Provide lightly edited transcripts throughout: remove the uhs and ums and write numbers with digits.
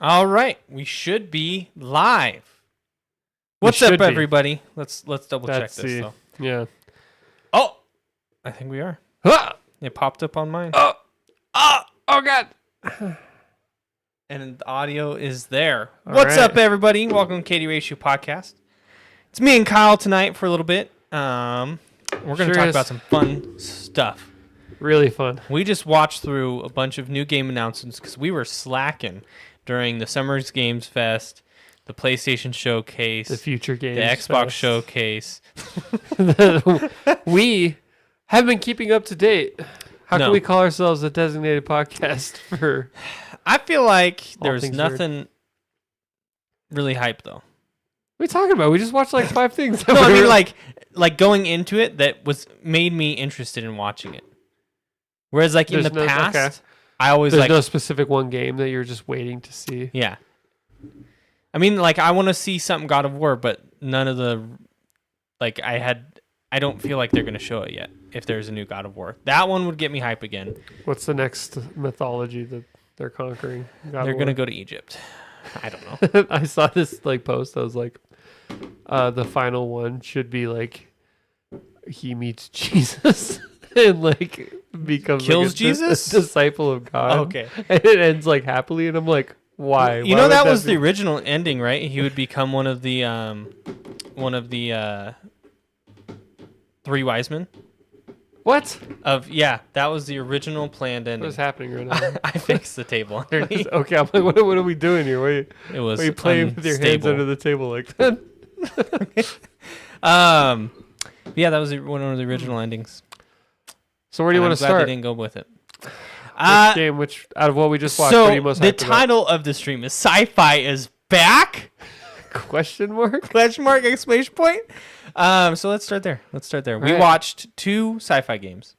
All right, we should be live. What's up, everybody? Let's double check this though. Yeah. Oh, I think we are. Ah! It popped up on mine, Oh God. and the audio is there. All What's right. up, everybody? Welcome to Katie Ratio Podcast. It's me and Kyle tonight for a little bit. We're going to talk about some fun stuff. Really fun. We just watched through a bunch of new game announcements because we were slacking during the Summer's Games Fest, the PlayStation Showcase, The Future Games, the Xbox Fest. Showcase. We have been keeping up to date. How No. can we call ourselves a designated podcast for? I feel like All there's things nothing really hype though. What are you talking about? We just watched like 5 things. No, I mean like going into it that made me interested in watching it. Whereas like in There's the no- past, okay. I always There's like no specific one game that you're just waiting to see. yeah. I mean, like I want to see something God of War, but none of the I don't feel like they're gonna show it yet. If there's a new God of War, that one would get me hype again. What's the next mythology that they're conquering? They're gonna go to Egypt. I don't know. I saw this like post. I was like, the final one should be like he meets Jesus and like becomes Kills like, Jesus? a disciple of God. Okay. And it ends like happily, and I'm like, why? You Why know would that was be- the original ending, right? He would become one of the three wise men. What? That was the original planned ending. What is happening right now? I fixed the table underneath. Okay, I'm like, what are we doing here? It was Are you playing with your hands unstable. under the table like that? Yeah, that was one of the original endings. So where do you And want to I'm glad start? they didn't go with it. Which game? Which out of what we just watched? What are you So most the hyped about? title of the stream is "Sci-fi is back?" Question mark? Question mark exclamation point. So let's start there. We Right. watched 2 sci-fi games.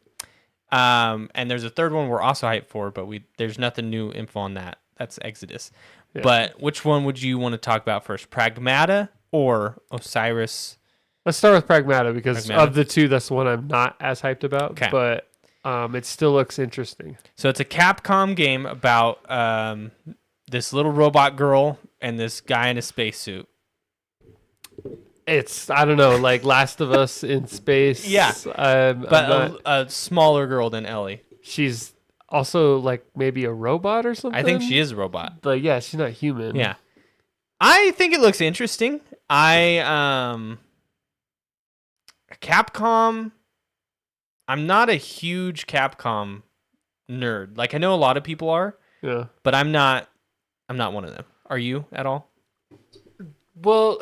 And there's a third one we're also hyped for, but there's nothing new info on that. That's Exodus. Yeah. But which one would you want to talk about first? Pragmata or Osiris? Let's start with Pragmata because Pragmata. of the 2, that's the one I'm not as hyped about. Okay. But it still looks interesting. So it's a Capcom game about this little robot girl and this guy in a spacesuit. It's, I don't know, like Last of Us in space. Yeah. I'm But not- a smaller girl than Ellie. she's also like maybe a robot or something. I think she is a robot. Like, yeah, she's not human. Yeah. I think it looks interesting. Capcom, I'm not a huge Capcom nerd. Like I know a lot of people are, Yeah. but I'm not one of them. Are you at all? Well,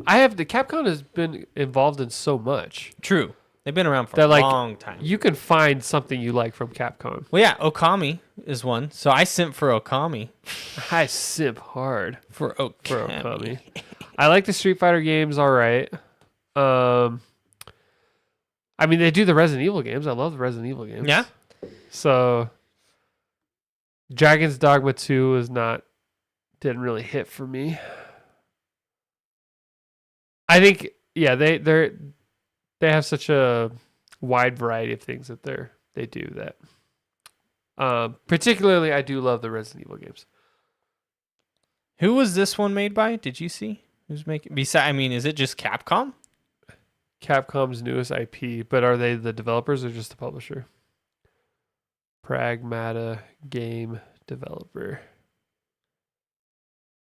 Capcom has been involved in so much. True. They've been around for They're a like- long time. You can find something you like from Capcom. Well, yeah, Okami is one. So I simp for Okami. I simp hard For for Okami. Okami. I like the Street Fighter games, all right. I mean, they do the Resident Evil games. I love the Resident Evil games. Yeah? So, Dragon's Dogma 2 didn't really hit for me. I think, yeah, they have such a wide variety of things that they do that. Particularly, I do love the Resident Evil games. Who was this one made by? Did you see? Who's making? Is it just Capcom? Capcom's newest IP, but are they the developers or just the publisher? Pragmata game developer.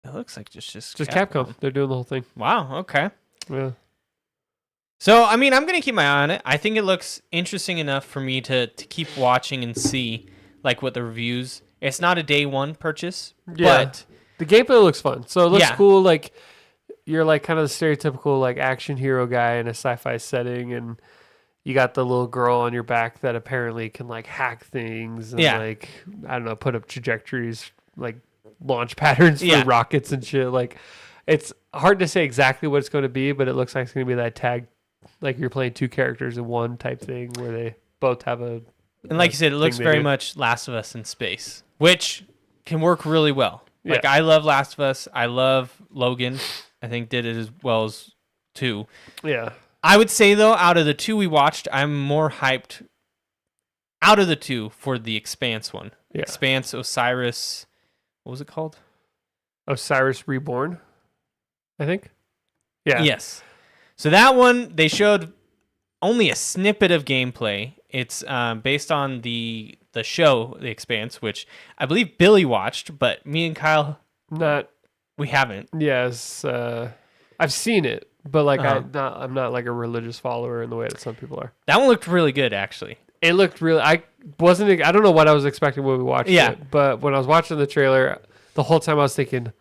It looks like just Just Capcom. They're doing the whole thing. Wow. Okay. Yeah. So, I'm going to keep my eye on it. I think it looks interesting enough for me to keep watching and see like what the reviews. It's not a day one purchase, but The gameplay looks fun. So it looks Yeah. cool. Like you're like kind of the stereotypical like action hero guy in a sci-fi setting, and you got the little girl on your back that apparently can like hack things and like I don't know, put up trajectories, like launch patterns for rockets and shit. Like it's hard to say exactly what it's going to be, but it looks like it's going to be that tag, like you're playing 2 characters in one type thing where they both have a. and like you said, it looks thing they very do. much Last of Us in space, which can work really well. Like Yeah. I love Last of Us. I love Logan. I think did it as well as 2. Yeah. I would say though, out of the 2 we watched, I'm more hyped out of the 2 for the Expanse one. Yeah. Expanse, Osiris, What was it called? Osiris Reborn, I think. Yeah. Yes. So that one, they showed only a snippet of gameplay. It's based on the show, The Expanse, which I believe Billy watched, but me and Kyle, we haven't. Yes. I've seen it, but like I'm not like a religious follower in the way that some people are. That one looked really good, actually. It looked really. I don't know what I was expecting when we watched it, but when I was watching the trailer, the whole time I was thinking,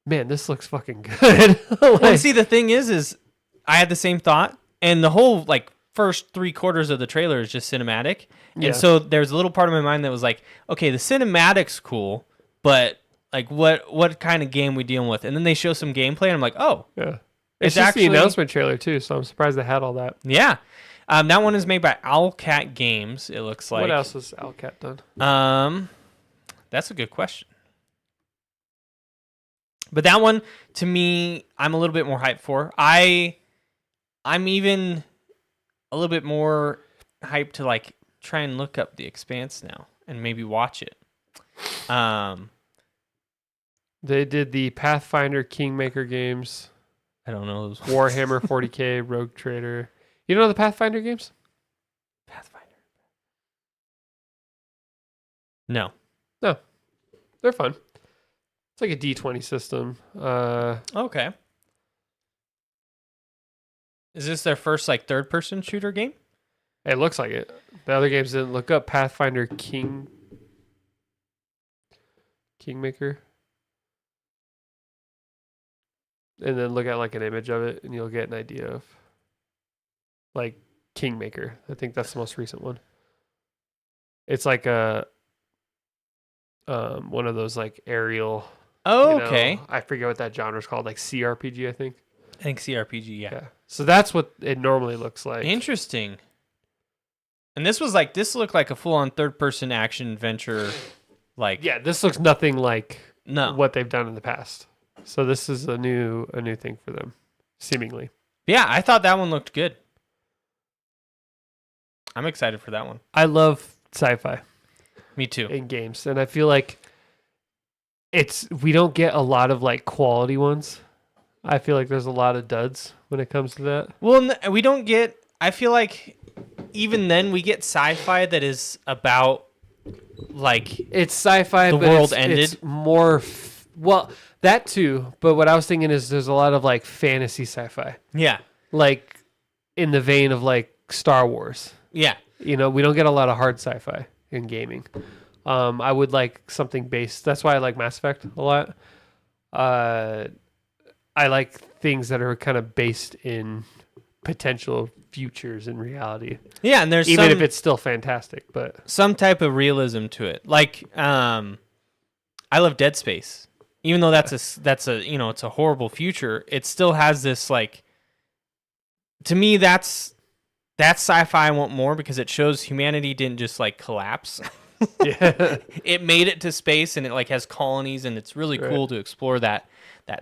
man, this looks fucking good. Well, see, the thing is I had the same thought, and the whole like first 3/4 of the trailer is just cinematic, and so there's a little part of my mind that was like, okay, the cinematic's cool, but like what kind of game we dealing with? And then they show some gameplay, and I'm like, oh, yeah, it's just actually the announcement trailer too, so I'm surprised they had all that. Yeah. That one is made by Owlcat Games, it looks like. What else has Owlcat done? That's a good question. But that one, to me, I'm a little bit more hyped for. I'm even a little bit more hyped to like try and look up The Expanse now and maybe watch it. They did the Pathfinder Kingmaker games. I don't know. Warhammer 40K, Rogue Trader. You don't know the Pathfinder games? Pathfinder. No. No. They're fun. It's like a D20 system. Okay. Is this their first like third-person shooter game? It looks like it. The other games didn't look up. Pathfinder Kingmaker. And then look at like an image of it and you'll get an idea of like Kingmaker. I think that's the most recent one. It's like a one of those like aerial. Oh, okay. I forget what that genre is called, like CRPG, I think. I think CRPG, yeah. So that's what it normally looks like. Interesting. And this looked like a full-on third-person action adventure. Like, yeah, this looks nothing like no what they've done in the past. So this is a new thing for them, seemingly. Yeah, I thought that one looked good. I'm excited for that one. I love sci-fi. Me too. In games, and I feel like we don't get a lot of like quality ones. I feel like there's a lot of duds when it comes to that. Well, we don't get. I feel like even then we get sci-fi that is about like it's sci-fi. The but world ended. It's more well that too. But what I was thinking is there's a lot of like fantasy sci-fi. Yeah. Like in the vein of like Star Wars. Yeah. We don't get a lot of hard sci-fi in gaming. I would like something based. That's why I like Mass Effect a lot. I like things that are kind of based in potential futures in reality. Yeah, and there's even if it's still fantastic, but some type of realism to it. Like, I love Dead Space, even though that's a it's a horrible future. It still has this like. To me, that's sci-fi I want more because it shows humanity didn't just like collapse. Yeah. It made it to space and it like has colonies and it's really cool to explore that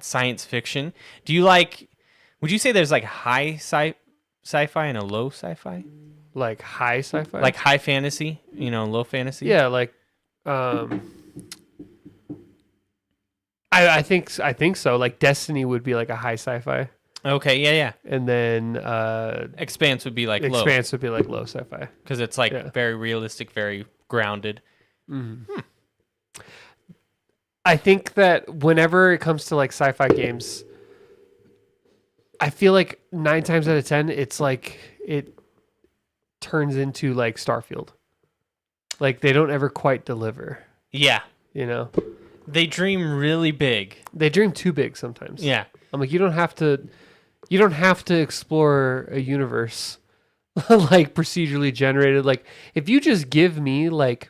science fiction. Do you like? Would you say there's like high sci-fi and a low sci-fi? Like high sci-fi? Like high fantasy, low fantasy? Yeah, like I think so. Like Destiny would be like a high sci-fi. Okay, yeah. And then Expanse would be like low. Expanse would be like low sci-fi. Because it's like very realistic, very grounded. Mm-hmm. I think that whenever it comes to like sci-fi games, I feel like 9 times out of 10, it's like it turns into like Starfield. Like they don't ever quite deliver. Yeah. They dream really big. They dream too big sometimes. Yeah. I'm like, you don't have to explore a universe like procedurally generated. Like if you just give me like,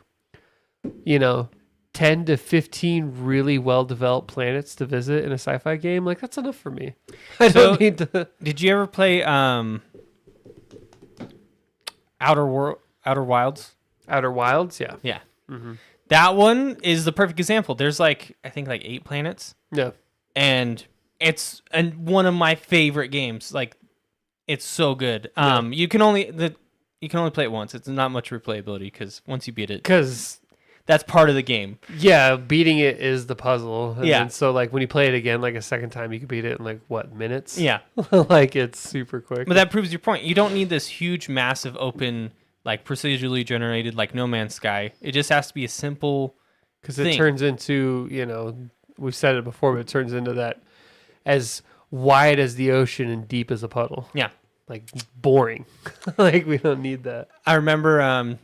10 to 15 really well-developed planets to visit in a sci-fi game, like that's enough for me. I don't need to. Did you ever play Outer Wilds? Outer Wilds, yeah. Yeah. Mm-hmm. That one is the perfect example. There's I think 8 planets. Yeah. And it's one of my favorite games. Like it's so good. Yeah. You can only play it once. It's not much replayability because once you beat it, because that's part of the game. Yeah, beating it is the puzzle. And Yeah. then, so like when you play it again, like a second time, you can beat it in like what, minutes? Yeah. Like it's super quick. But that proves your point. You don't need this huge, massive, open, like procedurally generated, like No Man's Sky. It just has to be a simple Because it thing. turns into, we've said it before, but it turns into that as wide as the ocean and deep as a puddle. Yeah. Like boring. Like we don't need that. I remember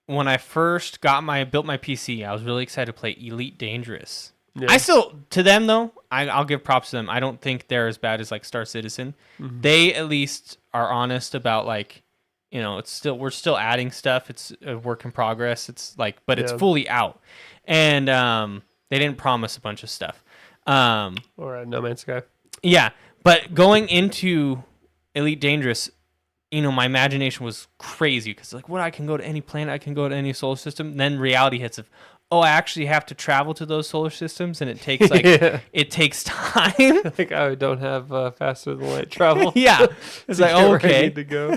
when I first built my PC, I was really excited to play Elite Dangerous. Yeah. I still, to them though, I'll give props to them. I don't think they're as bad as like Star Citizen. Mm-hmm. They at least are honest about like, we're still adding stuff. It's a work in progress. It's like, but it's fully out, and they didn't promise a bunch of stuff. Or No Man's Sky. Yeah, but going into Elite Dangerous, my imagination was crazy because like, what, I can go to any planet, I can go to any solar system. And then reality hits of, I actually have to travel to those solar systems, and it takes like it takes time. Like I don't have faster than light travel. Yeah, it's like okay. I need to go.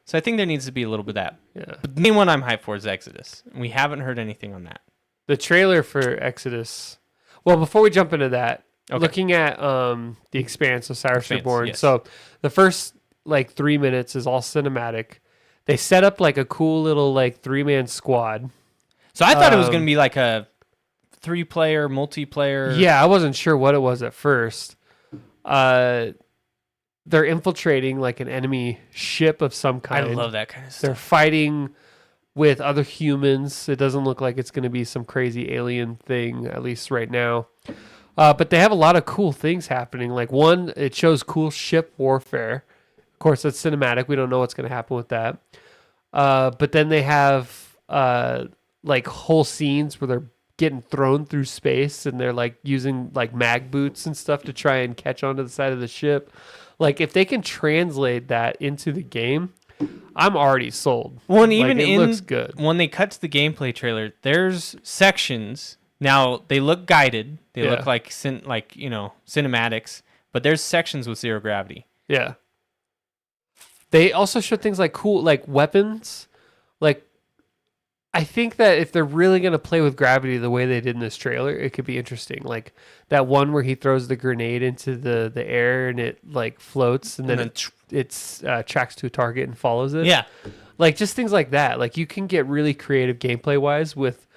So I think there needs to be a little bit of that. Yeah. But the main one I'm hyped for is Exodus. We haven't heard anything on that. The trailer for Exodus. Well, before we jump into that, Okay. looking at The Expanse of Cyrus Expanse, Reborn. yes. So the first like 3 minutes is all cinematic. They set up like a cool little like 3-man squad. So I thought it was going to be like a 3-player multiplayer. Yeah, I wasn't sure what it was at first. They're infiltrating like an enemy ship of some I kind. love that kind of They're stuff. fighting with other humans. It doesn't look like it's going to be some crazy alien thing, at least right now. But they have a lot of cool things happening. Like one, it shows cool ship warfare. Of course, that's cinematic. We don't know what's going to happen with that. But then they have like whole scenes where they're getting thrown through space and they're like using like mag boots and stuff to try and catch onto the side of the ship. Like if they can translate that into the game, I'm already sold. Well, and Like, even it looks good. when they cut to the gameplay trailer, there's sections. Now they look guided. They look like cinematics, but there's sections with zero gravity. Yeah. They also show things like cool, like weapons. Like, I think that if they're really going to play with gravity the way they did in this trailer, it could be interesting. Like that one where he throws the grenade into the air and it like floats and then it tracks to a target and follows it. Yeah. Like just things like that. Like you can get really creative gameplay wise with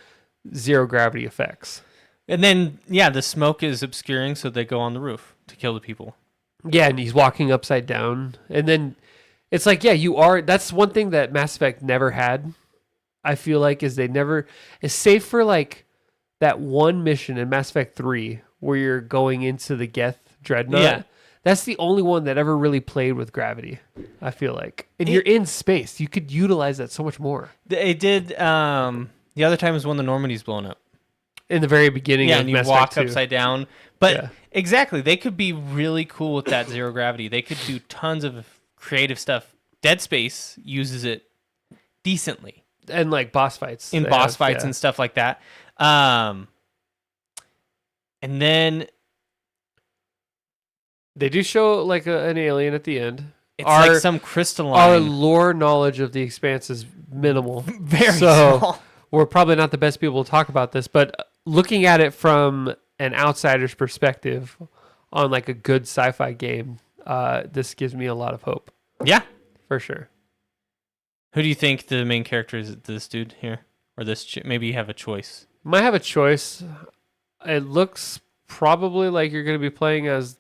zero gravity effects. And then, the smoke is obscuring, so they go on the roof to kill the people. Yeah, and he's walking upside down. And then it's like, you are. That's one thing that Mass Effect never had, I feel like, is safe for like that one mission in Mass Effect 3 where you're going into the Geth Dreadnought. Yeah. That's the only one that ever really played with gravity, I feel like. And you're in space. You could utilize that so much more. It did, the other time was when the Normandy's blown up. In the very beginning of and you Mass walk Effect 2. upside down. But exactly, they could be really cool with that zero gravity. They could do tons of creative stuff. Dead Space uses it decently. And like boss fights. In boss fights and stuff like that. And then they do show like an alien at the end. It's like some crystalline. Our lore knowledge of the Expanse is minimal. Very small. We're probably not the best people to talk about this, but looking at it from an outsider's perspective on like a good sci-fi game, this gives me a lot of hope. Yeah. For sure. Who do you think the main character is? This dude here? Or this maybe you have a choice. Might have a choice. It looks probably like you're going to be playing as...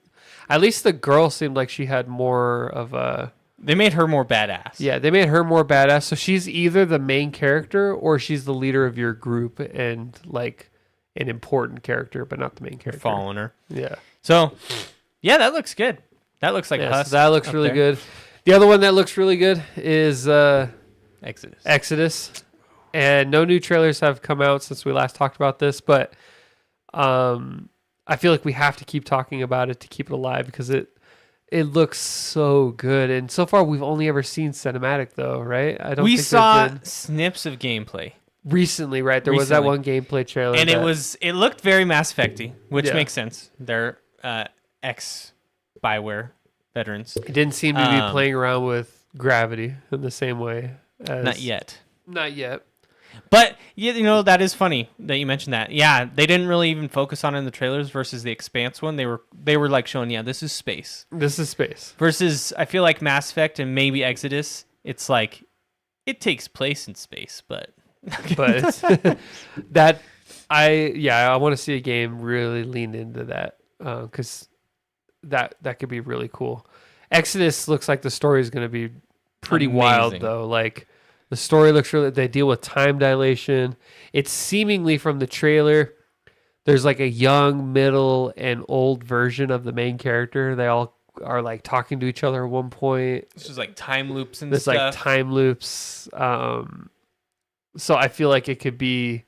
At least the girl seemed like she had more of a... They made her more badass. Yeah, they made her more badass. So she's either the main character or she's the leader of your group and like an important character, but not the main character. You're following her. Yeah. So, that looks good. That looks like us. So that looks really good. The other one that looks really good is Exodus. And no new trailers have come out since we last talked about this, but I feel like we have to keep talking about it to keep it alive because it looks so good. And so far, we've only ever seen cinematic, though, right? We saw snips of gameplay recently, right? There was that one gameplay trailer, and it looked very Mass Effect-y, which makes sense. They're ex-Bioware veterans. It didn't seem to be playing around with gravity in the same way. Not yet. Not yet. But that is funny that you mentioned that. Yeah, they didn't really even focus on it in the trailers versus the Expanse one. They were like showing, this is space. This is space. Versus, I feel like Mass Effect and maybe Exodus, it's like it takes place in space, but it's, I want to see a game really lean into that because that could be really cool. Exodus looks like the story is going to be pretty wild though. Like the story looks really. They deal with time dilation. It's seemingly from the trailer. There's like a young, middle, and old version of the main character. They all are like talking to each other at one point. This is like time loops and There's stuff. like time loops. So I feel like it could be.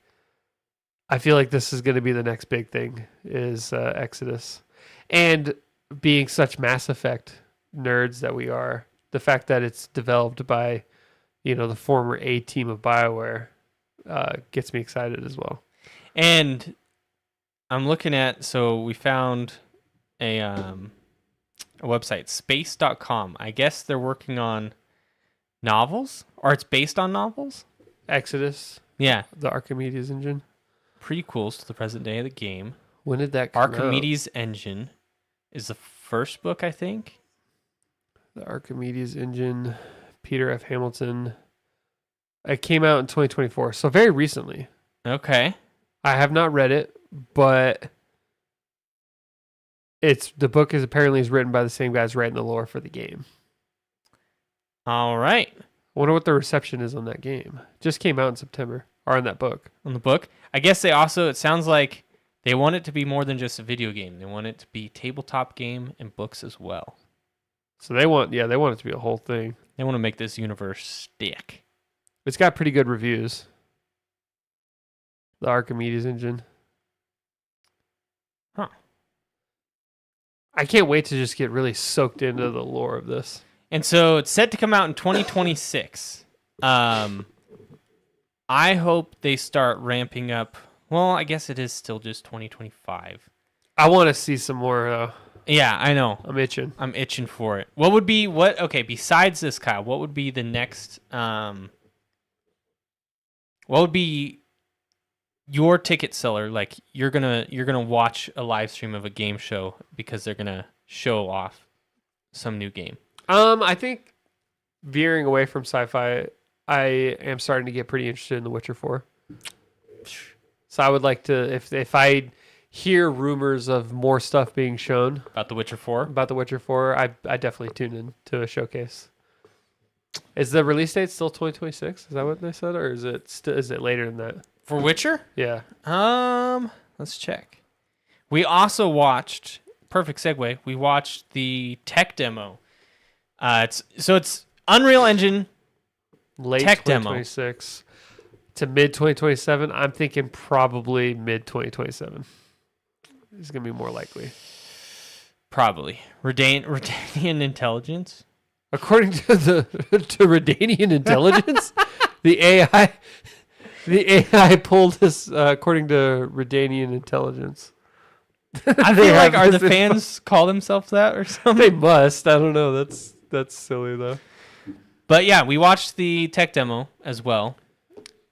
I feel like this is going to be the next big thing is Exodus, and being such Mass Effect nerds that we are, the fact that it's developed by, the former A team of BioWare, gets me excited as well. And I'm looking at, so we found a website, space.com. I guess they're working on novels, or it's based on novels. Exodus. Yeah. The Archimedes engine. Prequels to the present day of the game. When did that come Archimedes engine is the first book, I think. The Archimedes engine, Peter F. Hamilton. It came out in 2024, so very recently. Okay. I have not read it, but the book is apparently written by the same guys writing the lore for the game. All right. I wonder what the reception is on that game. Just came out in September, or on that book. On the book? I guess it sounds like they want it to be more than just a video game. They want it to be tabletop game and books as well. So they want it to be a whole thing. They want to make this universe stick. It's got pretty good reviews. The Archimedes engine. Huh. I can't wait to just get really soaked into the lore of this. And so it's set to come out in 2026. I hope they start ramping up. Well, I guess it is still just 2025. I want to see some more. Yeah, I know. I'm itching for it. Besides this, Kyle, what would be the next, what would be your ticket seller? Like you're going to watch a live stream of a game show because they're going to show off some new game. I think veering away from sci-fi, I am starting to get pretty interested in The Witcher 4. So I would like to, if I hear rumors of more stuff being shown about The Witcher 4, I definitely tune in to a showcase. Is the release date still 2026? Is that what they said, or is it later than that? For Witcher? Yeah. Let's check. We also watched, perfect segue, we watched the tech demo. It's Unreal Engine late tech 2026 to mid 2027. I'm thinking probably mid 2027. It's gonna be more likely. Probably Redanian intelligence. According to to Redanian intelligence, the AI pulled this. According to Redanian intelligence. I feel like are the fans call themselves that or something? They must. I don't know. That's silly though. But yeah, we watched the tech demo as well.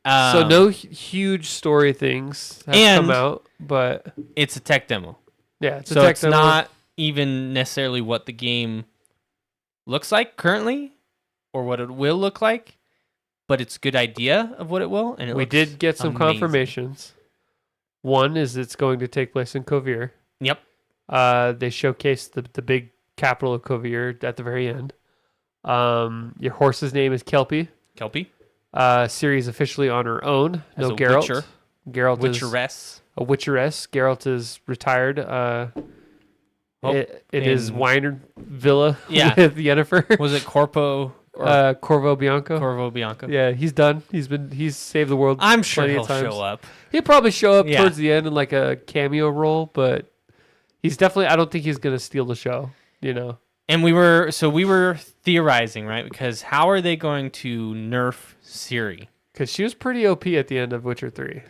So no huge story things have come out, but it's a tech demo. Yeah, it's not even necessarily what the game looks like currently or what it will look like, but it's a good idea of what it will. And we did get some confirmations. One is it's going to take place in Kovir. Yep. They showcased the big capital of Kovir at the very end. Your horse's name is Kelpie. Ciri is officially on her own. As no Geralt. Witcher. Geralt Witcheress. is a Witcheress. Geralt is retired. In his wine villa with Yennefer. Was it Corvo Bianco? Corvo Bianco. Yeah, he's done. He's saved the world. I'm sure he'll show up. He'll probably show up towards the end in like a cameo role, but he's definitely. I don't think he's gonna steal the show. And we were theorizing, right? Because how are they going to nerf Ciri? Because she was pretty OP at the end of Witcher 3.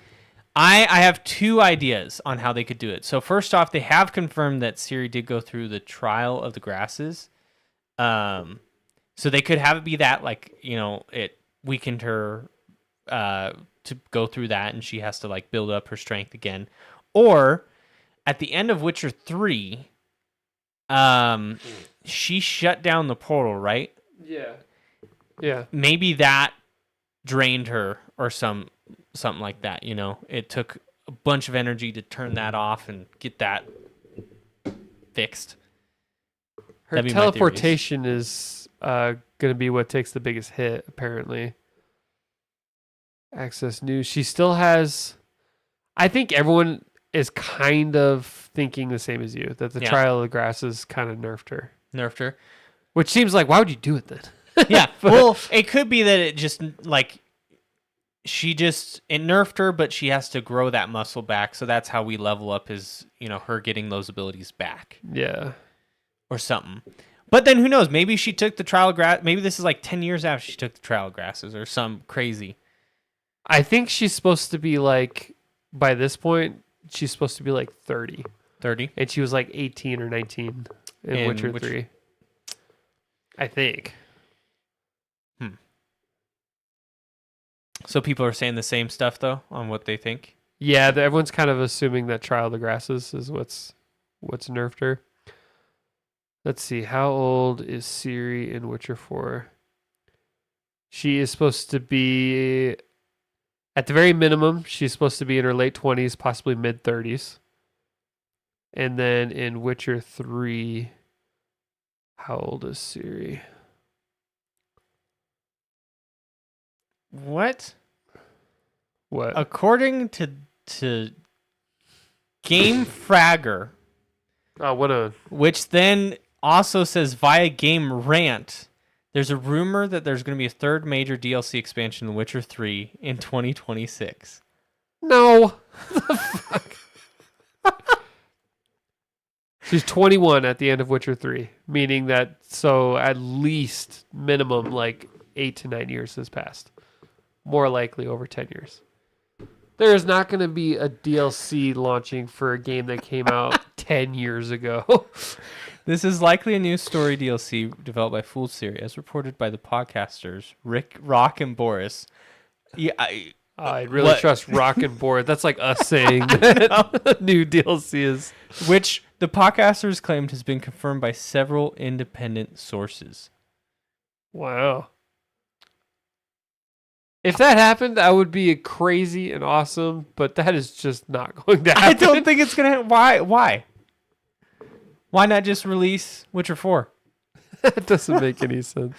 I have two ideas on how they could do it. So first off, they have confirmed that Ciri did go through the trial of the grasses. So they could have it be that, like, it weakened her to go through that, and she has to like build up her strength again. Or at the end of Witcher 3, she shut down the portal, right? Yeah. Yeah. Maybe that drained her or something like that, you know. It took a bunch of energy to turn that off and get that fixed. Her teleportation is going to be what takes the biggest hit, apparently. Access news. She still has... I think everyone is kind of thinking the same as you, that the Trial of the Grasses kind of nerfed her. Which seems like, why would you do it then? Yeah, well, it could be that it just, like, it nerfed her, but she has to grow that muscle back, so that's how we level up is, you know, her getting those abilities back. Yeah. Or something. But then who knows? Maybe she took the Trial of Grass. Maybe this is like 10 years after she took the Trial of Grasses or some crazy. I think she's supposed to be like, by this point, she's supposed to be like 30. 30? And she was like 18 or 19 in Witcher 3. I think. So people are saying the same stuff, though, on what they think? Yeah, everyone's kind of assuming that Trial of the Grasses is what's nerfed her. Let's see. How old is Ciri in Witcher 4? She is supposed to be, at the very minimum, she's supposed to be in her late 20s, possibly mid-30s. And then in Witcher 3, how old is Ciri? What? What? According to Game Fragger, which then also says via Game Rant, there's a rumor that there's going to be a third major DLC expansion in Witcher 3 in 2026. No. The fuck? She's 21 at the end of Witcher 3, meaning that at least minimum like 8 to 9 years has passed. More likely over 10 years. There is not going to be a DLC launching for a game that came out 10 years ago. This is likely a new story DLC developed by Fool Siri, as reported by the podcasters Rick, Rock, and Boris. Yeah, I really trust Rock and Boris. That's like us saying that new DLC is. Which the podcasters claimed has been confirmed by several independent sources. Wow. If that happened, that would be crazy and awesome, but that is just not going to happen. I don't think it's going to happen. Why? Why not just release Witcher 4? That doesn't make any sense.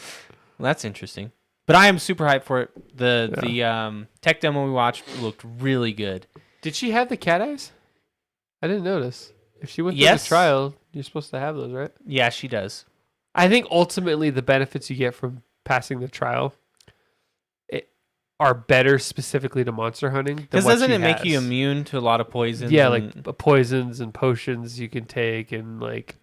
Well, that's interesting. But I am super hyped for it. The tech demo we watched looked really good. Did she have the cat eyes? I didn't notice. If she went through the trial, you're supposed to have those, right? Yeah, she does. I think ultimately the benefits you get from passing the trial are better specifically to monster hunting. Because doesn't it make you immune to a lot of poisons? Yeah, like poisons and potions you can take, and like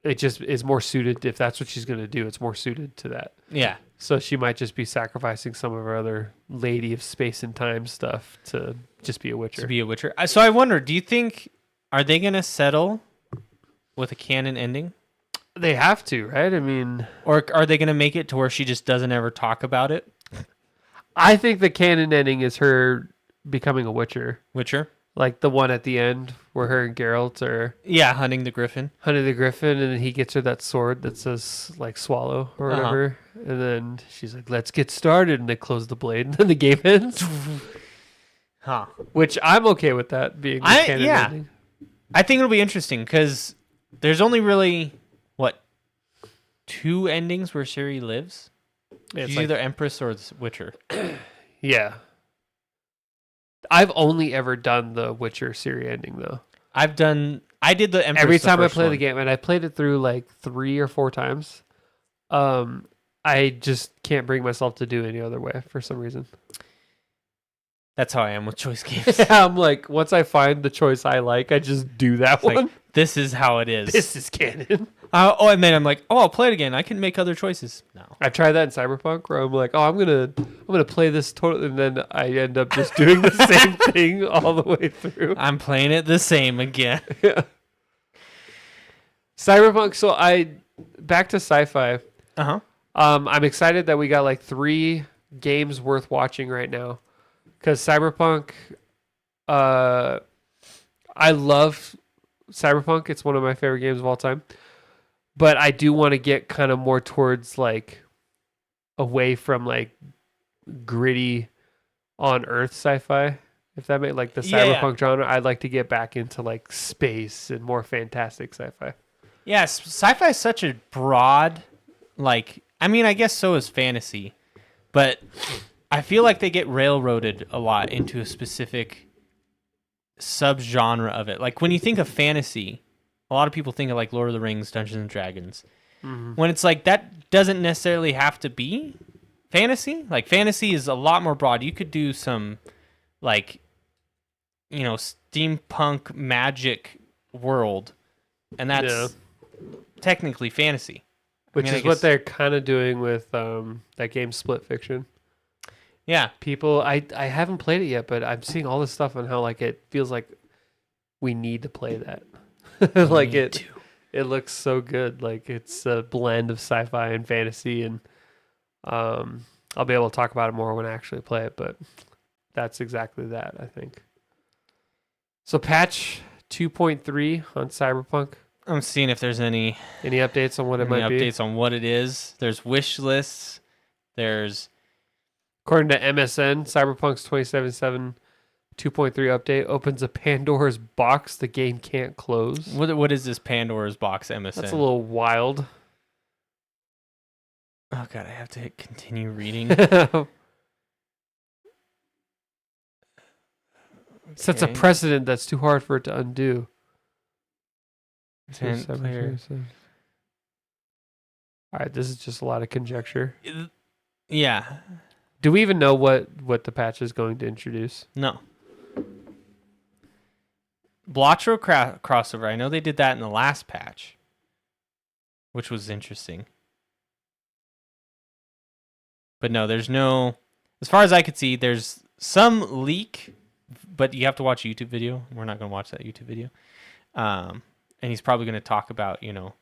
it just is more suited. If that's what she's going to do, it's more suited to that. Yeah. So she might just be sacrificing some of her other Lady of Space and Time stuff to just be a Witcher. So I wonder, do you think, are they going to settle with a canon ending? They have to, right? I mean... Or are they going to make it to where she just doesn't ever talk about it? I think the canon ending is her becoming a Witcher. Like the one at the end where her and Geralt are... Yeah, hunting the griffin. And then he gets her that sword that says, like, swallow or whatever. And then she's like, let's get started. And they close the blade and then the game ends. Huh. Which I'm okay with that being the canon ending. I think it'll be interesting because there's only really, 2 endings where Ciri lives? Yeah, she's either Empress or Witcher. Yeah. I've only ever done the Witcher Ciri ending, though. I did the Empress every time I play the game, and I played it through like 3 or 4 times. I just can't bring myself to do any other way for some reason. That's how I am with choice games. Yeah, I'm like, once I find the choice I like, I just do that one. Like, this is how it is. This is canon. And then I'm like, I'll play it again. I can make other choices. No, I tried that in Cyberpunk, where I'm like, I'm gonna play this totally, and then I end up just doing the same thing all the way through. I'm playing it the same again. Yeah. Cyberpunk. So back to sci-fi. Uh-huh. I'm excited that we got like 3 games worth watching right now. Because Cyberpunk, I love Cyberpunk. It's one of my favorite games of all time. But I do want to get kind of more towards like away from like gritty on Earth sci-fi. If that makes like the cyberpunk genre, I'd like to get back into like space and more fantastic sci-fi. Yeah, sci-fi is such a broad, like, I mean, I guess so is fantasy, but I feel like they get railroaded a lot into a specific subgenre of it. Like when you think of fantasy, a lot of people think of like Lord of the Rings, Dungeons and Dragons. Mm-hmm. When it's like that doesn't necessarily have to be fantasy. Like fantasy is a lot more broad. You could do some like, you know, steampunk magic world, and that's technically fantasy. Which is what they're kind of doing with that game Split Fiction. Yeah. People, I haven't played it yet, but I'm seeing all this stuff on how like it feels like we need to play that. Like it looks so good. Like it's a blend of sci-fi and fantasy, and I'll be able to talk about it more when I actually play it, but that's exactly that, I think. So patch 2.3 on Cyberpunk. I'm seeing if there's any updates on what it might be. Any updates on what it is. There's wish lists. There's, according to MSN, Cyberpunk's 2077 2.3 update opens a Pandora's box the game can't close. What is this Pandora's box, MSN? That's a little wild. Oh god, I have to hit continue reading. Sets a precedent that's too hard for it to undo. All right, this is just a lot of conjecture. Yeah. Do we even know what the patch is going to introduce? No. Blotro crossover. I know they did that in the last patch, which was interesting. But no, there's no... As far as I could see, there's some leak, but you have to watch a YouTube video. We're not going to watch that YouTube video. And he's probably going to talk about, you know,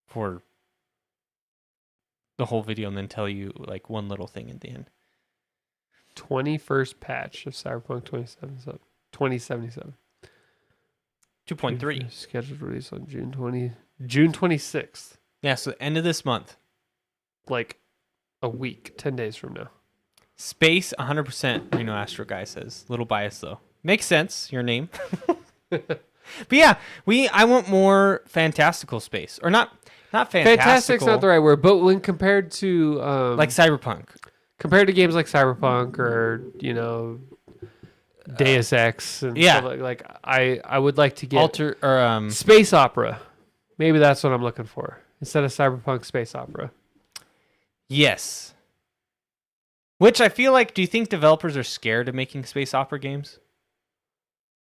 for the whole video and then tell you like one little thing at the end. 21st patch of Cyberpunk 2077. 2.3. Scheduled release on June 26th. Yeah, so end of this month. Like a week, 10 days from now. Space 100%, Reno Astro guy says. Little bias though. Makes sense, your name. But yeah, I want more fantastical space. Or not fantastical. Fantastic's not the right word, but when compared to like Cyberpunk. Compared to games like Cyberpunk or, you know, Deus Ex and stuff like I would like to get space opera. Maybe that's what I'm looking for. Instead of Cyberpunk, space opera. Yes. Which I feel like, do you think developers are scared of making space opera games?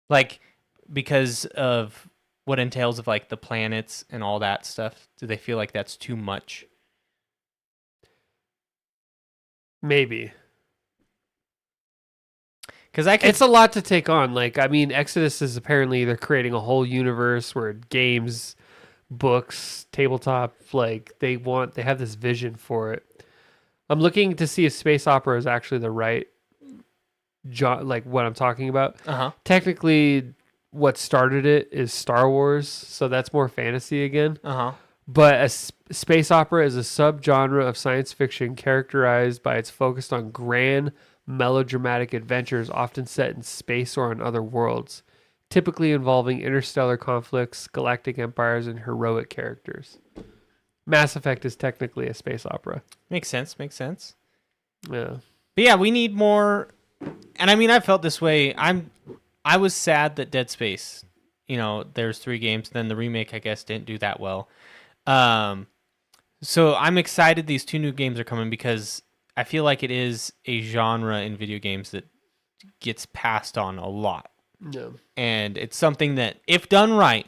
Like, because of what entails of like the planets and all that stuff? Do they feel like that's too much? Maybe. Because it's a lot to take on. Like, I mean, Exodus is apparently they're creating a whole universe where games, books, tabletop, like they have this vision for it. I'm looking to see if space opera is actually the right like what I'm talking about. Technically, what started it is Star Wars, so that's more fantasy again. But a space opera is a subgenre of science fiction characterized by its focus on grand, melodramatic adventures often set in space or on other worlds, typically involving interstellar conflicts, galactic empires, and heroic characters. Mass Effect is technically a space opera. Makes sense. Yeah. But yeah, we need more. And I mean, I felt this way. I was sad that Dead Space, you know, there's 3 games. Then the remake, I guess, didn't do that well. So I'm excited these 2 new games are coming because I feel like it is a genre in video games that gets passed on a lot. Yeah. And it's something that, if done right,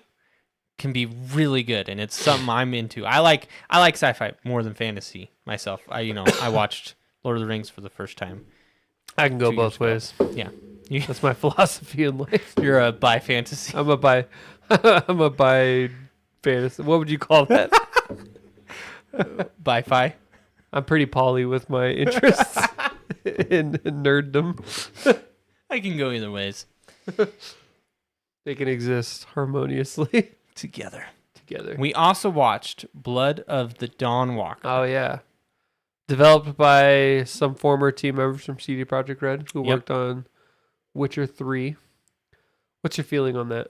can be really good, and it's something I'm into. I like sci-fi more than fantasy myself. I watched Lord of the Rings for the first time. I can go both ways. Yeah. That's my philosophy in life. You're a bi fantasy. I'm a bi fantasy. What would you call that? Bi-fi. I'm pretty poly with my interests. in nerddom. I can go either ways. They can exist harmoniously Together. together. We also watched Blood of the Dawnwalker. Oh yeah, developed by some former team members from CD Projekt Red who worked on Witcher 3. What's your feeling on that?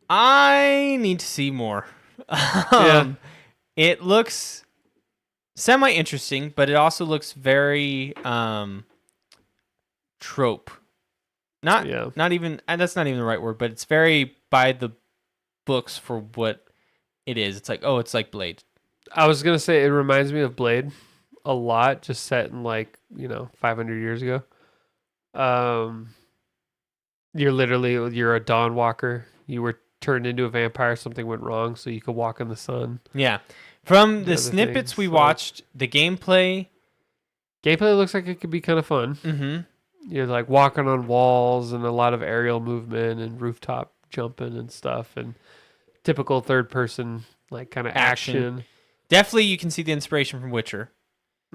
I need to see more. It looks semi-interesting, but it also looks very trope. Not even, and that's not even the right word, but it's very by the books for what it is. It's like, oh, it's like Blade. I was gonna say it reminds me of Blade a lot, just set in 500 years ago. You're a dawn walker. You were turned into a vampire. Something went wrong, so you could walk in the sun. Yeah. From the snippets we watched, the gameplay looks like it could be kind of fun. Mm-hmm. You're like walking on walls and a lot of aerial movement and rooftop jumping and stuff and typical third person kind of action. Definitely, you can see the inspiration from Witcher.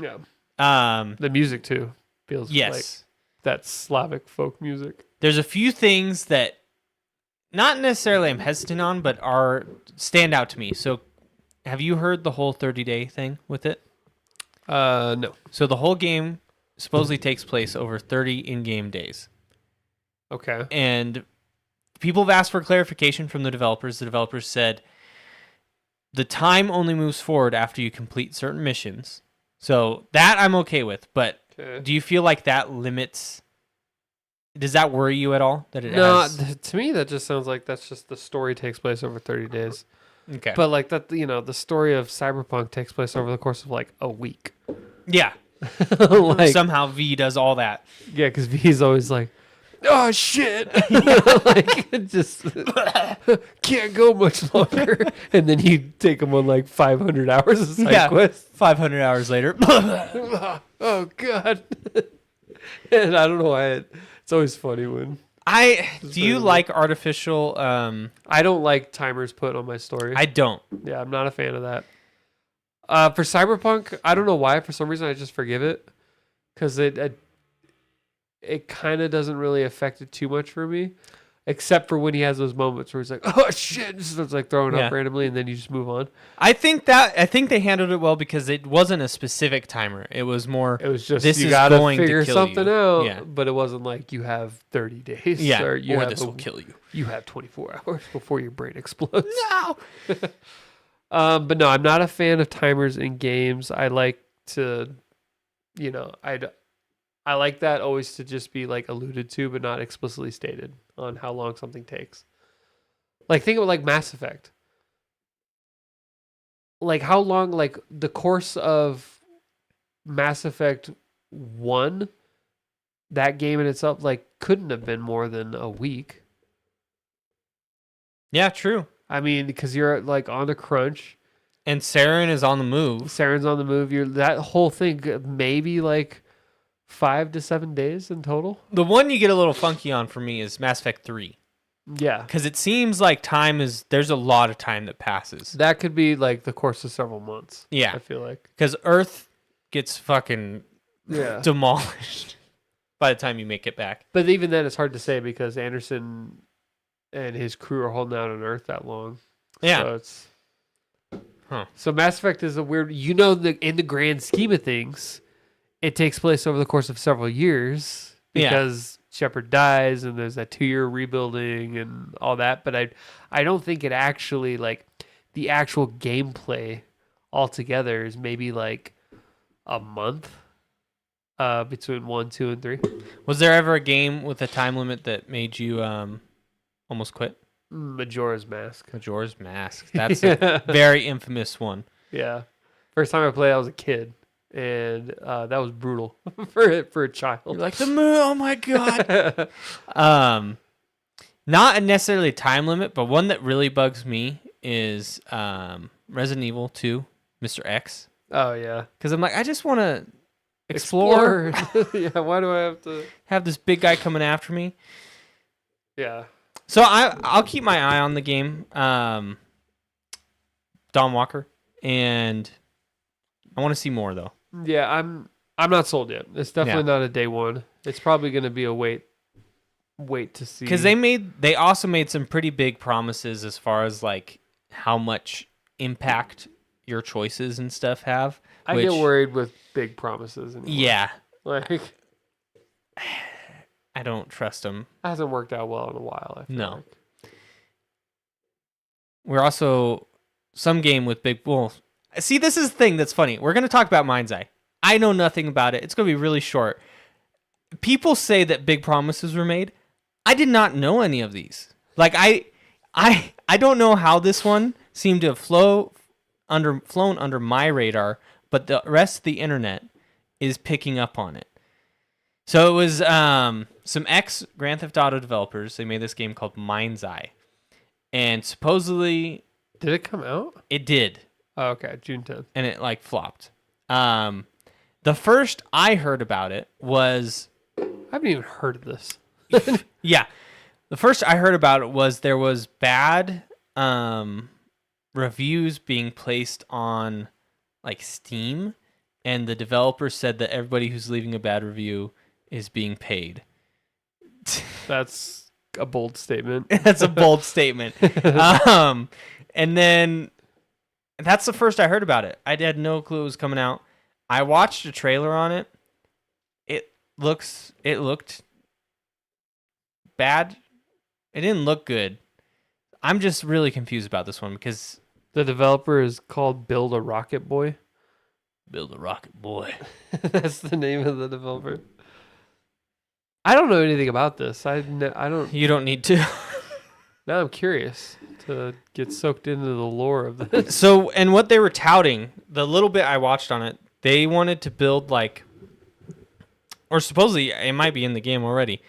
Yeah. The music too feels like that Slavic folk music. There's a few things that not necessarily I'm hesitant on, but stand out to me. So, have you heard the whole 30-day thing with it? No. So the whole game supposedly takes place over 30 in-game days. Okay. And people have asked for clarification from the developers. The developers said the time only moves forward after you complete certain missions. So that I'm okay with, but do you feel like that limits... Does that worry you at all? That it has... to me that just sounds like that's just the story takes place over 30 days. Okay. But the story of Cyberpunk takes place over the course of a week. Yeah. Somehow V does all that. Yeah, because V's always like, oh shit, just can't go much longer. And then you take them on 500 hours of side quest. 500 hours later. Oh god. And I don't know why it's always funny when. Do you like artificial... I don't like timers put on my story. I don't. Yeah, I'm not a fan of that. For Cyberpunk, I don't know why. For some reason, I just forgive it. Because it kind of doesn't really affect it too much for me. Except for when he has those moments where he's like, oh shit, just starts throwing up randomly, and then you just move on. I think they handled it well because it wasn't a specific timer. It was more. It was just this you is gotta going figure to kill you. something out. Yeah. But it wasn't like you have 30 days. Yeah. Or this will kill you. You have 24 hours before your brain explodes. No. But no, I'm not a fan of timers in games. I like to, I like that always to just be alluded to, but not explicitly stated on how long something takes. Think of Mass Effect. How long, the course of Mass Effect 1, that game in itself, couldn't have been more than a week. Yeah, true. I mean, because you're on a crunch. And Saren is on the move. Saren's on the move. That whole thing, maybe 5 to 7 days in total. The one you get a little funky on for me is Mass Effect 3. Yeah. Because it seems like there's a lot of time that passes. That could be the course of several months. Yeah. I feel like. Because Earth gets fucking demolished by the time you make it back. But even then, it's hard to say because Anderson and his crew are holding out on Earth that long. Yeah. So it's... So Mass Effect is a weird... in the grand scheme of things... It takes place over the course of several years because Shepard dies and there's that 2-year rebuilding and all that. But I don't think it actually the actual gameplay altogether is maybe a month between 1, 2, and 3. Was there ever a game with a time limit that made you almost quit? Majora's Mask. Majora's Mask. That's a very infamous one. Yeah. First time I played, I was a kid. And that was brutal for a child. You're like, the moon, oh my god. Not necessarily a time limit, but one that really bugs me is Resident Evil 2, Mr. X. Oh, yeah. Because I'm like, I just want to explore. Yeah, why do I have to... have this big guy coming after me? Yeah. So I'll keep my eye on the game, Dawn Walker, and I want to see more, though. Yeah, I'm not sold yet. It's definitely not a day one. It's probably going to be a wait to see. Because they also made some pretty big promises as far as like how much impact your choices and stuff have. I get worried with big promises anymore. Yeah. Like, I don't trust them. It hasn't worked out well in a while, I feel like. We're also some game with big... Well, see, this is the thing that's funny. We're going to talk about Mind's Eye. I know nothing about it. It's going to be really short. People say that big promises were made. I did not know any of these. Like, I don't know how this one seemed to have flown under my radar, but the rest of the internet is picking up on it. So it was some ex-Grand Theft Auto developers. They made this game called Mind's Eye. And supposedly... Did it come out? It did. Oh, okay. June 10th. And it, like, flopped. The first I heard about it was... I haven't even heard of this. Yeah. The first I heard about it was there was bad reviews being placed on, like, Steam. And the developer said that everybody who's leaving a bad review is being paid. That's a bold statement. That's a bold statement. And then that's the first I heard about it. I had no clue it was coming out. I watched a trailer on it. It looked bad. It didn't look good. I'm just really confused about this one because the developer is called Build a Rocket Boy. Build a Rocket Boy. That's the name of the developer. I don't know anything about this. I don't. You don't need to. Now I'm curious to get soaked into the lore of this. So, and what they were touting, the little bit I watched on it, they wanted to build like, or supposedly it might be in the game already.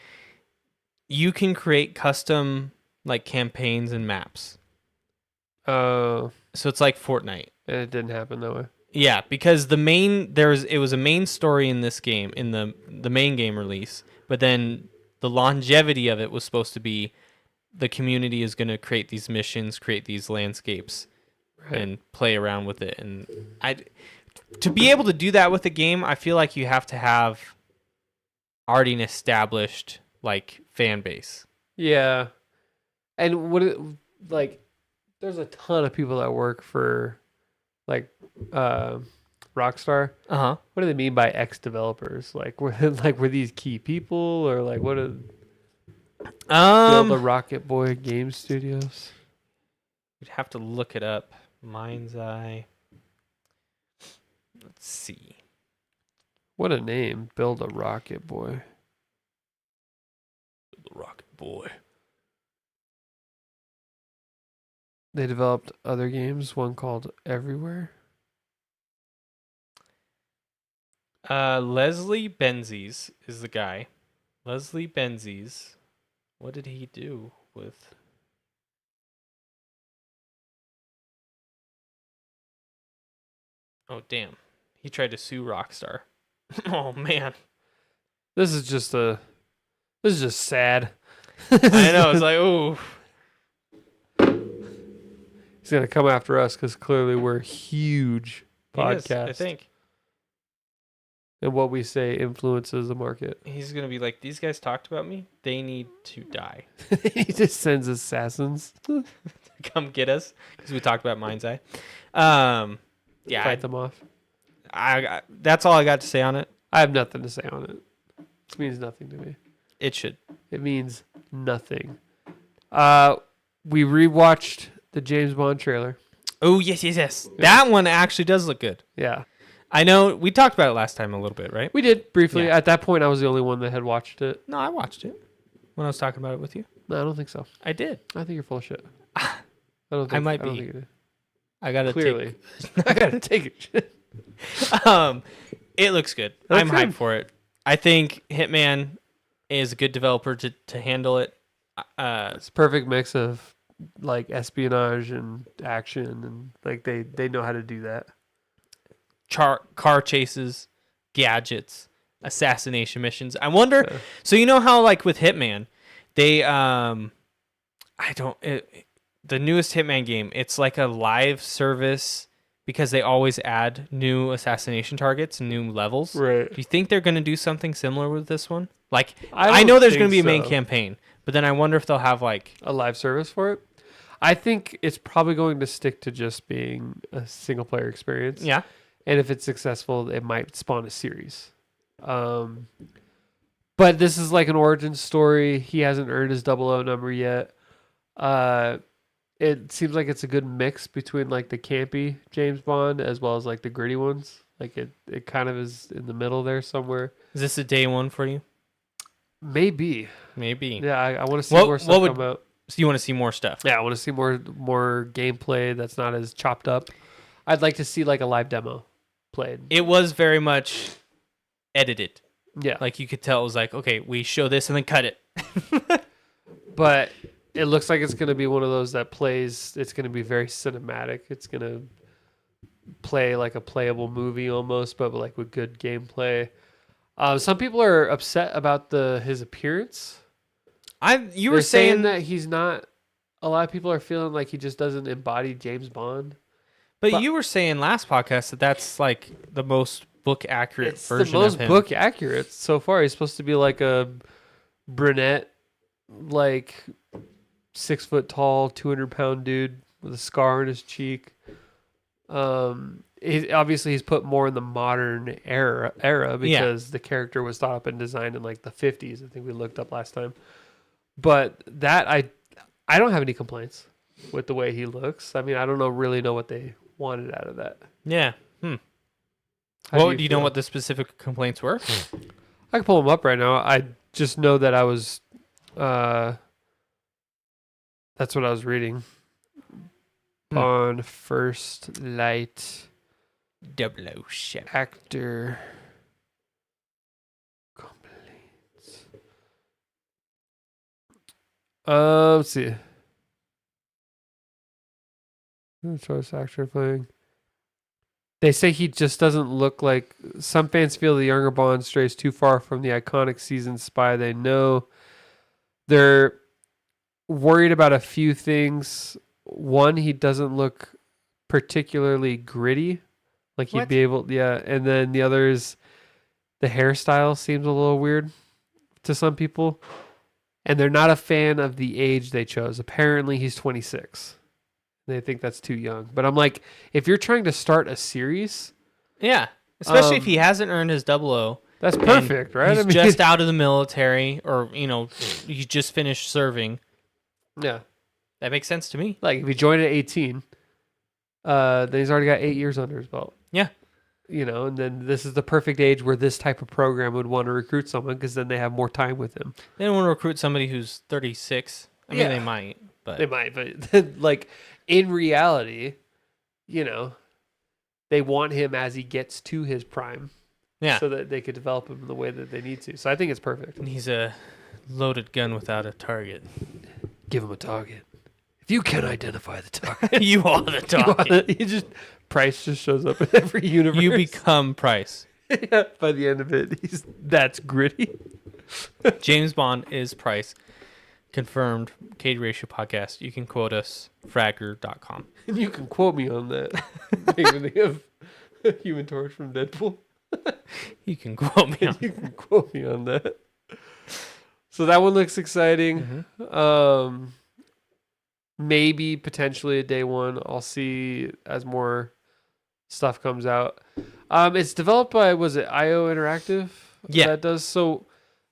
You can create custom like campaigns and maps. So it's like Fortnite. And it didn't happen that way. Yeah, because it was a main story in this game, in the main game release, but then the longevity of it was supposed to be the community is going to create these missions, create these landscapes, right, and play around with it. And to be able to do that with a game, I feel like you have to have already an established like fan base. Yeah, and there's a ton of people that work for like Rockstar. Uh-huh. What do they mean by ex-developers? Like were these key people, or like what are Build a Rocket Boy Game Studios? We'd have to look it up. Mind's Eye. Let's see. What a name. Build a Rocket Boy. Build a Rocket Boy. They developed other games, one called Everywhere. Leslie Benzies is the guy. Leslie Benzies. What did he do with... Oh, damn. He tried to sue Rockstar. Oh, man. This is just sad. I know. It's like, ooh. He's going to come after us because clearly we're huge podcasts. I think. And what we say influences the market. He's going to be like, these guys talked about me. They need to die. He just sends assassins to come get us because we talked about Mind's Eye. Yeah, fight them off. I that's all I got to say on it. I have nothing to say on it. This means nothing to me. It should. It means nothing. We rewatched the James Bond trailer. Oh, yes. Yeah. That one actually does look good. Yeah. I know we talked about it last time a little bit, right? We did briefly. Yeah. At that point, I was the only one that had watched it. No, I watched it when I was talking about it with you. No, I don't think so. I did. I think you're full of shit. I might be. Don't think you did. I gotta clearly. I gotta take it. It looks good. Looks I'm good. hyped for it. I think Hitman is a good developer to handle it. It's a perfect mix of like espionage and action, and like they know how to do that. Car chases, gadgets, assassination missions. I wonder. Yeah. So you know how like with Hitman, they the newest Hitman game, it's like a live service because they always add new assassination targets and new levels. Right. Do you think they're going to do something similar with this one? Like, I know there's think going to be a main so. campaign, but then I wonder if they'll have like A live service for it. I think it's probably going to stick to just being a single player experience. yeah. And if it's successful, it might spawn a series. But this is like an origin story. He hasn't earned his 00 number yet. It seems like it's a good mix between like the campy James Bond as well as like the gritty ones. Like it kind of is in the middle there somewhere. Is this a day one for you? Maybe. Maybe. Yeah, I want to see more stuff come out. So you want to see more stuff? Yeah, I want to see more gameplay that's not as chopped up. I'd like to see like a live demo played. It was very much edited. Yeah. Like you could tell it was like, okay, we show this and then cut it. But it looks like it's going to be one of those that plays, it's going to be very cinematic. It's going to play like a playable movie almost, but like with good gameplay. Some people are upset about his appearance. You were saying that he's not. A lot of people are feeling like he just doesn't embody James Bond. But you were saying last podcast that that's like the most book accurate version of him. It's the most book accurate so far. He's supposed to be like a brunette, like 6 foot tall, 200-pound dude with a scar on his cheek. Obviously he's put more in the modern era because the character was thought up and designed in like the 50s. I think we looked up last time. But that I don't have any complaints with the way he looks. I mean, I don't really know what they wanted out of that. Yeah. Well, do you know what the specific complaints were? I can pull them up right now. I just know that I was that's what I was reading on First Light 007. actor complaints. Let's see. Choice actor playing. They say he just doesn't look like. Some fans feel the younger Bond strays too far from the iconic seasoned spy they know. They're worried about a few things. One, he doesn't look particularly gritty. Like he'd be able, yeah. And then the other is the hairstyle seems a little weird to some people. And they're not a fan of the age they chose. Apparently he's 26. They think that's too young. But I'm like, if you're trying to start a series. Yeah. Especially if he hasn't earned his 00. That's perfect, right? He's just out of the military or, he's just finished serving. Yeah. That makes sense to me. Like if he joined at 18, then he's already got 8 years under his belt. Yeah. And then this is the perfect age where this type of program would want to recruit someone because then they have more time with him. They don't want to recruit somebody who's 36. I mean, they might, but like in reality, they want him as he gets to his prime. Yeah. So that they could develop him in the way that they need to. So I think it's perfect. And he's a loaded gun without a target. Give him a target. If you can identify the target, you are the target. Price just shows up in every universe. You become Price. Yeah, by the end of it, that's gritty. James Bond is Price. Confirmed. Cade Ratio Podcast. You can quote us. Fragger.com. And you can quote me on that. Maybe of Human Torch from Deadpool. You can quote me on You can quote me on that. So that one looks exciting. Mm-hmm. Maybe potentially a day one. I'll see as more stuff comes out. It's developed by, was it IO Interactive? Yeah. That does. So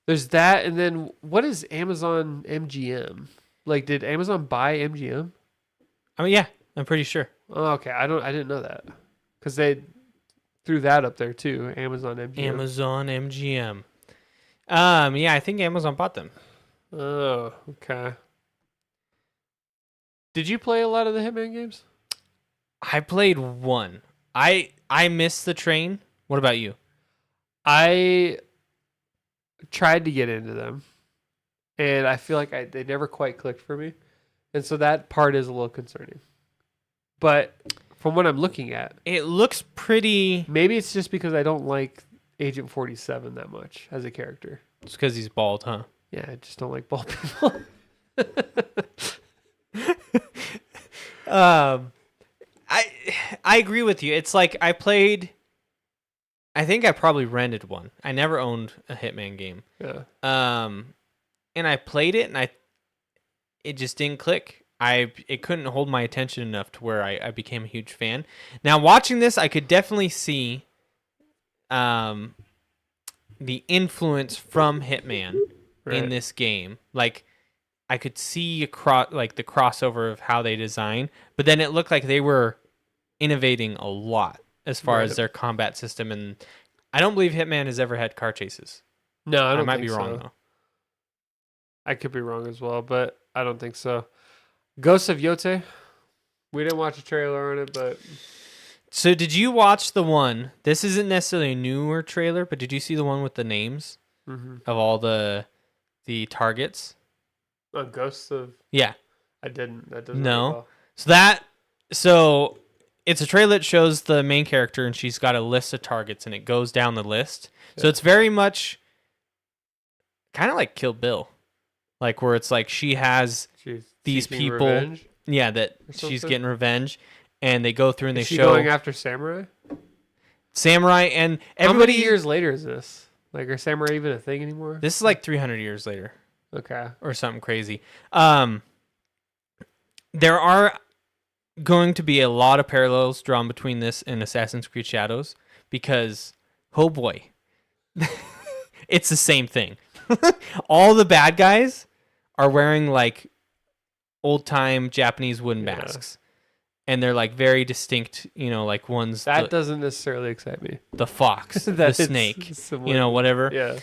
there's that. And then what is Amazon MGM? Like, did Amazon buy MGM? I mean, yeah, I'm pretty sure. Oh, okay. I didn't know that. Because they threw that up there too. Amazon MGM. Amazon MGM. Yeah, I think Amazon bought them. Oh, okay. Did you play a lot of the Hitman games? I played one. I missed the train. What about you? I tried to get into them, and I feel like they never quite clicked for me, and so that part is a little concerning. But from what I'm looking at, it looks pretty. Maybe it's just because I don't like Agent 47 that much as a character. It's because he's bald, huh? Yeah, I just don't like bald people. I agree with you. It's like I think I probably rented one. I never owned a Hitman game. Yeah. And I played it, and it just didn't click. It couldn't hold my attention enough to where I became a huge fan. Now watching this, I could definitely see the influence from Hitman in this game. Like I could see the crossover of how they design, but then it looked like they were innovating a lot as far as their combat system, and I don't believe Hitman has ever had car chases. No, I might be wrong though. I could be wrong as well, but I don't think so. Ghosts of Yote. We didn't watch a trailer on it, but so did you watch the one? This isn't necessarily a newer trailer, but did you see the one with the names of all the targets? Ghosts of Yeah. I didn't. That doesn't. No. So it's a trailer that shows the main character, and she's got a list of targets, and it goes down the list. Yeah. So it's very much kind of like Kill Bill, like where it's like she has these people, revenge? Yeah, that she's getting revenge, and they go through and is they she going after samurai, and everybody. How many years later is this? Like, are samurai even a thing anymore? This is like 300 years later. Okay, or something crazy. There are going to be a lot of parallels drawn between this and Assassin's Creed Shadows because, oh boy, it's the same thing. All the bad guys are wearing like old-time Japanese wooden masks. And they're like very distinct, like one's... That doesn't necessarily excite me. The fox, the snake, similar. Whatever. Yeah.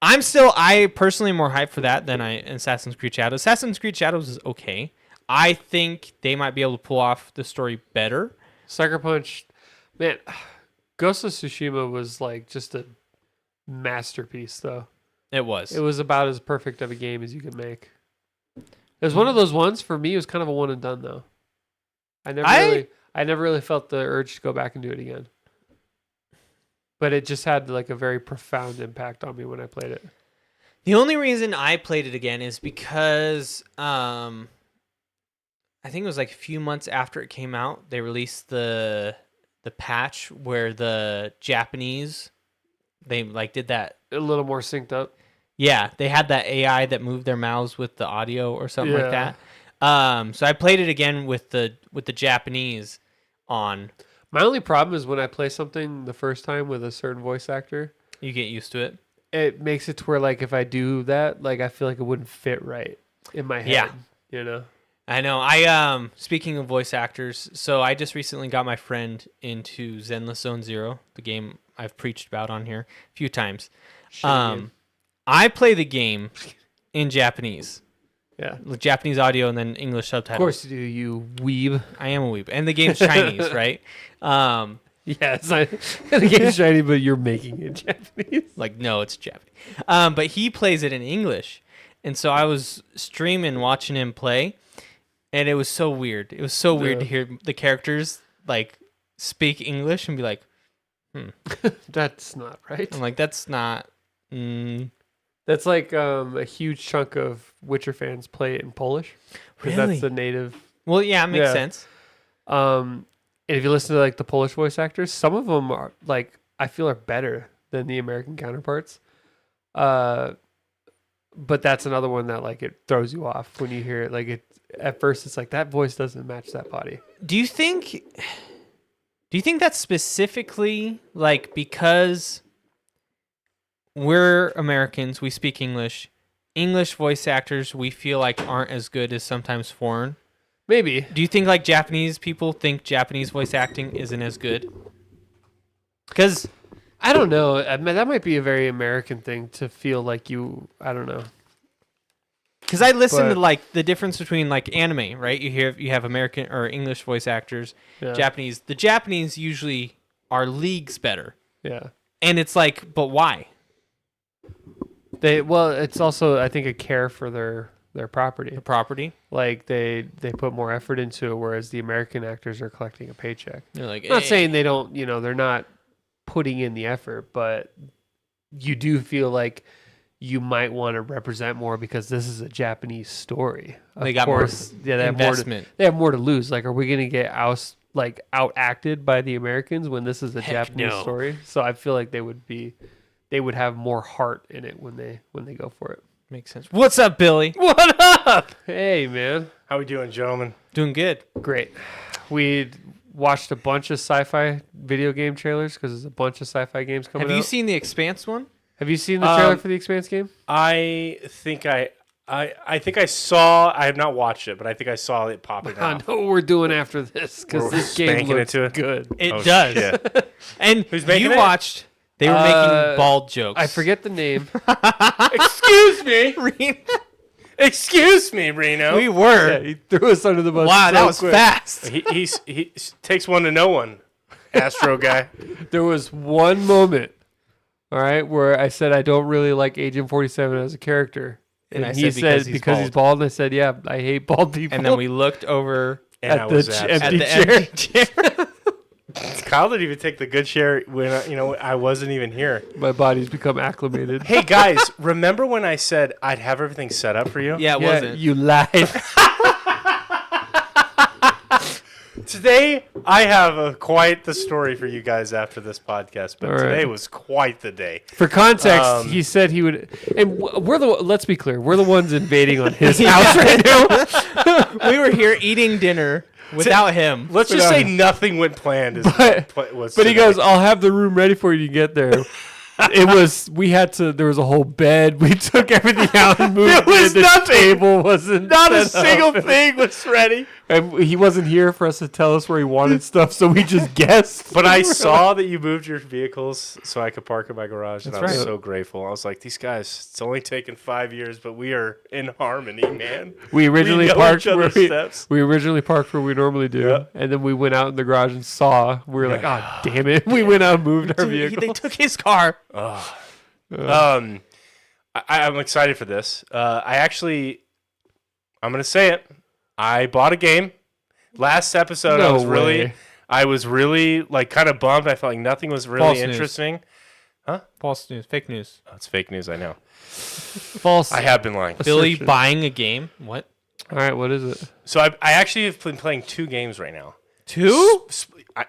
I personally am more hyped for that than Assassin's Creed Shadows. Assassin's Creed Shadows is okay. I think they might be able to pull off the story better. Sucker Punch, man, Ghost of Tsushima was like just a masterpiece, though. It was. It was about as perfect of a game as you could make. It was one of those ones, for me, it was kind of a one and done, though. I never really felt the urge to go back and do it again. But it just had like a very profound impact on me when I played it. The only reason I played it again is because I think it was like a few months after it came out, they released the patch where the Japanese, they like did that a little more synced up. Yeah, they had that AI that moved their mouths with the audio or something like that. So I played it again with the Japanese on. My only problem is when I play something the first time with a certain voice actor, you get used to it. It makes it to where like if I do that, like I feel like it wouldn't fit right in my head. Yeah. I know. Speaking of voice actors, so I just recently got my friend into Zenless Zone Zero, the game I've preached about on here a few times. I play the game in Japanese. Yeah. With Japanese audio and then English subtitles. Of course you do, you weeb. I am a weeb. And the game's Chinese, right? Yes, the game's Chinese, but you're making it Japanese. Like, no, it's Japanese. But he plays it in English. And so I was streaming, watching him play, and it was so weird. It was so weird to hear the characters, like, speak English and be like, That's not right. I'm like, that's not... That's like a huge chunk of Witcher fans play it in Polish. Really? That's the native. Well, yeah, it makes sense. And if you listen to like the Polish voice actors, some of them are like I feel are better than the American counterparts. But that's another one that like it throws you off when you hear it. Like it at first, it's like that voice doesn't match that body. Do you think that's specifically like because we're Americans, we speak English. English voice actors we feel like aren't as good as sometimes foreign? Maybe. Do you think like Japanese people think Japanese voice acting isn't as good? Because I don't know. I mean, that might be a very American thing to feel like I don't know. Because I listen to like the difference between like anime, right? You have American or English voice actors, Japanese. The Japanese usually are leagues better. Yeah. And it's like, but why? It's also I think a care for their property. The property, like they put more effort into it, whereas the American actors are collecting a paycheck. They're like, I'm not saying they don't, they're not putting in the effort, but you do feel like you might want to represent more because this is a Japanese story. They got more investment. They have more to lose. Like, are we going to get like out acted by the Americans when this is a Japanese story. So I feel like they would have more heart in it when they go for it. Makes sense. What's up, Billy? What up? Hey, man. How we doing, gentlemen? Doing good. Great. We watched a bunch of sci-fi video game trailers because there's a bunch of sci-fi games coming out. Have you seen the Expanse one? Have you seen the trailer for the Expanse game? I think I saw. I have not watched it, but I think I saw it popping I up. know what we're doing after this because We're this game spanking looks into it? good. It does. Shit. And Who's making you it? watched. They were making bald jokes. I forget the name. Excuse me. Excuse me, Reno. We were. Yeah, he threw us under the bus. Wow, so that was quick. fast. He takes one to know one. Astro guy. There was one moment, all right, where I said I don't really like Agent 47 as a character. And I he said said because he's bald. And I said, yeah, I hate bald people. And then we looked over And I at was the absent. empty at the empty chair. Kyle didn't even take the good share when I wasn't even here. My body's become acclimated. Hey guys, remember when I said I'd have everything set up for you? Yeah, it Yeah, wasn't. you lied. Today I have quite the story for you guys after this podcast, but All right. today was quite the day. For context, he said he would. And let's be clear, we're the ones invading on his house right now. We were here eating dinner without him. Let's just say nothing went planned. But he goes, I'll have the room ready for you to get there. There was a whole bed. We took everything out and moved it. There was The nothing. table wasn't Not a set single up. thing was ready. And he wasn't here for us to tell us where he wanted stuff, so we just guessed. But I saw that you moved your vehicles so I could park in my garage, and That's I was right. so grateful. I was like, these guys, it's only taken 5 years, but we are in harmony, man. We originally know parked each other's where steps. we originally parked where we normally do, Yeah. and then we went out in the garage and saw. We were like, "Oh, damn it!" We went out and moved our vehicle. They took his car. I'm excited for this. I'm going to say it. I bought a game. Last episode, No I way. was really like kind of bummed. I felt like nothing was really False news. interesting. False news. Fake news. Oh, it's fake news, I know. False. I have been lying. Billy Assertion. buying a game. What? All right, what is it? So I actually have been playing 2 games right now. 2?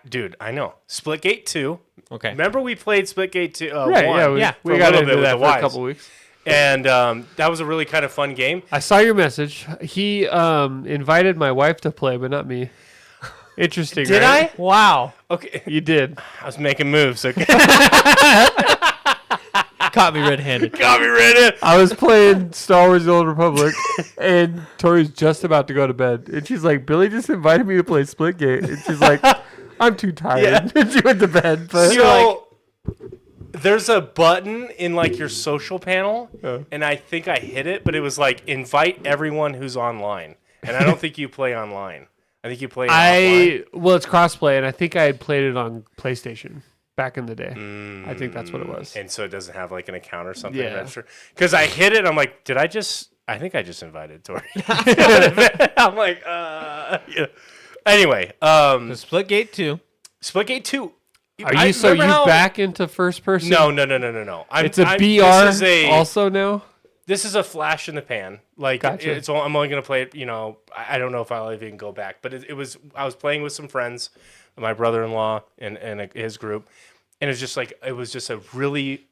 Dude, I know. Splitgate 2. Okay. Remember we played Splitgate 2? Right, 1? yeah, yeah, we for a got little into bit with that the for a wives. couple weeks. And that was a really kind of fun game. I saw your message. He invited my wife to play, but not me. Interesting. Did right? I? Wow. Okay. You did. I was making moves. Okay. Caught me red-handed. Got me right in. I was playing Star Wars: The Old Republic, and Tori's just about to go to bed, and she's like, "Billy just invited me to play Splitgate," and she's like, "I'm too tired." And she went to bed. But So there's a button in like your social panel, Oh. and I think I hit it, but it was like invite everyone who's online. And I don't think you play online. I think you play offline. well, it's crossplay, and I think I had played it on PlayStation back in the day. I think that's what it was. And so it doesn't have like an account or something. Yeah. Because I hit it, and I'm like, I think I just invited Tori. I'm like, yeah. Anyway, Splitgate 2. Splitgate 2. Are you back into first person? No. It's a BR This also now. This is a flash in the pan. Like, Gotcha. I'm only going to play it, I don't know if I'll even go back. But I was playing with some friends, my brother-in-law and his group. And it was just a really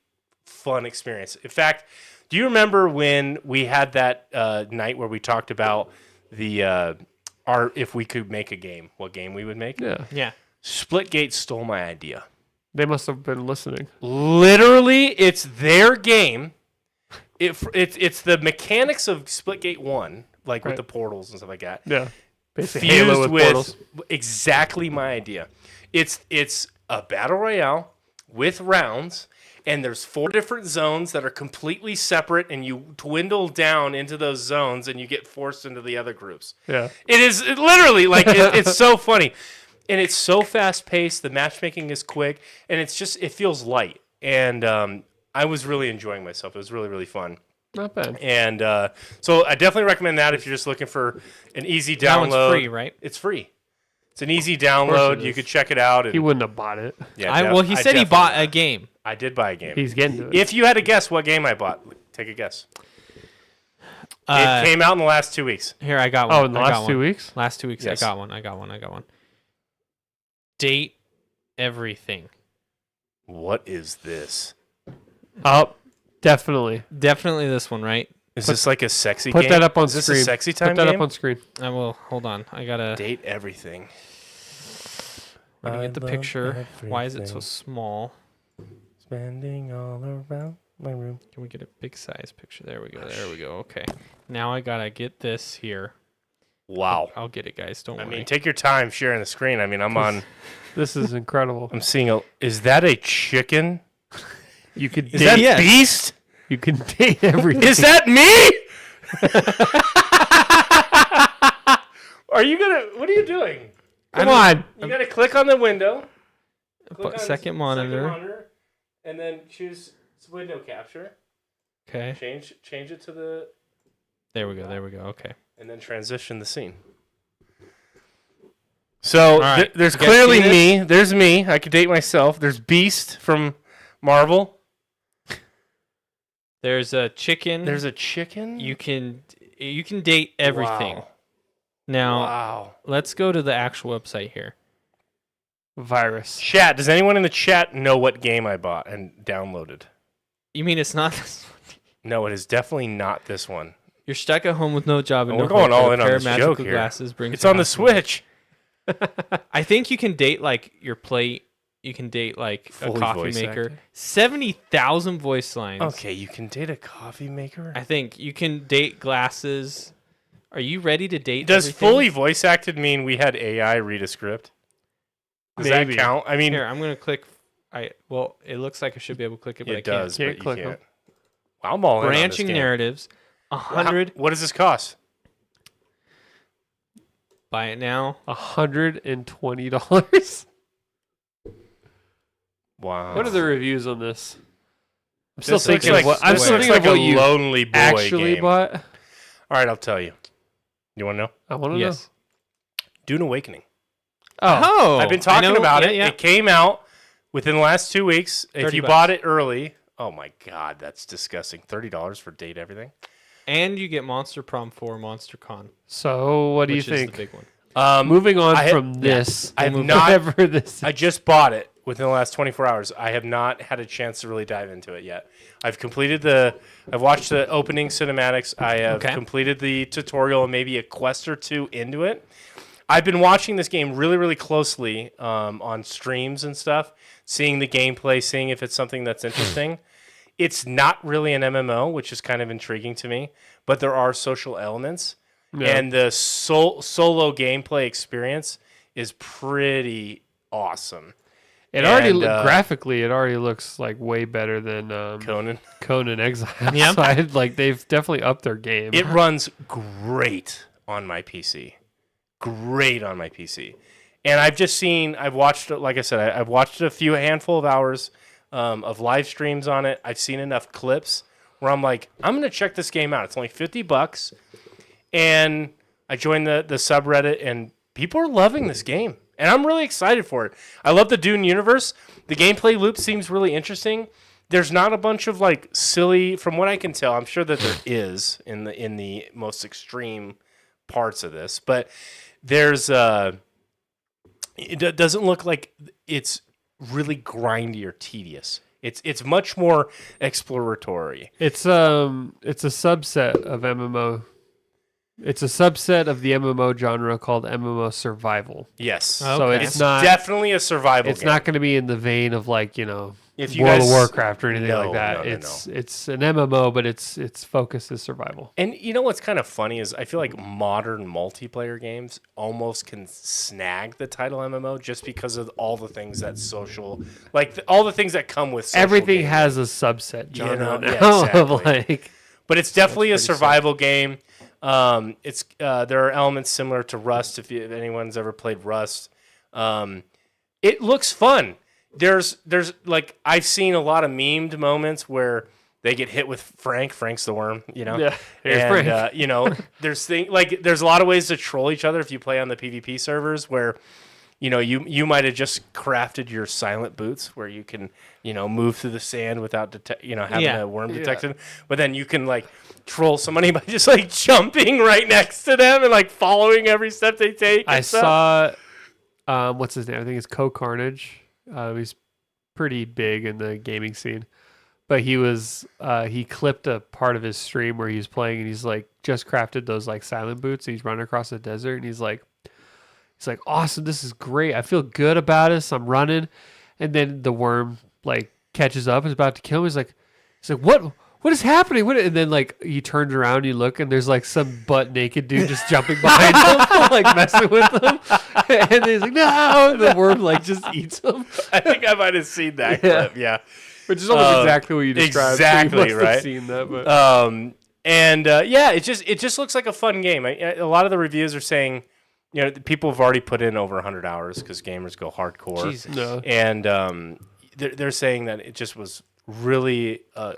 fun experience. In fact, do you remember when we had that night where we talked about if we could make a game, what game we would make? Yeah, Yeah. Splitgate stole my idea. they must have been listening. Literally, it's their game. It's the mechanics of Splitgate 1, like with Right. the portals and stuff like that. Yeah, basically Halo Fused with with portals. exactly my idea. It's a battle royale with rounds, and there's 4 different zones that are completely separate, and you dwindle down into those zones, and you get forced into the other groups. Yeah, Literally like it's so funny, and it's so fast paced. The matchmaking is quick, and it feels light, and I was really enjoying myself. It was really, really fun. not bad. And so I definitely recommend that if you're just looking for an easy That download. one's free, right? It's free. It's an easy download. it You is. could check it out. And, He wouldn't have bought it. yeah, Well, he said he definitely- bought a game. I did buy a game. He's getting to it. If you had to guess what game I bought, take a guess. Uh, It came out in the last 2 weeks. Here, I got one. in the I got last 2 one. weeks. Last 2 weeks, Yes. I got one. date everything. What is this? Oh, definitely. Definitely this one, right? Is this like a sexy Put game? that up on Is this screen. a sexy time Put that game? up on screen. I will. Hold on. I gotta Date everything. get the I picture. love Why is it so everything. small? Spending all around my room. Can we get a big size picture? There we go. There we go. Okay. Now I gotta get this here. Wow. I'll get it, guys. Don't I worry. mean, take your time sharing the screen. I mean, I'm on. This is incredible. I'm seeing a. Is that a chicken? You could Is date. that yes. Beast? You can date everything. Is that me? Are you gonna? What are you doing? Come on. You gotta click on the window. Click But on second monitor. and then choose window capture. Okay. Change it to the, There we go. There we go. Okay. and then transition the scene. So right. there's You guys clearly see this? me. There's me. I could date myself. There's Beast from Marvel. There's a chicken. There's a chicken. you can date everything. Wow. Now Wow. let's go to the actual website here. Virus. Chat. Does anyone in the chat know what game I bought and downloaded? You mean it's not this one? No, it is definitely not this one. You're stuck at home with no job and We're no going hope, all but a in on pair this of joke magical here. glasses brings It's you on the happiness. Switch. I think you can date like your plate. You can date like Fully a coffee voice maker. acted? 70,000 voice lines. Okay, you can date a coffee maker. I think you can date glasses. Are you ready to date? Does everything? fully voice acted mean we had AI read a script? Does Maybe. that count? I mean, Here, I'm gonna click. Well, it looks like I should be able to click it, but I it can't. does, Can't but you click can't. 'em. Wow, I'm all in on this Branching game. narratives. Well, 100. What does this cost? Buy it now. $120. Wow. What are the reviews on this? I'm This still looks thinking like, of what I'm this still looks thinking like of a what you lonely boy actually game. bought. All right, I'll tell you. You want to know? I want to Yes. Dune Awakening. know. Oh, I've been I talking know. about Yeah, it. yeah. It came out within the last 2 weeks. If 30 you bucks. bought it early, oh my God, that's disgusting. $30 for date everything. And you get Monster Prom 4 Monster Con. so what do you which is think? the big one. Moving on I- from this, I have we'll not- whatever this. I just bought it within the last 24 hours. I have not had a chance to really dive into it yet. I've watched the opening cinematics. I have Okay. completed the tutorial and maybe a quest or two into it. I've been watching this game really, really closely on streams and stuff, seeing the gameplay, seeing if it's something that's interesting. It's not really an MMO, which is kind of intriguing to me, but there are social elements. Yeah. And the solo gameplay experience is pretty awesome. It already and, graphically, it already looks like way better than Conan. Conan Exile. Yeah. So they've definitely upped their game. It runs great on my PC. Great on my PC. And I've watched, like I said, I've watched a handful of hours of live streams on it. I've seen enough clips where I'm like, I'm going to check this game out. It's only $50. And I joined the subreddit, and people are loving this game. And I'm really excited for it. I love the Dune universe. The gameplay loop seems really interesting. There's not a bunch of like silly, from what I can tell. I'm sure that there is in the most extreme parts of this, but there's it doesn't look like it's really grindy or tedious. It's much more exploratory. It's a subset of MMO. It's a subset of the MMO genre called MMO survival. Yes, So Okay. it's not definitely a survival. it's game. not going to be in the vein of like, If you World guys, of Warcraft or anything No, like that. no, no, It's an MMO, but its focus is survival. And you know what's kind of funny is I feel like modern multiplayer games almost can snag the title MMO just because of all the things that social, like all the things that come with social Everything gaming. has a subset genre know, now yeah, of exactly. like But it's definitely a pretty sick. survival game. It's there are elements similar to Rust if anyone's ever played Rust. It looks fun. There's like I've seen a lot of memed moments where they get hit with Frank. Frank's the worm, you know. Yeah, here's and Frank. there's a lot of ways to troll each other if you play on the PvP servers where you might have just crafted your silent boots where you can move through the sand without having Yeah. a worm detected, but then you can like troll somebody by just like jumping right next to them and like following every step they take. I and stuff. saw What's his name? I think it's Carnage. He's pretty big in the gaming scene. But he clipped a part of his stream where he's playing and he's like just crafted those like silent boots and he's running across the desert and he's like, awesome, this is great. I feel good about it. So I'm running. And then the worm like catches up, is about to kill him. He's like, what is happening? And then like he turns around and you look and there's like some butt naked dude just jumping behind him, like messing with him. And he's like, no, and the worm like just eats him. I think I might have seen that clip. Yeah. Which is almost exactly what you described. Exactly, so you must right? have seen that, but. It just looks like a fun game. A lot of the reviews are saying, people have already put in over 100 hours because gamers go hardcore. Jesus. No. And they're saying that it just was really a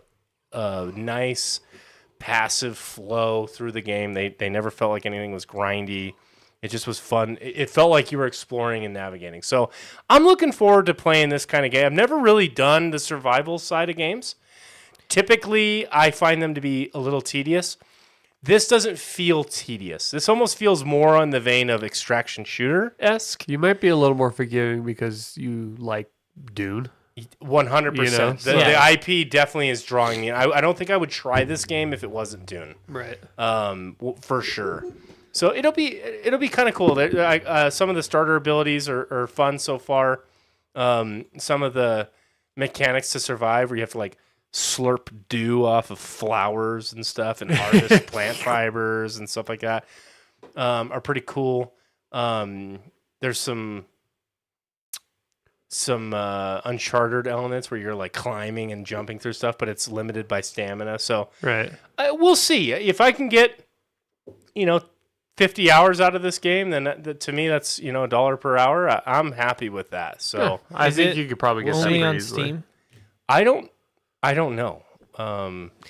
nice passive flow through the game. They never felt like anything was grindy. It just was fun. It felt like you were exploring and navigating. So I'm looking forward to playing this kind of game. I've never really done the survival side of games. Typically, I find them to be a little tedious. This doesn't feel tedious. This almost feels more on the vein of extraction shooter-esque. You might be a little more forgiving because you like Dune. 100%. The IP definitely is drawing me. I don't think I would try this game if it wasn't Dune. Right. For sure. So it'll be kind of cool. Some of the starter abilities are fun so far. Some of the mechanics to survive, where you have to like slurp dew off of flowers and stuff, and harvest plant fibers and stuff like that, are pretty cool. There's some Uncharted elements where you're like climbing and jumping through stuff, but it's limited by stamina. So right. We'll see if I can get 50 hours out of this game, then to me that's $1 per hour. I'm happy with that. So I think you could probably get that only pretty on easily. Steam. I don't know.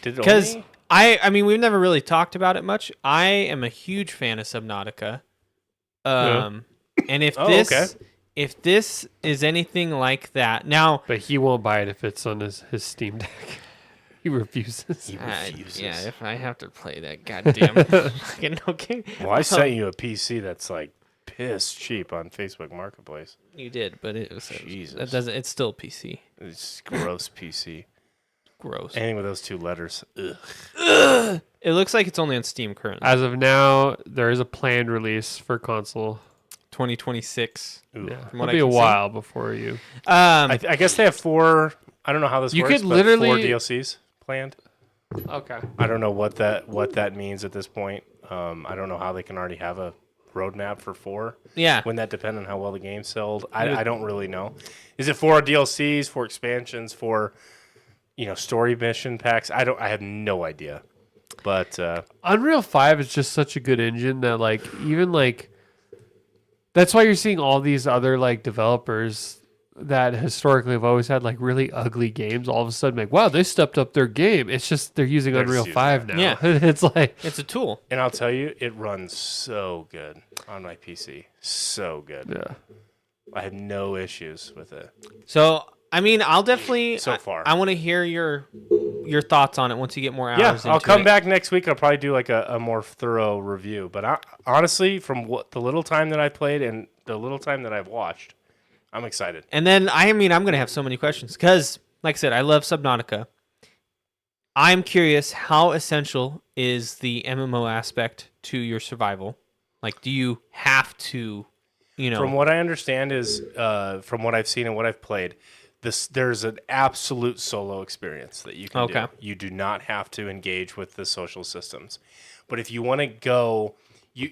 Did it Because only? I mean we've never really talked about it much. I am a huge fan of Subnautica. And if this is anything like that, now But he won't buy it if it's on his Steam Deck. He refuses. He refuses. yeah, if I have to play that goddamn fucking okay. Well, I sent you a PC that's like piss cheap on Facebook Marketplace. You did, but it was Jesus. that doesn't. It's still PC. It's gross PC. Gross. Anything with those two letters. Ugh. It looks like it's only on Steam currently. As of now, there is a planned release for console. 2026. Ooh. Yeah, From what it'll I be a can see. while before you. I guess they have 4. I don't know how this You works. could but literally- 4 DLCs planned. Okay. I don't know what that means at this point. I don't know how they can already have a roadmap for 4. Yeah. Wouldn't that depend on how well the game sold? I don't really know. Is it 4 DLCs, 4 expansions, 4 story mission packs? I have no idea. But Unreal 5 is just such a good engine that that's why you're seeing all these other developers that historically have always had really ugly games all of a sudden like, wow, they stepped up their game. It's just they're using Unreal 5 now. Yeah. It's like It's a tool. and I'll tell you, it runs so good on my PC. So good. yeah. I have no issues with it. So I mean, I'll definitely. So far. I want to hear your thoughts on it once you get more hours. Yeah, into I'll come it. back next week. I'll probably do a more thorough review. But honestly, from the little time that I played and the little time that I've watched, I'm excited. And then I'm gonna have so many questions because, like I said, I love Subnautica. I'm curious, how essential is the MMO aspect to your survival? Like, do you have to, From what I understand is, from what I've seen and what I've played, there's an absolute solo experience that you can do. You do not have to engage with the social systems. But if you want to go,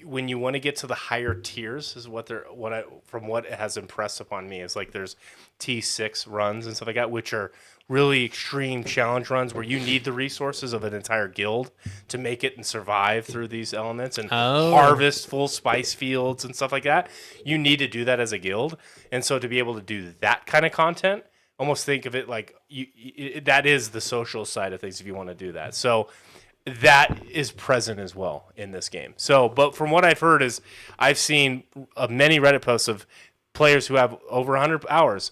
when you want to get to the higher tiers, is from what it has impressed upon me is there's T6 runs and stuff like that, which are really extreme challenge runs where you need the resources of an entire guild to make it and survive through these elements and harvest full spice fields and stuff like that. You need to do that as a guild. And so to be able to do that kind of content, almost think of it like that is the social side of things if you want to do that. So that is present as well in this game. So, but from what I've heard is I've seen many Reddit posts of players who have over 100 hours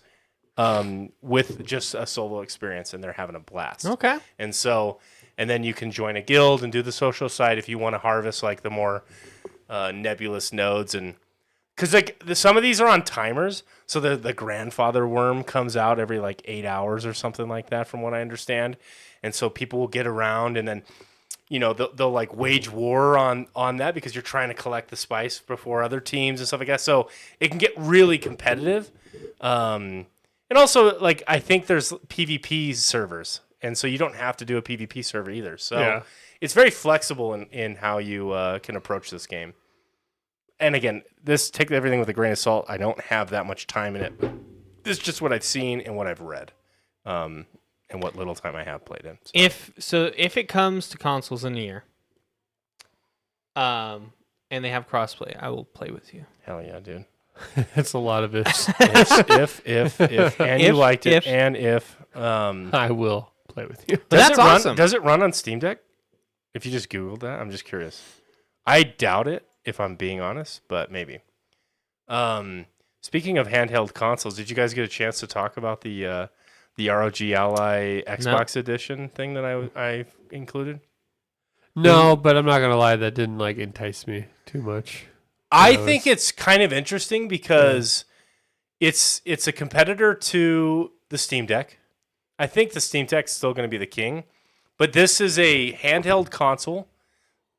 with just a solo experience, and they're having a blast. Okay. And so, and then you can join a guild and do the social side if you want to harvest the more nebulous nodes and because like some of these are on timers, so the grandfather worm comes out every like 8 hours or something like that, from what I understand, and so people will get around and then. They'll like wage war on that because you're trying to collect the spice before other teams and stuff like that. So it can get really competitive. And also, like, I think there's PvP servers, and so you don't have to do a PvP server either. So it's very flexible in how you can approach this game. And again, take everything with a grain of salt. I don't have that much time in it. But this is just what I've seen and what I've read. And what little time I have played in. So. If it comes to consoles in a year, and they have crossplay, I will play with you. Hell yeah, dude. That's a lot of ifs. if, and you liked it, and if. I will play with you. That's awesome. Does it run on Steam Deck? If you just Googled that, I'm just curious. I doubt it, if I'm being honest, but maybe. Speaking of handheld consoles, did you guys get a chance to talk about the ROG Ally Xbox Edition thing that I included? No, but I'm not gonna lie, that didn't like entice me too much. I think it's kind of interesting because it's a competitor to the Steam Deck. I think the Steam Deck's still going to be the king, but this is a handheld console,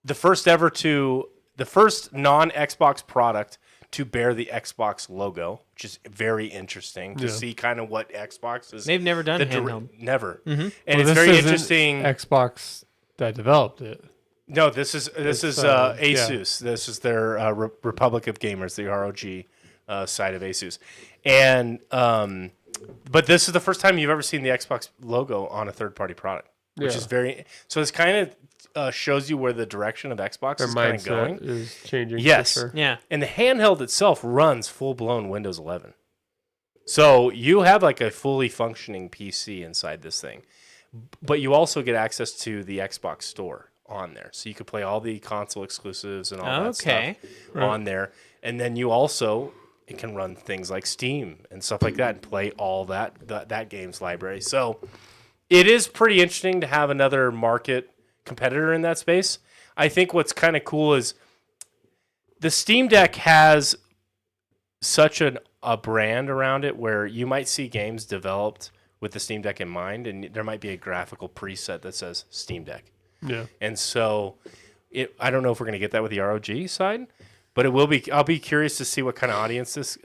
the first non-Xbox product to bear the Xbox logo, which is very interesting to see kind of what Xbox is. They've never done handheld. Never. Mm-hmm. And it's very interesting. Xbox that developed it. No, this is Asus. Yeah. This is their Republic of Gamers, the ROG side of Asus. And but this is the first time you've ever seen the Xbox logo on a third-party product, which is very. So it's kind of shows you where the direction of Xbox is kind of going. Is changing. Yes. For sure. Yeah. And the handheld itself runs full-blown Windows 11. So you have like a fully functioning PC inside this thing, but you also get access to the Xbox Store on there, so you could play all the console exclusives and all that stuff on there. And then you also can run things like Steam and stuff like that and play all that game's library. So it is pretty interesting to have another market competitor in that space. I think what's kind of cool is the Steam Deck has such a brand around it where you might see games developed with the Steam Deck in mind, and there might be a graphical preset that says Steam Deck. Yeah. And so I don't know if we're going to get that with the ROG side, but it will be. I'll be curious to see what kind of audience this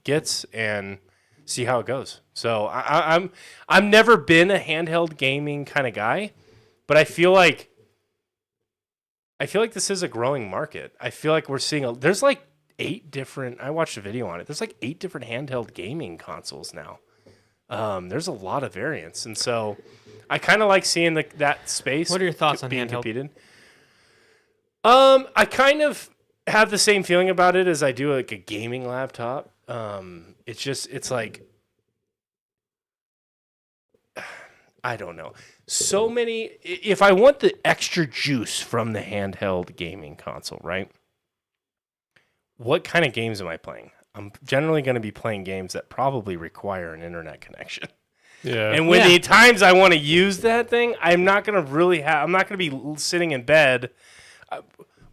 gets and see how it goes. So I'm never been a handheld gaming kind of guy, but I feel like this is a growing market. I feel like we're seeing there's like 8 different. I watched a video on it. There's like 8 different handheld gaming consoles now. There's a lot of variants, and so I kind of like seeing that space. What are your thoughts on being handheld? competed? I kind of have the same feeling about it as I do like a gaming laptop. It's like I don't know. So many. If I want the extra juice from the handheld gaming console, right? What kind of games am I playing? I'm generally going to be playing games that probably require an internet connection. Yeah. And when the times I want to use that thing, I'm not going to be sitting in bed.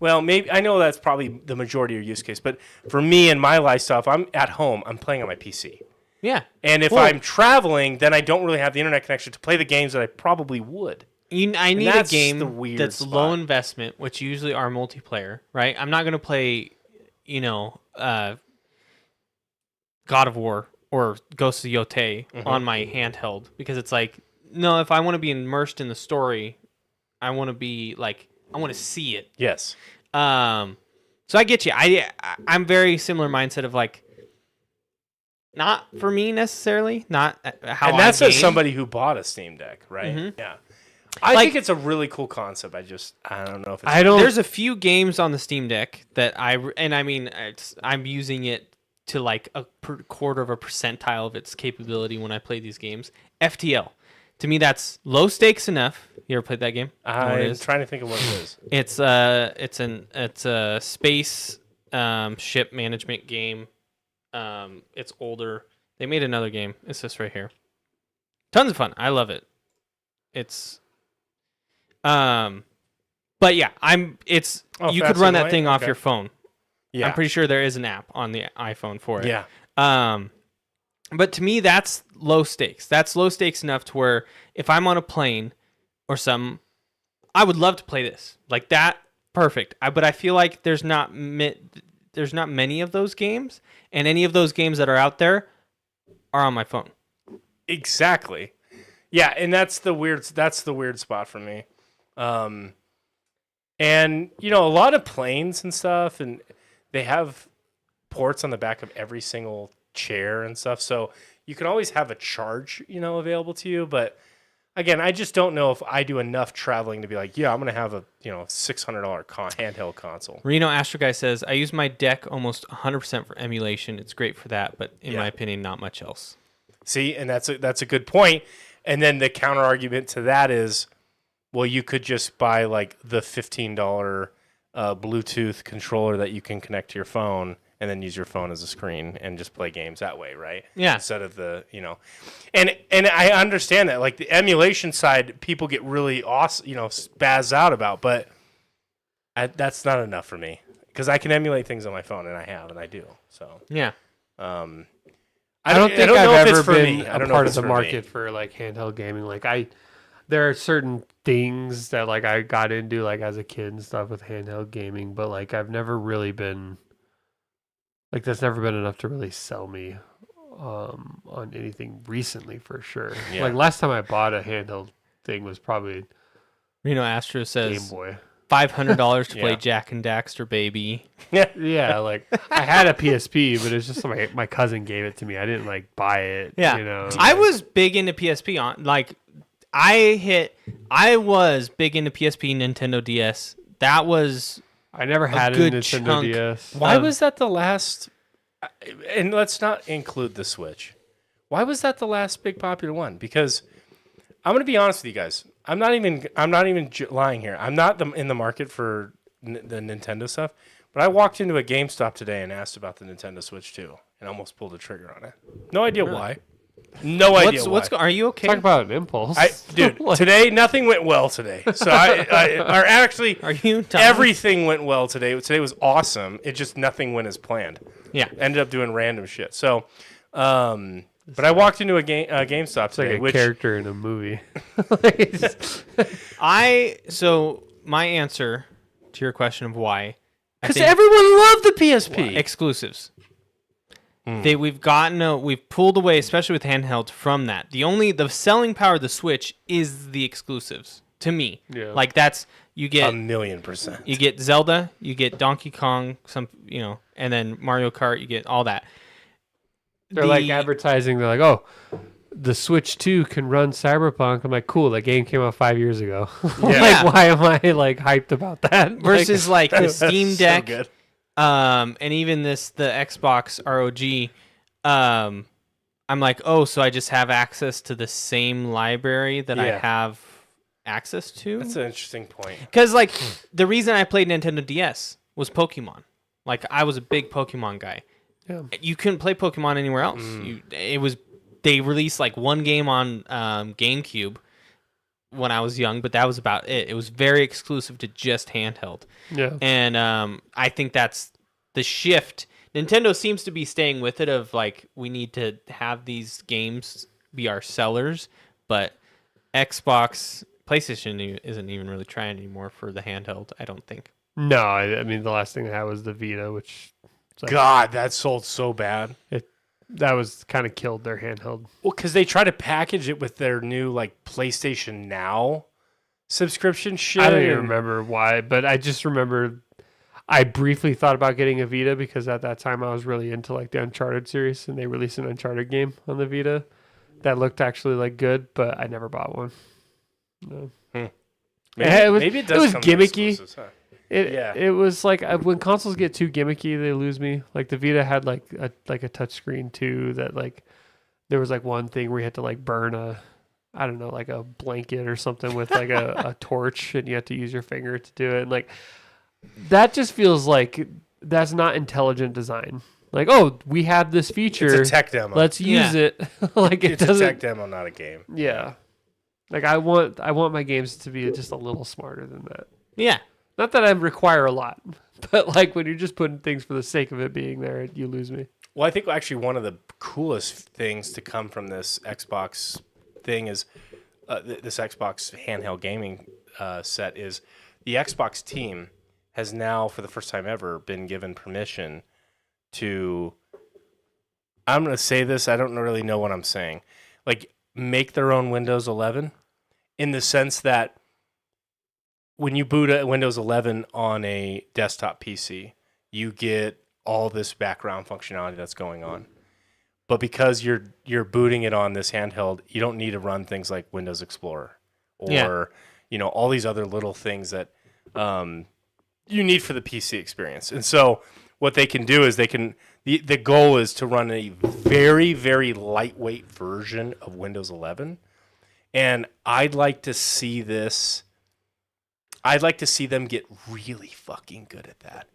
Well, maybe I know that's probably the majority of your use case, but for me and my lifestyle, if I'm at home, I'm playing on my PC. Yeah. And if I'm traveling, then I don't really have the internet connection to play the games that I probably would. I need a game that's low investment, which usually are multiplayer, right? I'm not going to play, God of War or Ghost of Yotei on my handheld because it's like, no, if I want to be immersed in the story, I want to see it. Yes. So I get you. I'm very similar mindset of like, not for me necessarily, not how. And that's I as somebody who bought a Steam Deck, right? Mm-hmm. Yeah. I think it's a really cool concept. I don't know if it's There's a few games on the Steam Deck that I'm using it to like a quarter of a percentile of its capability when I play these games. FTL. To me, that's low stakes enough. You ever played that game? I'm trying to think of what it is. It's a space ship management game. It's older. They made another game. It's this right here. Tons of fun. I love it. It's but yeah, you could run that thing off your phone. Yeah. I'm pretty sure there is an app on the iPhone for it. Yeah. But to me, that's low stakes. That's low stakes enough to where if I'm on a plane or something, I would love to play this. Like that, perfect. But I feel like there's not many of those games, and any of those games that are out there are on my phone. Exactly. Yeah, and that's the weird spot for me. And a lot of planes and stuff, and they have ports on the back of every single chair and stuff, so you can always have a charge, available to you. But again, I just don't know if I do enough traveling to be like, yeah, I'm gonna have a $600 handheld console. Reno Astro Guy says, I use my deck almost 100% for emulation. It's great for that, but in my opinion, not much else. See, and that's a good point. And then the counter argument to that is, well, you could just buy like the $15 Bluetooth controller that you can connect to your phone, and then use your phone as a screen and just play games that way, right? Yeah. Instead of and I understand that, like the emulation side, people get really awesome, spaz out about, but that's not enough for me because I can emulate things on my phone, and I do. So yeah. I don't think I've ever been a part of the market for like handheld gaming. Like there are certain things that like I got into like as a kid and stuff with handheld gaming, but like I've never really been like that's never been enough to really sell me on anything recently for sure. Yeah. Like last time I bought a handheld thing was probably Reno Astro says Game Boy. $500 to play Yeah. Jack and Daxter, baby. Yeah, like I had a PSP, but it's just my cousin gave it to me. I didn't like buy it. Yeah. I was big into PSP on like I was big into PSP, Nintendo DS. That was I never had a good Nintendo chunk. DS. Why was that the last? And let's not include the Switch. Why was that the last big popular one? Because I'm going to be honest with you guys. I'm not even lying here. I'm not in the market for the Nintendo stuff. But I walked into a GameStop today and asked about the Nintendo Switch 2 and almost pulled the trigger on it. No idea why. No idea why. Are you okay? Talk about an impulse. Dude, today nothing went well today. So Are you done? everything went well today. Today was awesome. It just nothing went as planned. Yeah. Ended up doing random shit. So, but I walked into a GameStop It's like today, a character in a movie. So my answer to your question of why, because everyone loved the PSP. exclusives. We've pulled away, especially with handheld, from that. The selling power of the Switch is the exclusives to me. Yeah. Like that's you get 1,000,000%. You get Zelda, you get Donkey Kong, and then Mario Kart. You get all that. They're like advertising. They're like, oh, the Switch 2 can run Cyberpunk. I'm like, cool. That game came out 5 years ago. Yeah. Like, why am I like hyped about that? versus like the Steam so Deck, good. and even the Xbox ROG. I'm like, oh, so I just have access to the same library that I Yeah. have access to. That's an interesting point. Because like the reason I played Nintendo DS was Pokemon. Like I was a big Pokemon guy. Yeah. You couldn't play Pokemon anywhere else. They released like one game on GameCube when I was young, but that was about it. It was very exclusive to just handheld. Yeah. And I think that's the shift. Nintendo seems to be staying with it of like we need to have these games be our sellers, but PlayStation isn't even really trying anymore for the handheld, I don't think. No, I mean the last thing I had was the Vita, which like, God, that sold so bad. that was kind of killed their handheld. Well, because they try to package it with their new like PlayStation Now subscription shit. I don't even remember why, but I just remember I briefly thought about getting a Vita because at that time I was really into like the Uncharted series, and they released an Uncharted game on the Vita that looked actually like good, but I never bought one. No. Maybe it does. It was come gimmicky. exclusives, huh? It was like when consoles get too gimmicky, they lose me. Like the Vita had like a touch screen too. That like there was like one thing where you had to like burn like a blanket or something with like a torch, and you had to use your finger to do it. And like that just feels like that's not intelligent design. Like, oh, we have this feature. It's a tech demo. Let's use it. Like it's a tech demo, not a game. Yeah. Like I want my games to be just a little smarter than that. Yeah. Not that I require a lot, but like when you're just putting things for the sake of it being there, you lose me. Well, I think actually one of the coolest things to come from this Xbox thing is this Xbox handheld gaming set is the Xbox team has now, for the first time ever, been given permission to, I'm going to say this, I don't really know what I'm saying, like make their own Windows 11 in the sense that when you boot a Windows 11 on a desktop PC, you get all this background functionality that's going on. But because you're booting it on this handheld, you don't need to run things like Windows Explorer or all these other little things that you need for the PC experience. And so what they can do is the goal is to run a very, very lightweight version of Windows 11. And I'd like to see them get really fucking good at that.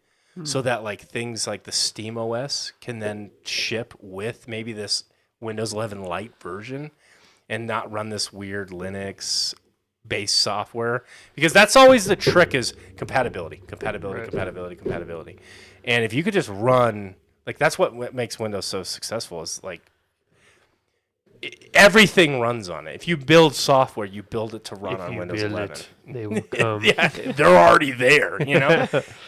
So that like things like the Steam OS can then ship with maybe this Windows 11 Lite version and not run this weird Linux based software, because that's always the trick is compatibility. And if you could just run, like that's what makes Windows so successful is like everything runs on it. If you build software, you build it to run on Windows 11. They will come. Yeah, they're already there,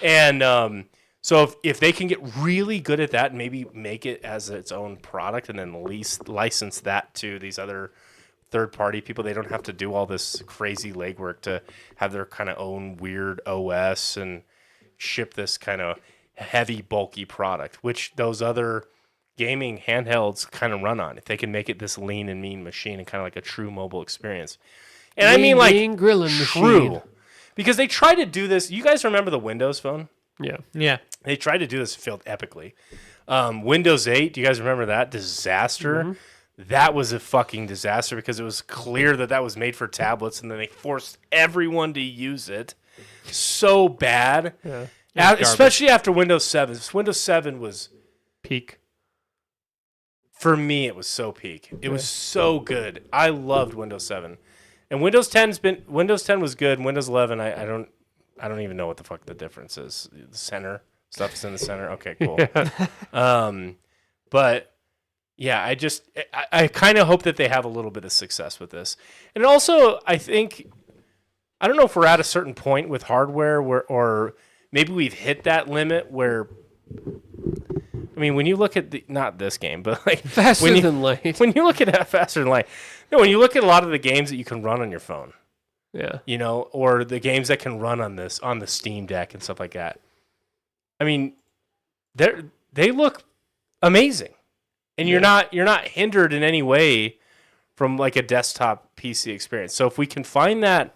And so if they can get really good at that and maybe make it as its own product and then license that to these other third-party people, they don't have to do all this crazy legwork to have their kind of own weird OS and ship this kind of heavy, bulky product, which those other gaming handhelds kind of run on. If they can make it this lean and mean machine and kind of like a true mobile experience. And I mean like grilling true. machine. Because they tried to do this. You guys remember the Windows Phone? Yeah. They tried to do this, failed epically. Windows 8, do you guys remember that? Disaster. Mm-hmm. That was a fucking disaster because it was clear that was made for tablets, and then they forced everyone to use it. So bad. Yeah. Especially after Windows 7. Windows 7 was peak. For me, it was so peak. It was so good. I loved Windows 7. And Windows 10 was good. Windows 11, I don't even know what the fuck the difference is. The center stuff's in the center. Okay, cool. Yeah. But yeah, I kind of hope that they have a little bit of success with this. And also, I don't know if we're at a certain point with hardware or maybe we've hit that limit where, I mean, when you look at not this game, but like Faster Than Light. When you look at Faster Than Light, no, when you look at a lot of the games that you can run on your phone, or the games that can run on the Steam Deck and stuff like that. I mean, they look amazing, and you're not hindered in any way from like a desktop PC experience. So if we can find that,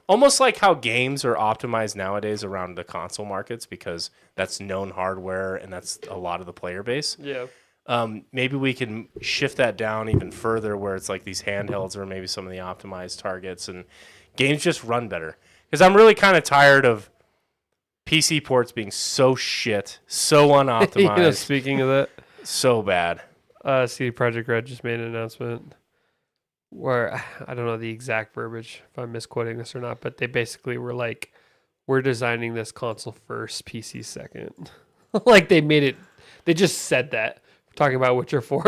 almost like how games are optimized nowadays around the console markets, because that's known hardware and that's a lot of the player base. Yeah. Maybe we can shift that down even further where it's like these handhelds are maybe some of the optimized targets and games just run better. Because I'm really kind of tired of PC ports being so shit, so unoptimized. Speaking of that. So bad. CD Projekt Red just made an announcement where, I don't know the exact verbiage, if I'm misquoting this or not, but they basically were like, we're designing this console first, PC second. Like they just said that. Talking about Witcher 4,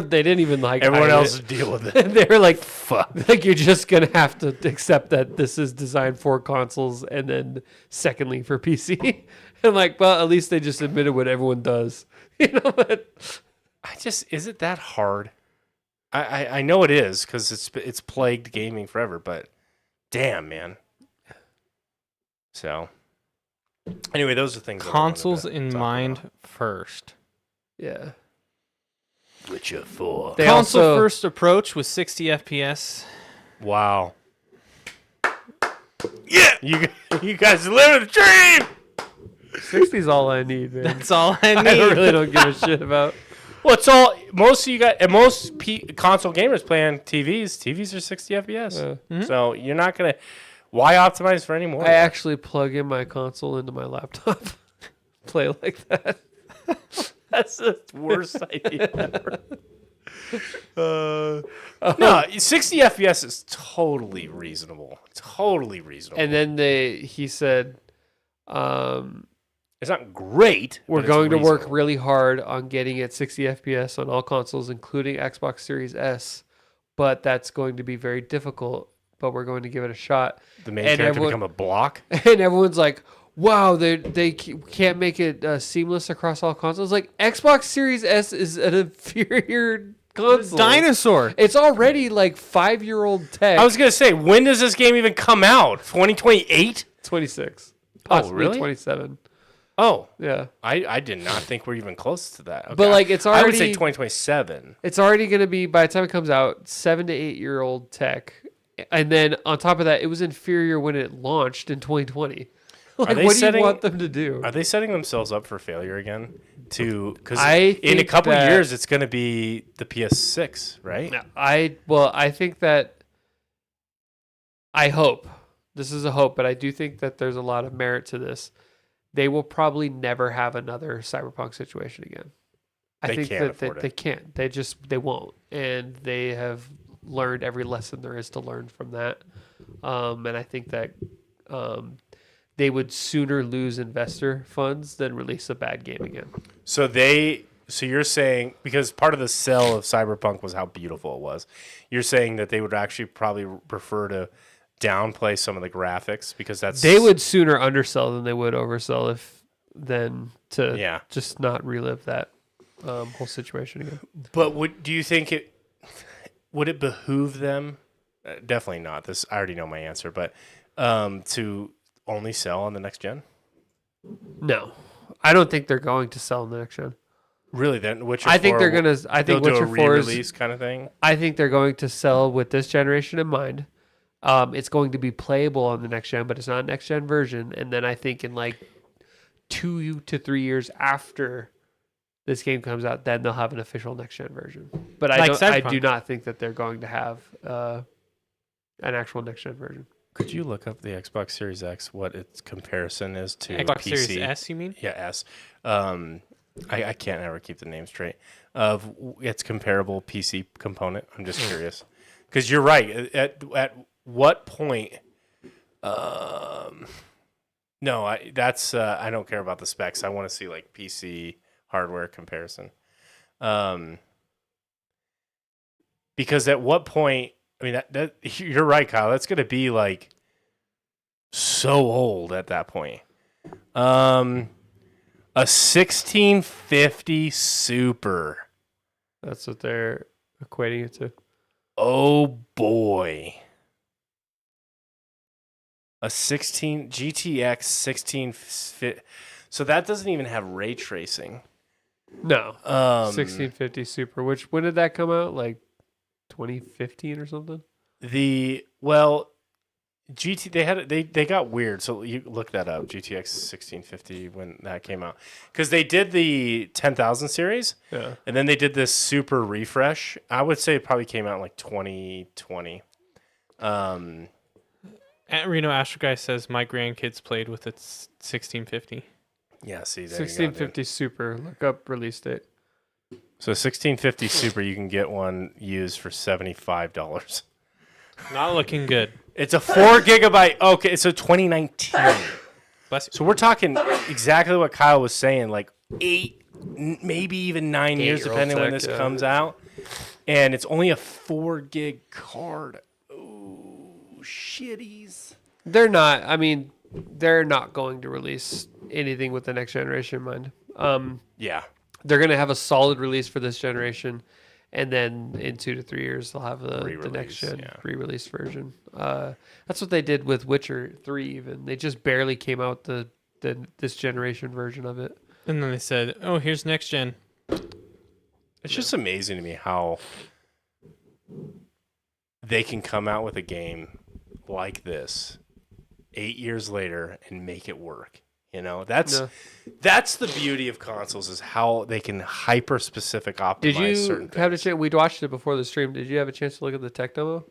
they didn't even like everyone else deal with it. They were like, "Fuck!" Like you're just gonna have to accept that this is designed for consoles, and then secondly for PC. And like, well, at least they just admitted what everyone does, But is it that hard? I know it is because it's plagued gaming forever, but damn, man. So anyway, those are things. Consoles in mind first. Yeah. Witcher 4. Console first approach with 60 FPS. Wow. Yeah, you guys live in a dream. 60's all I need, man. That's all I need. I really don't give a shit about. Well, it's all most of you guys and most console gamers play on TVs. TVs are 60 FPS, so you're not gonna. Why optimize for any more? I actually plug in my console into my laptop, play like that. That's the worst idea ever. No, 60 FPS is totally reasonable. Totally reasonable. And then he said, It's not great. We're but going to it's work reasonable. really hard on getting it 60 FPS on all consoles, including Xbox Series S. But that's going to be very difficult. But we're going to give it a shot. The main And character become a block. And everyone's like, wow, they can't make it seamless across all consoles. Like, Xbox Series S is an inferior console. Dinosaur. It's already like 5-year-old tech. I was gonna say, when does this game even come out? 2028? 26. Oh, Possibly really? 27. Oh, Yeah. I did not think we're even close to that. Okay. But, like, it's I would say already- 2027. It's already going to be, by the time it comes out, 7 to 8-year-old tech. And then on top of that, it was inferior when it launched in 2020. Like, they what do setting- you want them to do? Are they setting themselves up for failure again? Because I in a think couple that- years, it's going to be the PS6, right? I think that, I hope, this is a hope, but I do think that there's a lot of merit to this. They will probably never have another Cyberpunk situation again. I They think can't that afford it. they can't. They won't. And they have learned every lesson there is to learn from that. And I think that they would sooner lose investor funds than release a bad game again. So you're saying, because part of the sell of Cyberpunk was how beautiful it was, you're saying that they would actually probably prefer to downplay some of the graphics because that's They would sooner undersell than they would oversell than to just not relive that whole situation again. But do you think would it behoove them? Definitely not. I already know my answer, but to only sell on the next gen? No, I don't think they're going to sell in the next gen. Really? Then Witcher? I think 4, they're gonna. I think they'll do Witcher a 4 is. re-release kind of thing. I think they're going to sell with this generation in mind. It's going to be playable on the next gen, but it's not a next gen version. And then I think in like 2 to 3 years after this game comes out, then they'll have an official next gen version. But I Cyberpunk. do not think that they're going to have an actual next gen version. Could you look up the Xbox Series X, what its comparison is to Xbox PC? Series S, you mean? Yeah, S. I can't ever keep the name straight. Of its comparable PC component. I'm just curious. Because you're right. At what point? No, I don't care about the specs. I want to see like PC hardware comparison. Because at what point? I mean, that you're right, Kyle. That's going to be like so old at that point. A 1650 Super. That's what they're equating it to. Oh boy. A 16 GTX 1650. So that doesn't even have ray tracing. No, 1650. 1650 Super. When did that come out? Like 2015 or something? They got weird. So you look that up. GTX 1650 when that came out. Cuz they did the 10,000 series. Yeah. And then they did this super refresh. I would say it probably came out in like 2020. At Reno Astro Guy says my grandkids played with its 1650. Yeah, see there 1650 Super. Look up release date. So 1650 Super, you can get one used for $75. Not looking good. It's a 4 gigabyte. Okay, so 2019. Bless you. So we're talking exactly what Kyle was saying, like 8, maybe even 9 years, 8-year-old depending when tech, this yeah. comes out. And it's only a 4 gig card. Oh, shitties. They're not. I mean, they're not going to release anything with the next generation in mind. Yeah. They're going to have a solid release for this generation, and then in 2 to 3 years they'll have the next gen re-release version. That's what they did with Witcher 3. Even they just barely came out the this generation version of it. And then they said, "Oh, here's next gen." It's just amazing to me how they can come out with a game like this 8 years later and make it work. You know, that's the beauty of consoles is how they can hyper specific optimize Did you certain have a things. chance? We watched it before the stream. Did you have a chance to look at the tech demo?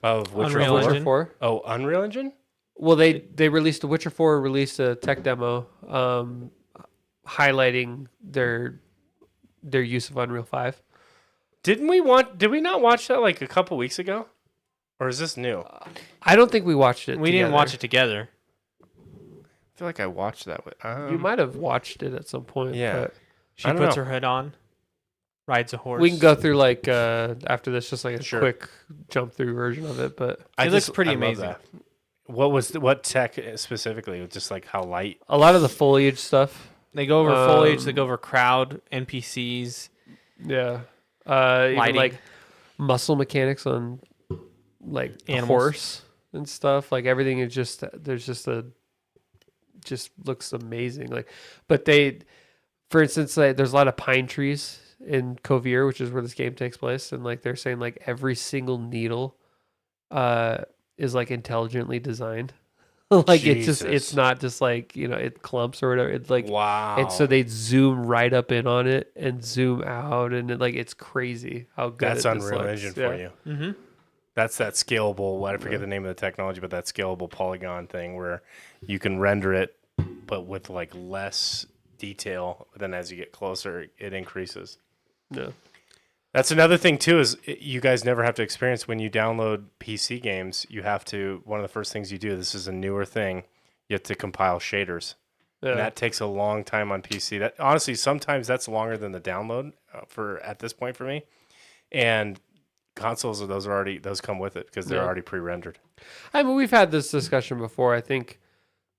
Of Witcher Unreal 4? Engine? 4? Oh, Unreal Engine? Well, they released the Witcher 4 released a tech demo highlighting their use of Unreal 5. Did we not watch that like a couple weeks ago? Or is this new? I don't think we watched it. We didn't watch it together. feel like I watched that. You might have watched it at some point. Yeah. But She I don't puts know. her hood on, rides a horse. we can go through like after this, just like a Sure. quick jump through version of it. But It looks pretty I love amazing. that. What tech specifically? Just like how light. a lot of the foliage stuff. They go over foliage. They Um, go over crowd, NPCs. Yeah. Even Lighting. like muscle mechanics on like the Animals. horse and stuff. Like everything is just just looks amazing. Like, but they, for instance, like there's a lot of pine trees in Covier, which is where this game takes place, and like they're saying like every single needle is like intelligently designed. Like it's Jesus. not just like, you know, it clumps or whatever. It's like Wow. and so they zoom right up in on it and zoom out, and it, like it's crazy how good That's it just Unreal looks. Engine Yeah. for you. Mm-hmm. That's that scalable. I forget the name of the technology, but that scalable polygon thing where you can render it, but with like less detail. Then as you get closer, it increases. Yeah. That's another thing too. Is you guys never have to experience when you download PC games. You have to. One of the first things you do. This is a newer thing. You have to compile shaders. Yeah. And that takes a long time on PC. That honestly, sometimes that's longer than the download for at this point for me. And consoles, those come with it because they're Yeah. already pre-rendered. I mean, we've had this discussion before. I think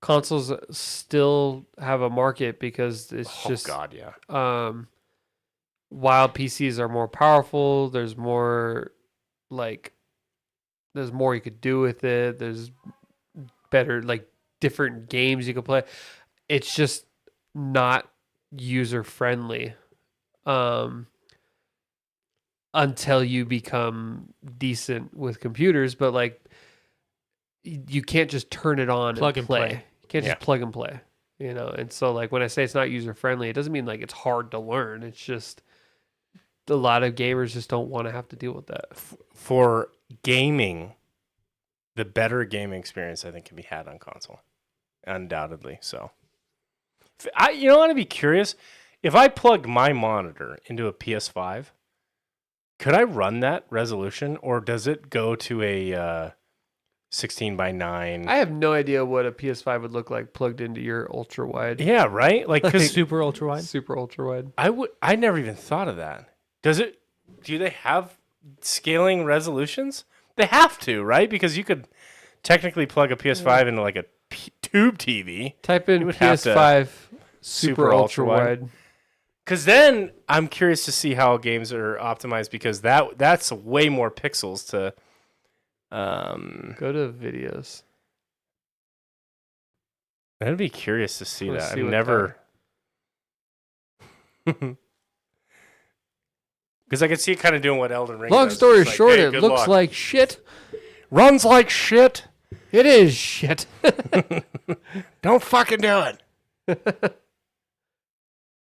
consoles still have a market because it's just God, yeah. while PCs are more powerful, there's more you could do with it. There's better like different games you could play. It's just not user friendly until you become decent with computers, but like you can't just turn it on Plug and and play. play. You can't Yeah. just plug and play, you know. And so like when I say it's not user friendly, it doesn't mean like it's hard to learn. It's just a lot of gamers just don't want to have to deal with that. For gaming, the better gaming experience I think can be had on console, undoubtedly. So, you know what? I'd be curious if I plugged my monitor into a PS5. Could I run that resolution, or does it go to a 16 by 9? I have no idea what a PS5 would look like plugged into your ultra wide, Yeah, right. Like, because Super ultra wide. super ultra wide. I never even thought of that. Do they have scaling resolutions? They have to, right? Because you could technically plug a PS5 into like a tube TV. Type in would have to PS5 super ultra ultra-wide. wide. Because then I'm curious to see how games are optimized, because that's way more pixels to. Go to videos. I'd be curious to see Let's that. see I've what never. Because I could see it kind of doing what Elden Ring Long does. story It's like, short, hey, it good looks luck. like shit. Runs like shit. It is shit. Don't fucking do it.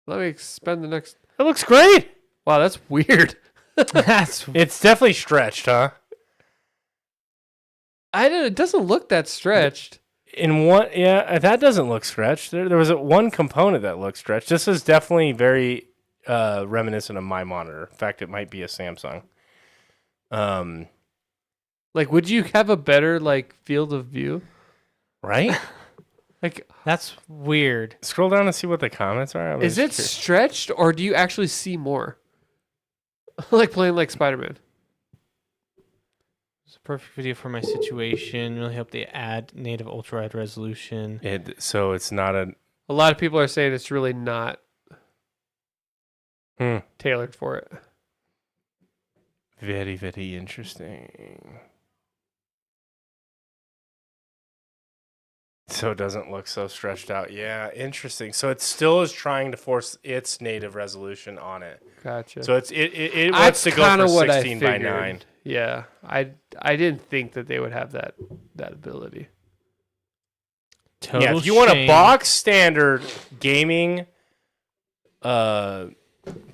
Let me spend the next. It looks great. Wow, that's weird. That's It's definitely stretched, huh? I don't. It doesn't look that stretched. That doesn't look stretched. There was one component that looked stretched. This is definitely very reminiscent of my monitor. In fact, it might be a Samsung. Like, would you have a better like field of view? Right? Like, that's weird. Scroll down and see what the comments are. I was is it curious. stretched or do you actually see more? Like playing like Spider-Man. It's a perfect video for my situation. Really hope they add native ultra wide resolution. So it's not a. A lot of people are saying it's really not Hmm. tailored for it. Very, very interesting. So it doesn't look so stretched out. Yeah, interesting. So it still is trying to force its native resolution on it. Gotcha. So it wants to go kinda for what I 16 by figured. 9. Yeah, I didn't think that they would have that ability. Total Yeah, if you want a shame. box standard gaming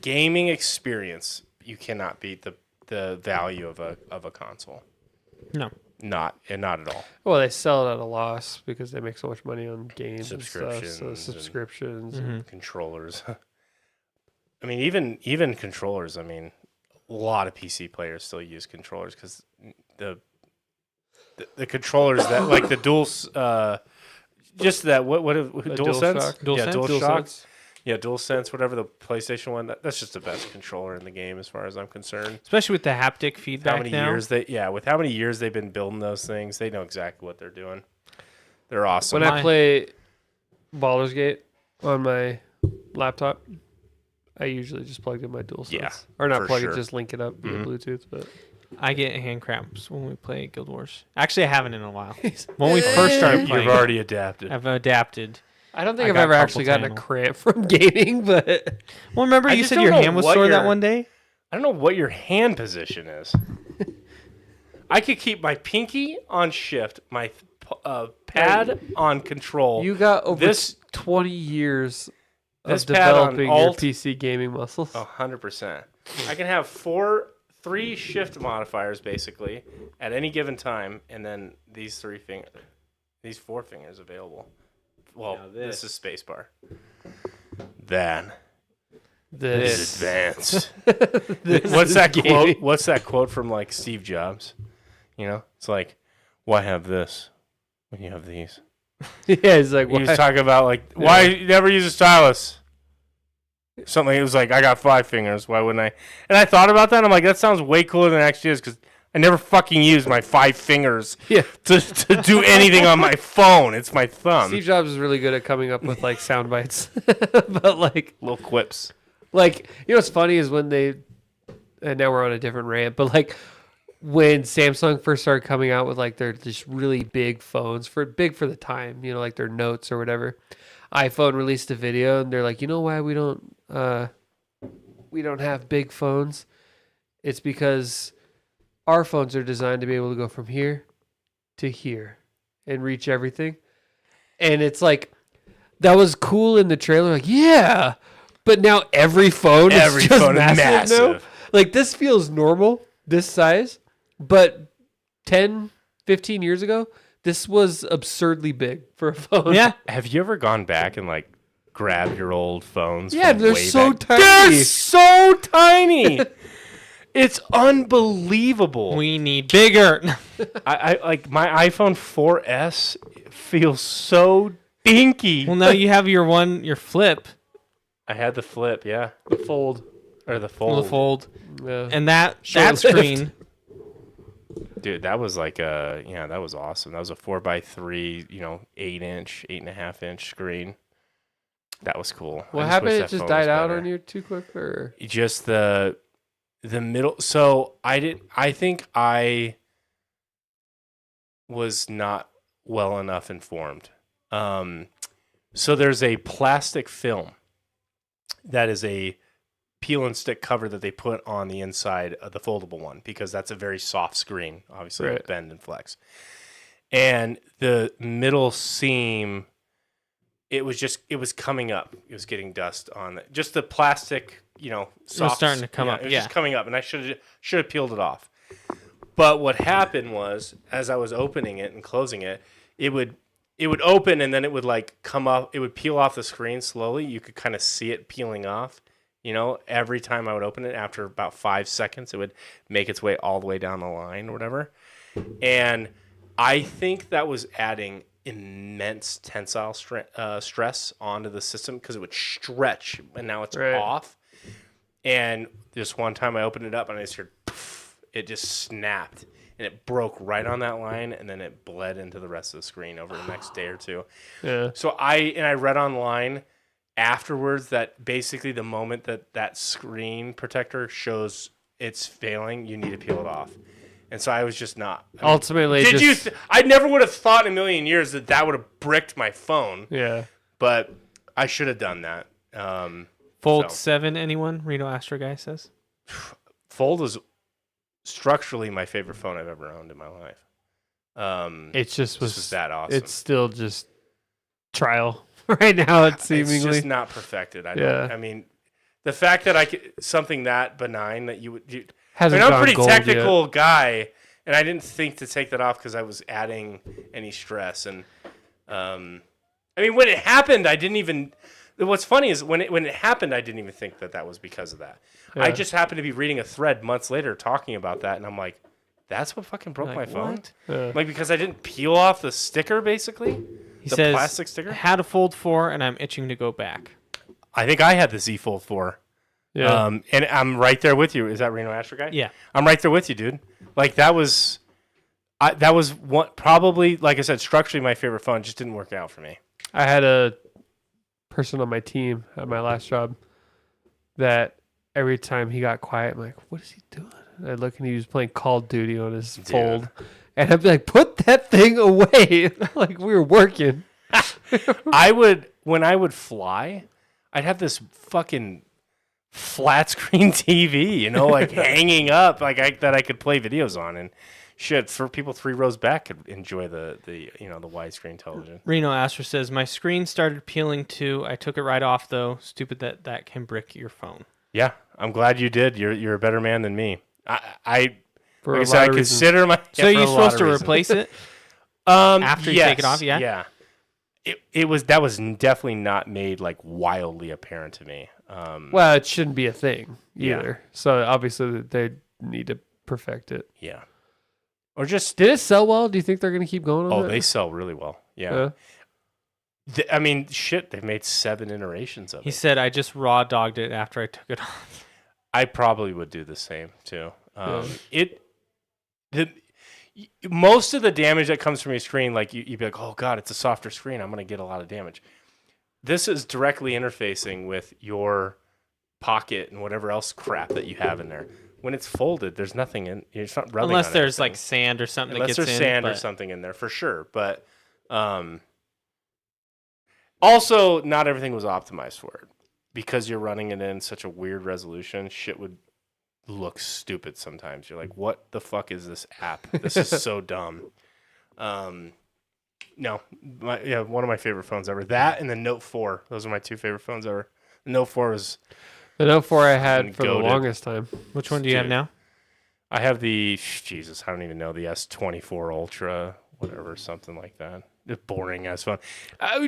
gaming experience, you cannot beat the value of a console. No. Not at all. Well, they sell it at a loss because they make so much money on games and stuff. Subscriptions So and- subscriptions. Mhm. Controllers. I mean, even controllers. I mean, a lot of PC players still use controllers because the controllers that like the dual just that what DualSense? DualShock? Yeah, DualSense? DualShock. Yeah, DualSense, whatever the PlayStation one. That's just the best controller in the game, as far as I'm concerned. Especially with the haptic feedback. How many years with how many years they've been building those things, they know exactly what they're doing. They're awesome. When I play Baldur's Gate on my laptop, I usually just plug in my DualSense. Yeah, or not for plug sure. it, just link it up via Bluetooth. But I get hand cramps when we play Guild Wars. Actually, I haven't in a while. When we first started playing, You've already adapted. I've adapted. I don't think I I've got ever carpal actually gotten a tunnel. cramp from gaming, but Well, remember I you just said don't your know hand was what sore that your- one day? I don't know what your hand position is. I could keep my pinky on shift, my pad on control. you got over This- 20 years this of pad on developing your alt- PC gaming muscles. 100%. I can have three shift modifiers basically at any given time, and then these these 4 fingers available. Well, this is spacebar. Then This. is advanced. This What's is that gaming. quote? What's that quote from like Steve Jobs? You know, it's like, why have this when you have these? Yeah, he's like, He was what? talking about like, why you never use a stylus? Something. It was like, I got 5 fingers. Why wouldn't I? And I thought about that. And I'm like, that sounds way cooler than it actually is, because I never fucking use my 5 fingers Yeah. to do anything on my phone. It's my thumb. Steve Jobs is really good at coming up with like sound bites, but like Little quips. you know what's funny is when they, and now we're on a different rant, but like when Samsung first started coming out with like their just really big phones big for the time, you know, like their Notes or whatever. iPhone released a video and they're like, you know why we don't have big phones? It's because our phones are designed to be able to go from here to here and reach everything. And it's like, that was cool in the trailer. Like, yeah, but now every phone Every is just phone is massive now. massive. Like, this feels normal, this size, but 10, 15 years ago, this was absurdly big for a phone. Yeah. Have you ever gone back and like grabbed your old phones? Yeah, from they're way so back? tiny. They're so tiny. It's unbelievable. We need bigger. I like my iPhone 4S feels so dinky. Well, now you have your flip, I had the flip, yeah, The fold. or the fold. the fold, Yeah. and that Short-lived. screen. Dude, that was like that was awesome. That was a 4x3, 8.5-inch screen. That was cool. What I happened? wish It that just phone died was out better. on you too quick, or Just the middle. So I think I was not well enough informed. So there's a plastic film that is a peel and stick cover that they put on the inside of the foldable one, because that's a very soft screen, obviously, Right. with bend and flex. And the middle seam, it was coming up. It was getting dust on it. Just the plastic, soft. starting to come up, It was yeah. just coming up, and I should have peeled it off. But what happened was, as I was opening it and closing it, it would open, and then it would like come up. It would peel off the screen slowly. You could kind of see it peeling off. Every time I would open it, after about 5 seconds, it would make its way all the way down the line or whatever. And I think that was adding immense tensile stress onto the system, because it would stretch, and now it's Right. off. And just one time I opened it up, and I just heard poof, it just snapped, and it broke right on that line, and then it bled into the rest of the screen over the next day or two. yeah. So I read online afterwards that basically the moment that screen protector shows it's failing, you need to peel it off. And so I was just not. Ultimately, I never would have thought in a million years that would have bricked my phone, yeah. but I should have done that. Fold So. 7, anyone? Reno Astro guy says. Fold is structurally my favorite phone I've ever owned in my life. It just This was that awesome. It's still just trial right now. It's seemingly. It's just not perfected. Yeah. I mean, the fact that something that benign that you hasn't I'm a gone pretty gold technical guy, and I didn't think to take that off because I was adding any stress. And when it happened, I didn't even. What's funny is when it happened, I didn't even think that was because of that. I Yeah. just happened to be reading a thread months later talking about that, and I'm like, that's what fucking broke my phone. What? Yet. Like, because I didn't peel off the sticker, basically. He The says, plastic sticker? had a Fold 4 and I'm itching to go back. I think I had the Z Fold 4. Yeah. And I'm right there with you. Is that Reno Asher guy? Yeah. I'm right there with you, dude. Like that was what probably, like I said, structurally my favorite phone. Just didn't work out for me. I had a person on my team at my last job that every time he got quiet, I'm like, what is he doing? And I'd look and he was playing Call of Duty on his Fold. And I'd be like, put that thing away. Like we were working. When I would fly, I'd have this fucking flat screen TV, you know, like hanging up, like that I could play videos on, and shit, for people 3 rows back could enjoy the widescreen television. Reno Asher says, my screen started peeling too. I took it right off though. Stupid that can brick your phone. Yeah, I'm glad you did. You're a better man than me. I For like I consider my. So you're supposed to replace it after you take it off? Yeah. Yeah. That was definitely not made like wildly apparent to me. Well, it shouldn't be a thing Yeah. either. So obviously they need to perfect it. Yeah. Or just Did it sell well? Do you think they're going to keep going on they it? sell really well. Yeah. I mean, shit, they've made 7 iterations of He it. said, I just raw dogged it after I took it off. I probably would do the same too. Most of the damage that comes from your screen, like you'd be like, oh god, it's a softer screen, I'm gonna get a lot of damage. This is directly interfacing with your pocket and whatever else crap that you have in there. When it's folded, there's nothing in. It's not rubbing. Unless on there's anything. like sand or something Unless that gets there's in. sand or something in there for sure. But also, not everything was optimized for it because you're running it in such a weird resolution. Shit would look stupid sometimes. You're like, what the fuck is this app? This is so dumb. No, one of my favorite phones ever. That and the Note 4. Those are my 2 favorite phones ever. The Note 4 was. The Note 4 I had for the goated. longest time. Which one do you have now? I have the I don't even know, the S24 Ultra, whatever, something like that. It's boring ass phone.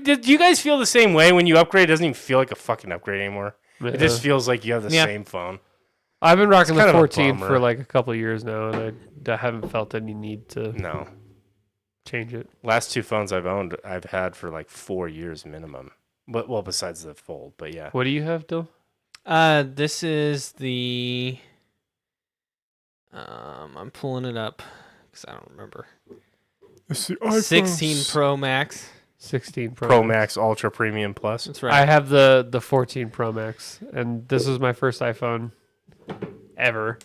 Did you guys feel the same way when you upgrade? It doesn't even feel like a fucking upgrade anymore. It just feels like you have the same phone. I've been rocking the kind of a 14 bummer. for like a couple of years now, and I haven't felt any need to No. change it. Last 2 phones I've had for like 4 years minimum. But well, besides the Fold, but yeah. What do you have, Dill? This is the. I'm pulling it up because I don't remember. 16 Pro Max. 16 Pro Max Ultra Premium Plus. That's right. I have the 14 Pro Max, and this was my first iPhone ever.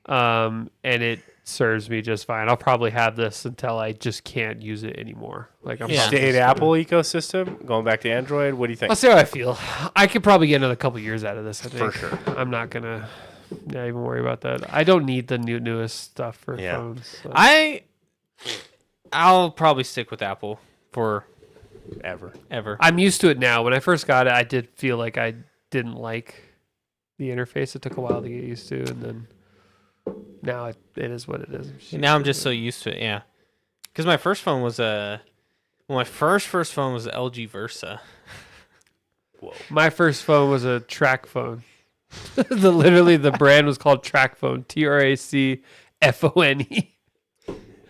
And it serves me just fine. I'll probably have this until I just can't use it anymore. Like I'm Stayed Apple ecosystem, going back to Android. What do you think? I'll see how I feel. I could probably get another couple years out of this. I think. For sure. I'm not gonna even worry about that. I don't need the newest stuff for phones. So. I'll probably stick with Apple for Ever. I'm used to it now. When I first got it, I did feel like I didn't like the interface. It took a while to get used to, and then now it is what it is. Now I'm just so used to it. Yeah, because my first phone was my first phone was the LG Versa. Whoa. My first phone was a track phone. Literally, the brand was called Track Phone. TRACFONE.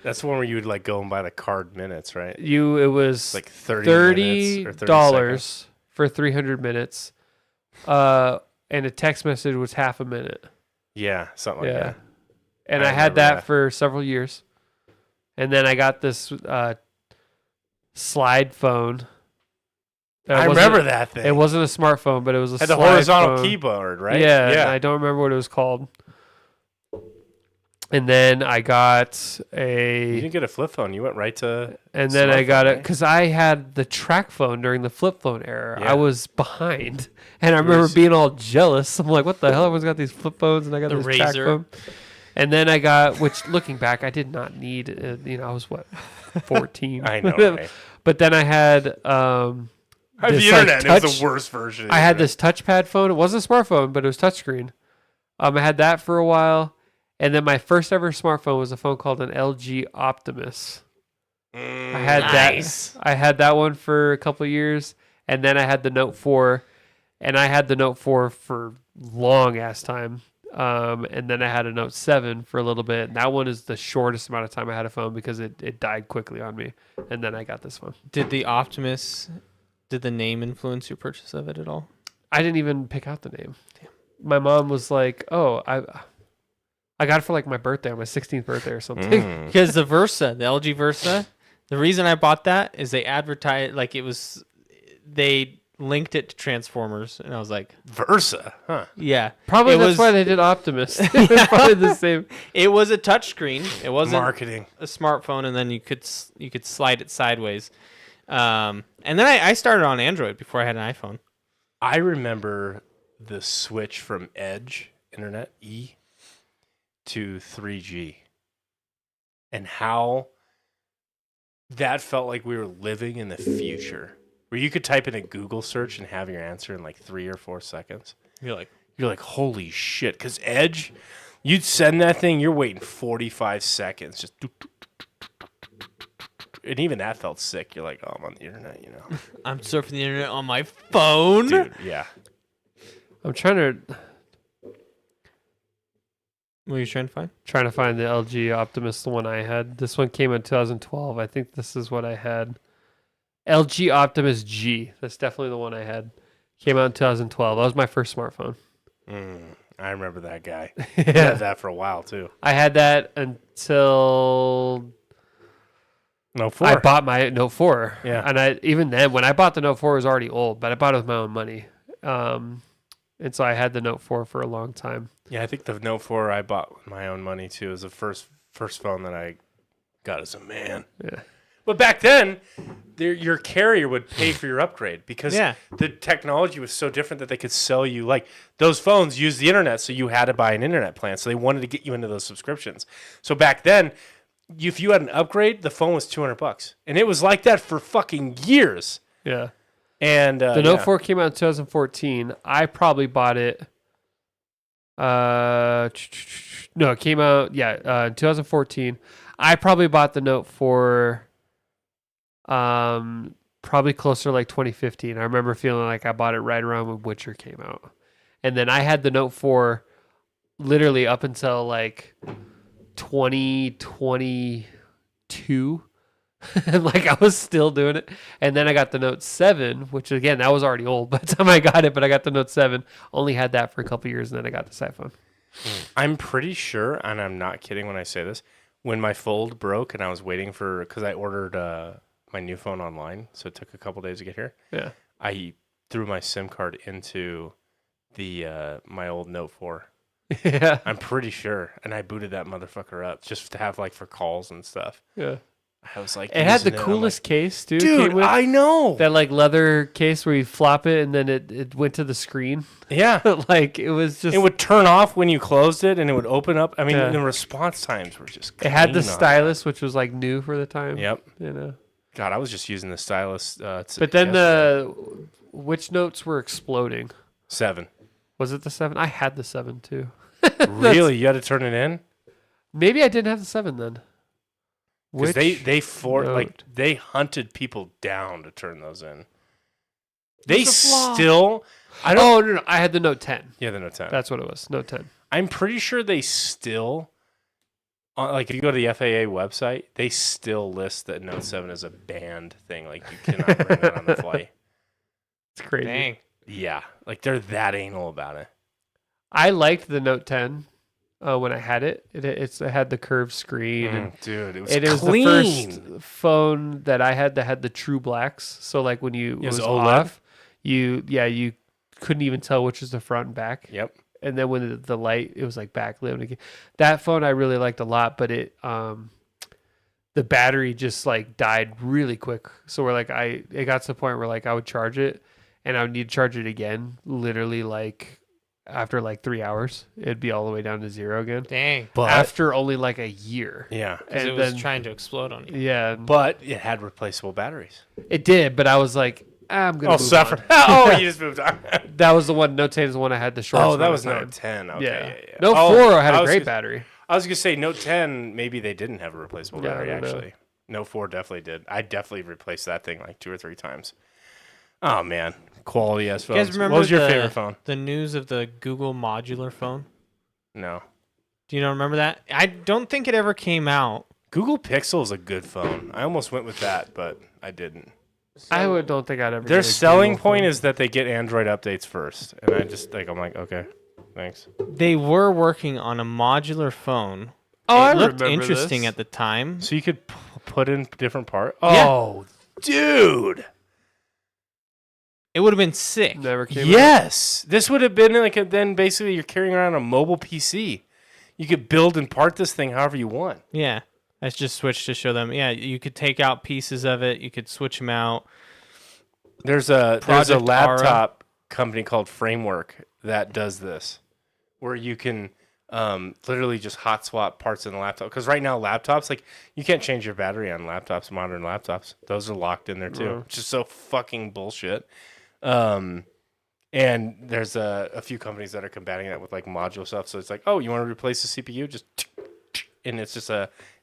That's the one where you would like go and buy the card minutes, right? It was like $30 $30 for 300 minutes. And a text message was half a minute. Yeah, something like that. And I I had remember that that. for several years. And then I got this slide phone. I remember that thing. It wasn't a smartphone, but it was a had the slide horizontal phone. keyboard, right? Yeah. I don't remember what it was called. And then I got You didn't get a flip phone. You went right to. And then I smartphone, got it right? because I had the track phone during the flip phone era. Yeah. I was behind, and I remember being all jealous. I'm like, "What the hell? Everyone's got these flip phones, and I got The this track Razr. phone." And then I got, which looking back, I did not need. I was 14. I know, right? But then I had The this, internet like, is the worst version. Of I the had internet. this touchpad phone. It wasn't a smartphone, but it was touchscreen. I had that for a while, and then my first ever smartphone was a phone called an LG Optimus. I had Nice. that. I had that one for a couple of years, and then I had the Note 4, and I had the Note 4 for long ass time. And then I had a Note 7 for a little bit. And that one is the shortest amount of time I had a phone because it died quickly on me. And then I got this one. Did the name influence your purchase of it at all? I didn't even pick out the name. Damn. My mom was like, "Oh, I got it for like my birthday, on my 16th birthday or something." Because the LG Versa, the reason I bought that is they advertised like they linked it to Transformers, and I was like, Versa, huh? Yeah, probably that's why they did Optimus. Probably the same. It was a touchscreen. It wasn't marketing a smartphone, and then you could slide it sideways. And then I started on Android before I had an iPhone. I remember the switch from Edge Internet E to 3G, and how that felt like we were living in the future, where you could type in a Google search and have your answer in like 3 or 4 seconds. You're like, holy shit! Because Edge, you'd send that thing, you're waiting 45 seconds, just. And even that felt sick. You're like, oh, I'm on the internet, you know. I'm surfing the internet on my phone. Dude, yeah. I'm trying to. What are you trying to find? Trying to find the LG Optimus, the one I had. This one came in 2012. I think this is what I had. LG Optimus G. That's definitely the one I had. Came out in 2012. That was my first smartphone. I remember that guy. Yeah. I had that for a while, too. I had that until... Note 4. I bought my Note 4. Yeah. And even then, when I bought the Note 4, it was already old, but I bought it with my own money. And so I had the Note 4 for a long time. Yeah, I think the Note 4 I bought with my own money, too. It was the first phone that I got as a man. Yeah. But back then, your carrier would pay for your upgrade because the technology was so different that they could sell you. Like, those phones use the internet, so you had to buy an internet plan. So they wanted to get you into those subscriptions. So back then, if you had an upgrade, the phone was $200, and it was like that for fucking years. Yeah, and the Note 4 came out in 2014. I probably bought it. No, it came out in 2014. I probably bought the Note 4. Probably closer to like 2015. I remember feeling like I bought it right around when Witcher came out, and then I had the Note 4 literally up until like 2022. Like I was still doing it. And then I got the Note 7, which again, that was already old by the time I got it, but I got the Note 7, only had that for a couple years, and then I got this iPhone. I'm pretty sure, and I'm not kidding when I say this, when my Fold broke and I was waiting because I ordered my new phone online, so it took a couple days to get here. Yeah. I threw my SIM card into the my old Note 4. Yeah. I'm pretty sure. And I booted that motherfucker up just to have like for calls and stuff. Yeah. I was like, it had the coolest case, dude. Dude, I know. That like leather case where you flop it and then it went to the screen. Yeah. Like it was just. It would turn off when you closed it and it would open up. I mean, the response times were just. It had the stylus, which was like new for the time. Yep. You know. God, I was just using the stylus. But then which notes were exploding? 7. Was it the 7? I had the 7 too. Really? You had to turn it in? Maybe I didn't have the 7 then. Because they hunted people down to turn those in. They still. No! I had the Note 10. Yeah, the Note 10. That's what it was. Note 10. I'm pretty sure they still. Like if you go to the FAA website, they still list that Note 7 is a banned thing. Like you cannot bring it on the flight. It's crazy. Dang. Yeah, like they're that anal about it. I liked the Note 10 when I had it. It had the curved screen. And dude, it was clean. It was the first phone that I had that had the true blacks. So like when it was off, you couldn't even tell which was the front and back. Yep. And then when the light, it was like backlit again. That phone I really liked a lot, but the battery just like died really quick. So it got to the point where like I would charge it and I would need to charge it again, literally like after like 3 hours, it'd be all the way down to 0 again. Dang. But after only like a year. Yeah. Because it was trying to explode on you. Yeah. But it had replaceable batteries. It did, but I was like, I'm going to suffer. You just moved on. That was the one, Note 10 is the one I had the shortest. Oh, that was Note 10. Okay, yeah. Note 4 had a great battery. I was going to say Note 10, maybe they didn't have a replaceable battery, actually. Know. Note 4 definitely did. I definitely replaced that thing like 2 or 3 times. Oh, man. Quality as phones. You guys remember what was your favorite phone? The news of the Google modular phone? No. Do you not remember that? I don't think it ever came out. Google Pixel is a good phone. I almost went with that, but I didn't. Don't think I'd ever. Their get a selling Google point phone. is that they get Android updates first, and I'm like, okay, thanks. They were working on a modular phone. Oh, It I looked remember interesting this. at the time. So you could put in different parts. Yeah. Oh, dude. It would have been sick. Never came out. Yes, this would have been like then basically you're carrying around a mobile PC. You could build and part this thing however you want. Yeah. I just switched to show them. Yeah, you could take out pieces of it. You could switch them out. There's a Project laptop company called Framework that does this, where you can literally just hot swap parts in the laptop. Because right now laptops, like you can't change your battery on laptops, modern laptops. Those are locked in there too, which is so fucking bullshit. And there's a few companies that are combating that with like module stuff. So it's like, oh, you want to replace the CPU? Just and it's just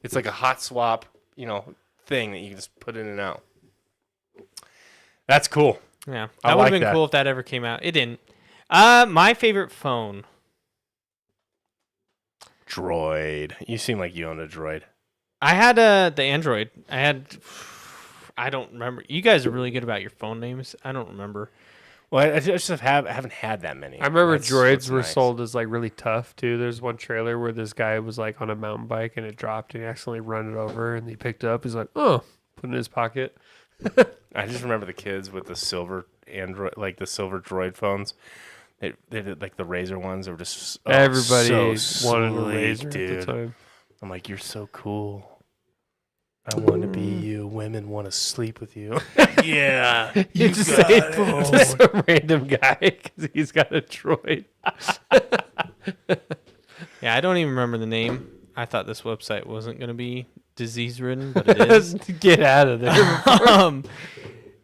it's like a hot swap, thing that you can just put in and out. That's cool. Yeah. I That would like have been that. cool if that ever came out. It didn't. My favorite phone. Droid. You seem like you owned a Droid. I had the Android. I don't remember. You guys are really good about your phone names. I don't remember. Well, I just haven't had that many. I remember That's droids what's were nice. sold as like really tough too. There's one trailer where this guy was like on a mountain bike and it dropped and he accidentally run it over and he picked it up. He's like, oh, put it in his pocket. I just remember the kids with the silver Android, like the silver Droid phones. They did like the Razor ones. They were just Everybody so wanted a sleek, razor dude. at the time. I'm like, you're so cool. I want to be you. Women want to sleep with you. Yeah, You just say just a random guy because he's got a droid. Yeah, I don't even remember the name. I thought this website wasn't going to be disease ridden, but it is. Get out of there.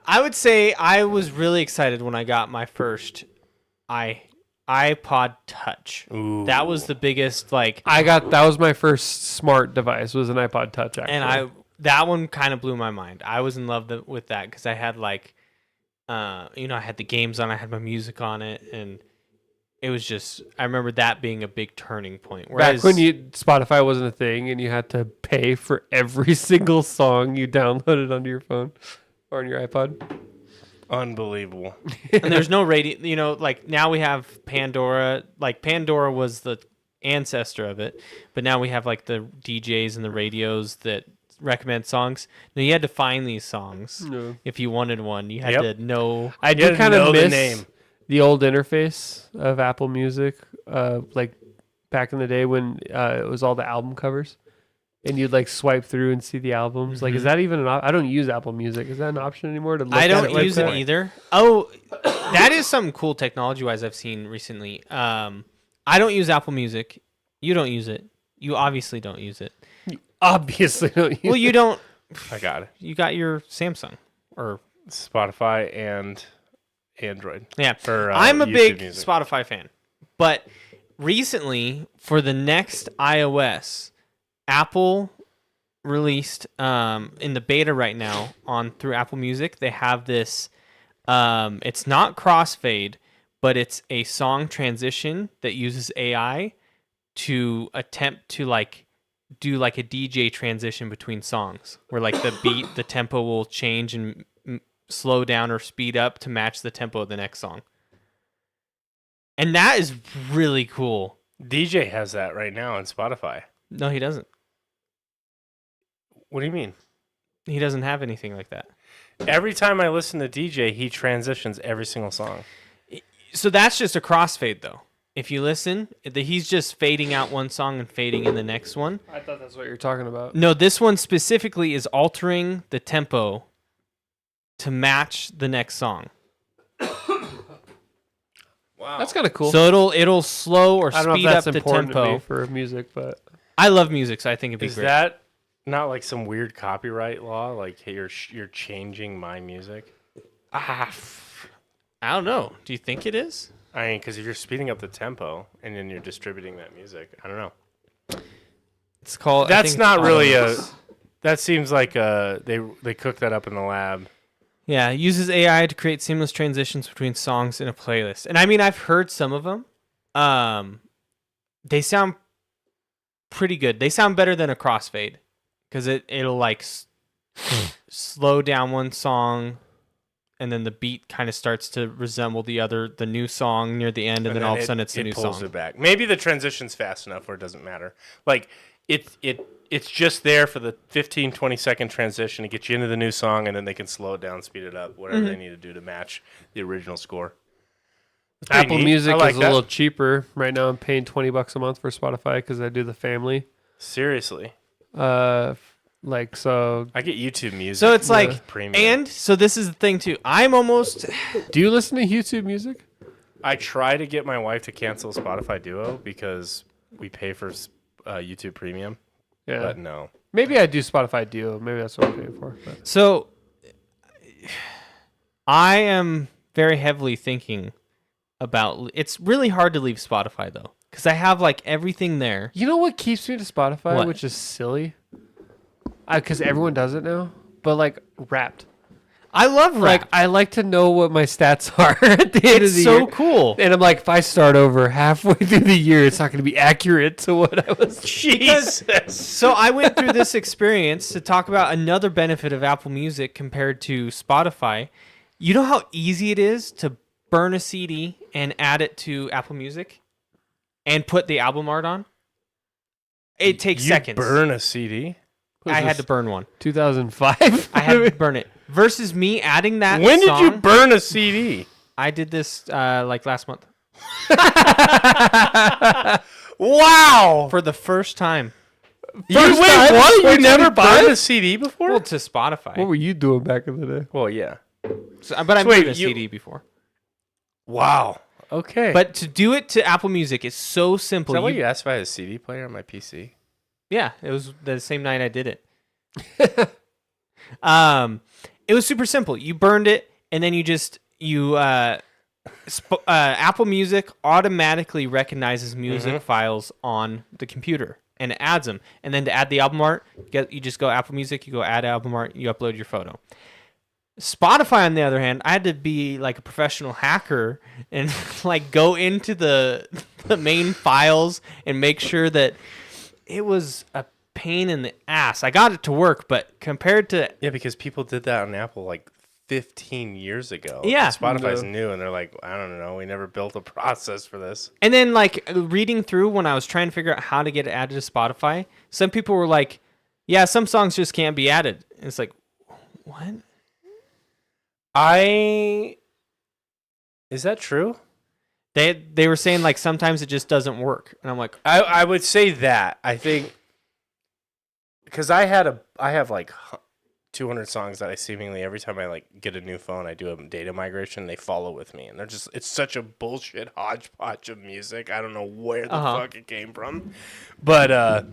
I would say I was really excited when I got my first iPod Touch. Ooh. That was the biggest like, that was my first smart device was an iPod Touch actually. and that one kind of blew my mind. I was in love with that because I had like, I had the games on, I had my music on it, and it was just, I remember that being a big turning point. Whereas, back when Spotify wasn't a thing and you had to pay for every single song you downloaded onto your phone or on your iPod. Unbelievable. and there's no radio, like now we have Pandora. Like Pandora was the ancestor of it, but now we have like the DJs and the radios that recommend songs. Now you had to find these songs if you wanted one. You had to know. I You do gotta kind know of the miss name. the old interface of Apple Music, like back in the day when it was all the album covers, and you'd like swipe through and see the albums. Like, is that even an I don't use Apple Music. Is that an option anymore to look I at don't it like use that? it either. Oh, that is something cool technology-wise I've seen recently. I don't use Apple Music. You don't use it. You obviously don't use it. Obviously, don't use Well, you don't. I got it. You got your Samsung or Spotify and Android. yeah. For, I'm a YouTube big Music. Spotify fan, but recently for the next iOS, Apple released in the beta right now through Apple Music. They have this. It's not crossfade, but it's a song transition that uses AI to attempt to like do like a DJ transition between songs, where like the beat, the tempo will change and slow down or speed up to match the tempo of the next song. And that is really cool. DJ has that right now on Spotify. No, he doesn't. What do you mean? He doesn't have anything like that. Every time I listen to DJ, he transitions every single song. So that's just a crossfade, though. If you listen, he's just fading out one song and fading in the next one. I thought that's what you're talking about. No, this one specifically is altering the tempo to match the next song. Wow. That's kind of cool. So it'll slow or I don't know if speed up that's the important to me tempo. for music, but I love music, so I think it'd be Is great. that not like some weird copyright law? Like, hey, you're changing my music? I don't know. Do you think it is? I mean, because if you're speeding up the tempo and then you're distributing that music, I don't know. It's called. That's not really a. That seems like they cooked that up in the lab. Yeah, it uses AI to create seamless transitions between songs in a playlist. And I mean, I've heard some of them. they sound pretty good. They sound better than a crossfade because it'll like slow down one song, and then the beat kind of starts to resemble the new song near the end, and then all of a sudden it's the new pulls song. it back. Maybe the transition's fast enough where it doesn't matter. Like it's just there for the 15, 20-second transition to get you into the new song, and then they can slow it down, speed it up, whatever they need to do to match the original score. Apple neat. Music I like is a that. little cheaper right now. I'm paying $20 a month for Spotify because I do the family. Seriously. Like so. I get YouTube Music. So it's like, premium. and so this is the thing too. I'm almost. Do you listen to YouTube Music? I try to get my wife to cancel Spotify Duo because we pay for YouTube Premium. Yeah. But no. Maybe I do Spotify Duo. Maybe that's what I'm paying for. But. So I am very heavily thinking about. It's really hard to leave Spotify though, because I have like everything there. You know what keeps me to Spotify, What? which is silly? Because everyone does it now. But like Wrapped. I love Like rap. I like to know what my stats are at the end of It's the so year. cool. And I'm like, if I start over halfway through the year, it's not going to be accurate to what I was. Jesus. So I went through this experience to talk about another benefit of Apple Music compared to Spotify. You know how easy it is to burn a CD and add it to Apple Music and put the album art on? It takes You seconds. burn a CD? I had to burn one. 2005. I had to burn it. Versus me adding that When did you song, burn a CD? I did this like last month. Wow. For the first time. You You never burned burned a CD before? Well, to Spotify. What were you doing back in the day? Well, yeah. But I've wait, burned a you- CD before. Wow. Okay. But to do it to Apple Music is so is simple. that what you asked if I had a CD player on my PC? Yeah, it was the same night I did it. It was super simple. You burned it, and then Apple Music automatically recognizes music files on the computer and it adds them. And then to add the album art, you just go Apple Music, you go add album art, you upload your photo. Spotify, on the other hand, I had to be like a professional hacker and like go into the main files and make sure that it was a pain in the ass. I got it to work, but compared to Yeah, because people did that on Apple like 15 years ago. Yeah. Spotify's new, and they're like, I don't know, we never built a process for this. and then like reading through when I was trying to figure out how to get it added to Spotify, some people were like, "Yeah, some songs just can't be added." And it's like, what? Is that true? They were saying like sometimes it just doesn't work, and I'm like, I would say that. I think because I have like 200 songs that I seemingly every time I like get a new phone, I do a data migration. They follow with me, and it's such a bullshit hodgepodge of music. I don't know where the fuck it came from, but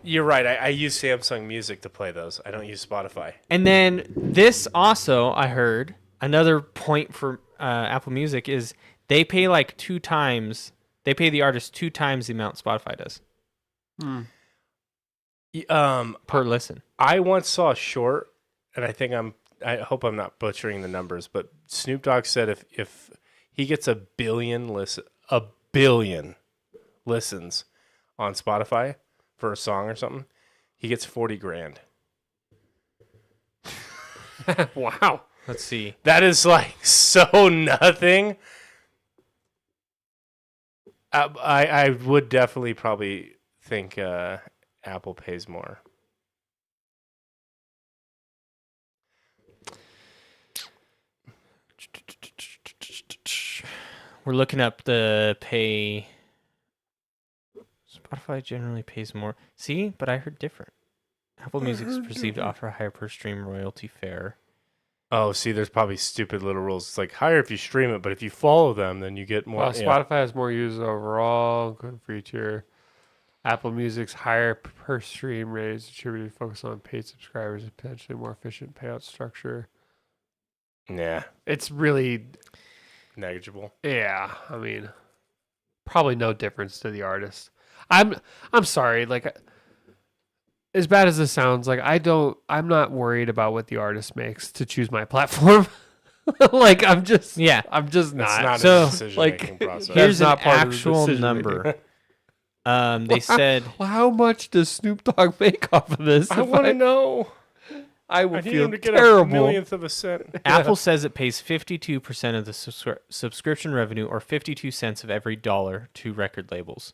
you're right. I use Samsung Music to play those. I don't use Spotify. and then this also I heard another point for Apple Music is they pay like 2 times. They pay the artist 2 times the amount Spotify does per listen. I once saw a short, and I hope I'm not butchering the numbers, but Snoop Dogg said if he gets a billion listens on Spotify for a song or something, he gets $40,000. Wow. Let's see. That is like so nothing. I would definitely probably think Apple pays more. We're looking up the pay. Spotify generally pays more. See, but I heard different. Apple Music is perceived to offer a higher per stream royalty fare. Oh, see, there's probably stupid little rules. It's like higher if you stream it, but if you follow them, then you get more. Well, Spotify has more users overall. Good feature. Apple Music's higher per stream rate is attributed to focus on paid subscribers and potentially more efficient payout structure. Yeah, It's really, negligible. yeah. I mean, probably no difference to the artist. I'm sorry. Like, as bad as this sounds, like I'm not worried about what the artist makes to choose my platform. Like, I'm just Yeah. not. It's not So, a decision-making like, process. Here's That's an not part of the actual decision number. They said Well, how much does Snoop Dogg make off of this? I want to know. I I would need feel him to get terrible. a millionth of a cent. Apple says it pays 52% of the subscription revenue, or 52 cents of every dollar, to record labels.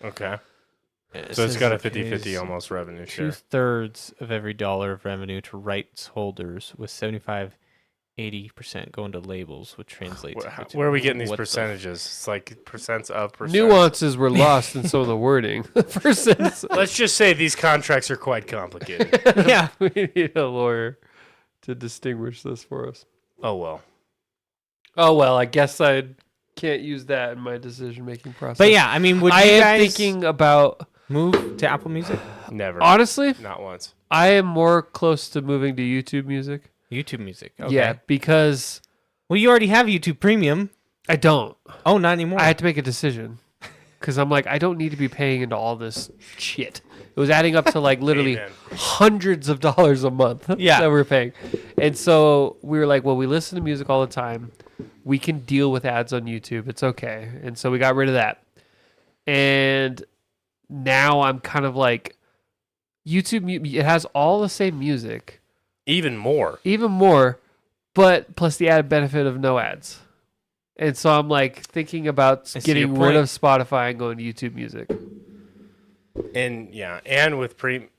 Okay. It So it's says got a it 50-50 pays almost revenue share. 2/3 of every dollar of revenue to rights holders, with 75-80% going to labels, which translates. Where are we getting these what the percentages? It's like percents of percent. Nuances were lost in some of the wording. Let's just say these contracts are quite complicated. Yeah. We need a lawyer to distinguish this for us. Oh, well. Oh, well, I guess I can't use that in my decision-making process. But yeah, I mean, would you I am guys thinking about... move to Apple Music? Never. Honestly, Not once. I am more close to moving to YouTube Music. YouTube Music. Okay. Yeah, because Well, you already have YouTube Premium. I don't. Oh, not anymore. I had to make a decision because I'm like, I don't need to be paying into all this shit. It was adding up to like literally Amen. hundreds of dollars a month Yeah. that we're paying. And so we were like, well, we listen to music all the time. We can deal with ads on YouTube. It's okay. And so we got rid of that. And now I'm kind of like, YouTube, it has all the same music, Even more. even more, but plus the added benefit of no ads. And so I'm like thinking about see getting your rid point. of Spotify and going to YouTube Music. And yeah, and with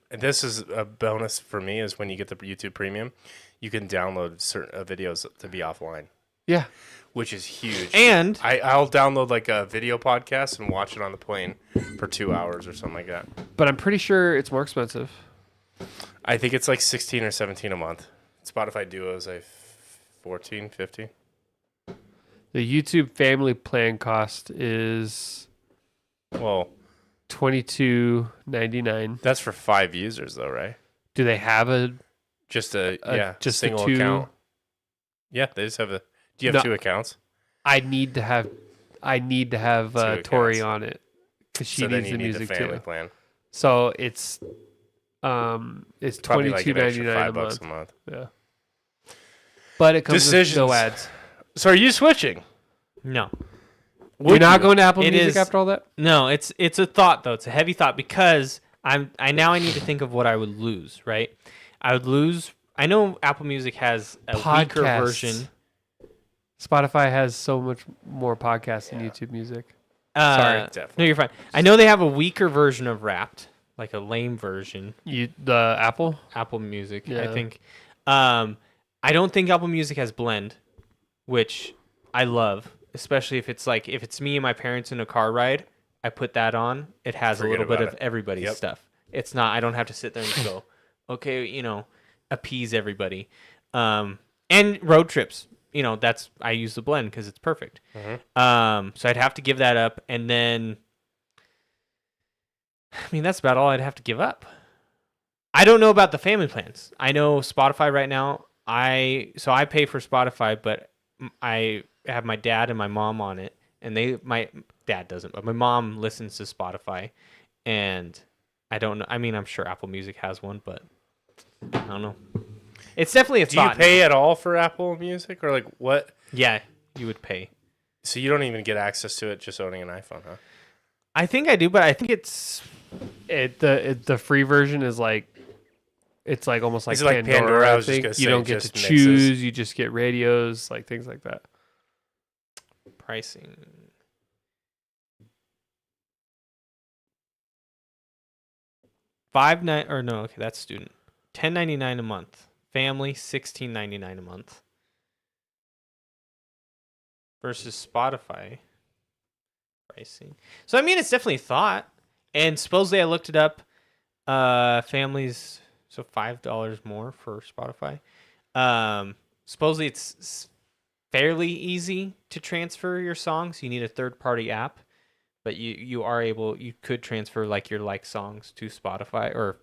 this is a bonus for me is when you get the YouTube Premium, you can download certain videos to be offline, Yeah. which is huge. and I'll download like a video podcast and watch it on the plane for 2 hours or something like that. But I'm pretty sure it's more expensive. I think it's like 16 or 17 a month. Spotify Duo is like 14, 50. The YouTube family plan cost is Well, $22.99. that's for 5 users though, right? Do they have a Just a just a single two? account. Yeah, they just have a. Do you have No. 2 accounts? I need to have Two Tori accounts. on it because she So then needs you the need the music family too. plan. So it's Probably like an extra $22.99 a $5 month. a month. Yeah. But it comes Decisions. with no ads. So are you switching? no, You're not going to Apple It Music is- after all that? no, it's a thought though. It's a heavy thought because I need to think of what I would lose. Right, I would lose. I know Apple Music has a weaker Podcasts. version. Spotify has so much more podcasts than YouTube Music. Sorry, Definitely. no, you're fine. I know they have a weaker version of Wrapped, like a lame version. The Apple? Apple Music, I Yeah. think. I don't think Apple Music has Blend, which I love, especially if it's me and my parents in a car ride. I put that on. It has Forget a little bit about of it. everybody's Yep. stuff. It's not. I don't have to sit there and go, okay, appease everybody. And road trips. I use the Blend because it's perfect. Mm-hmm. So I'd have to give that up, and then, I mean, that's about all I'd have to give up. I don't know about the family plans. I know Spotify right now. I pay for Spotify, but I have my dad and my mom on it, and my dad doesn't, but my mom listens to Spotify, and I don't know. I mean, I'm sure Apple Music has one, but I don't know. It's definitely a Do you thought. pay at all for Apple Music or like what? Yeah, you would pay. So you don't even get access to it just owning an iPhone, huh? I think I do, but I think it's The free version is like, it's like almost like Is it like Pandora. Pandora? I was I just think. gonna You say don't get to just choose. mixes. You just get radios, like things like that. pricing. Okay, that's student. $10.99 a month. Family $16.99 a month. Versus Spotify pricing. So I mean, it's definitely a thought. And supposedly I looked it up. Families, so $5 more for Spotify. Supposedly it's fairly easy to transfer your songs. You need a third-party app, but you could transfer like your like songs to Spotify or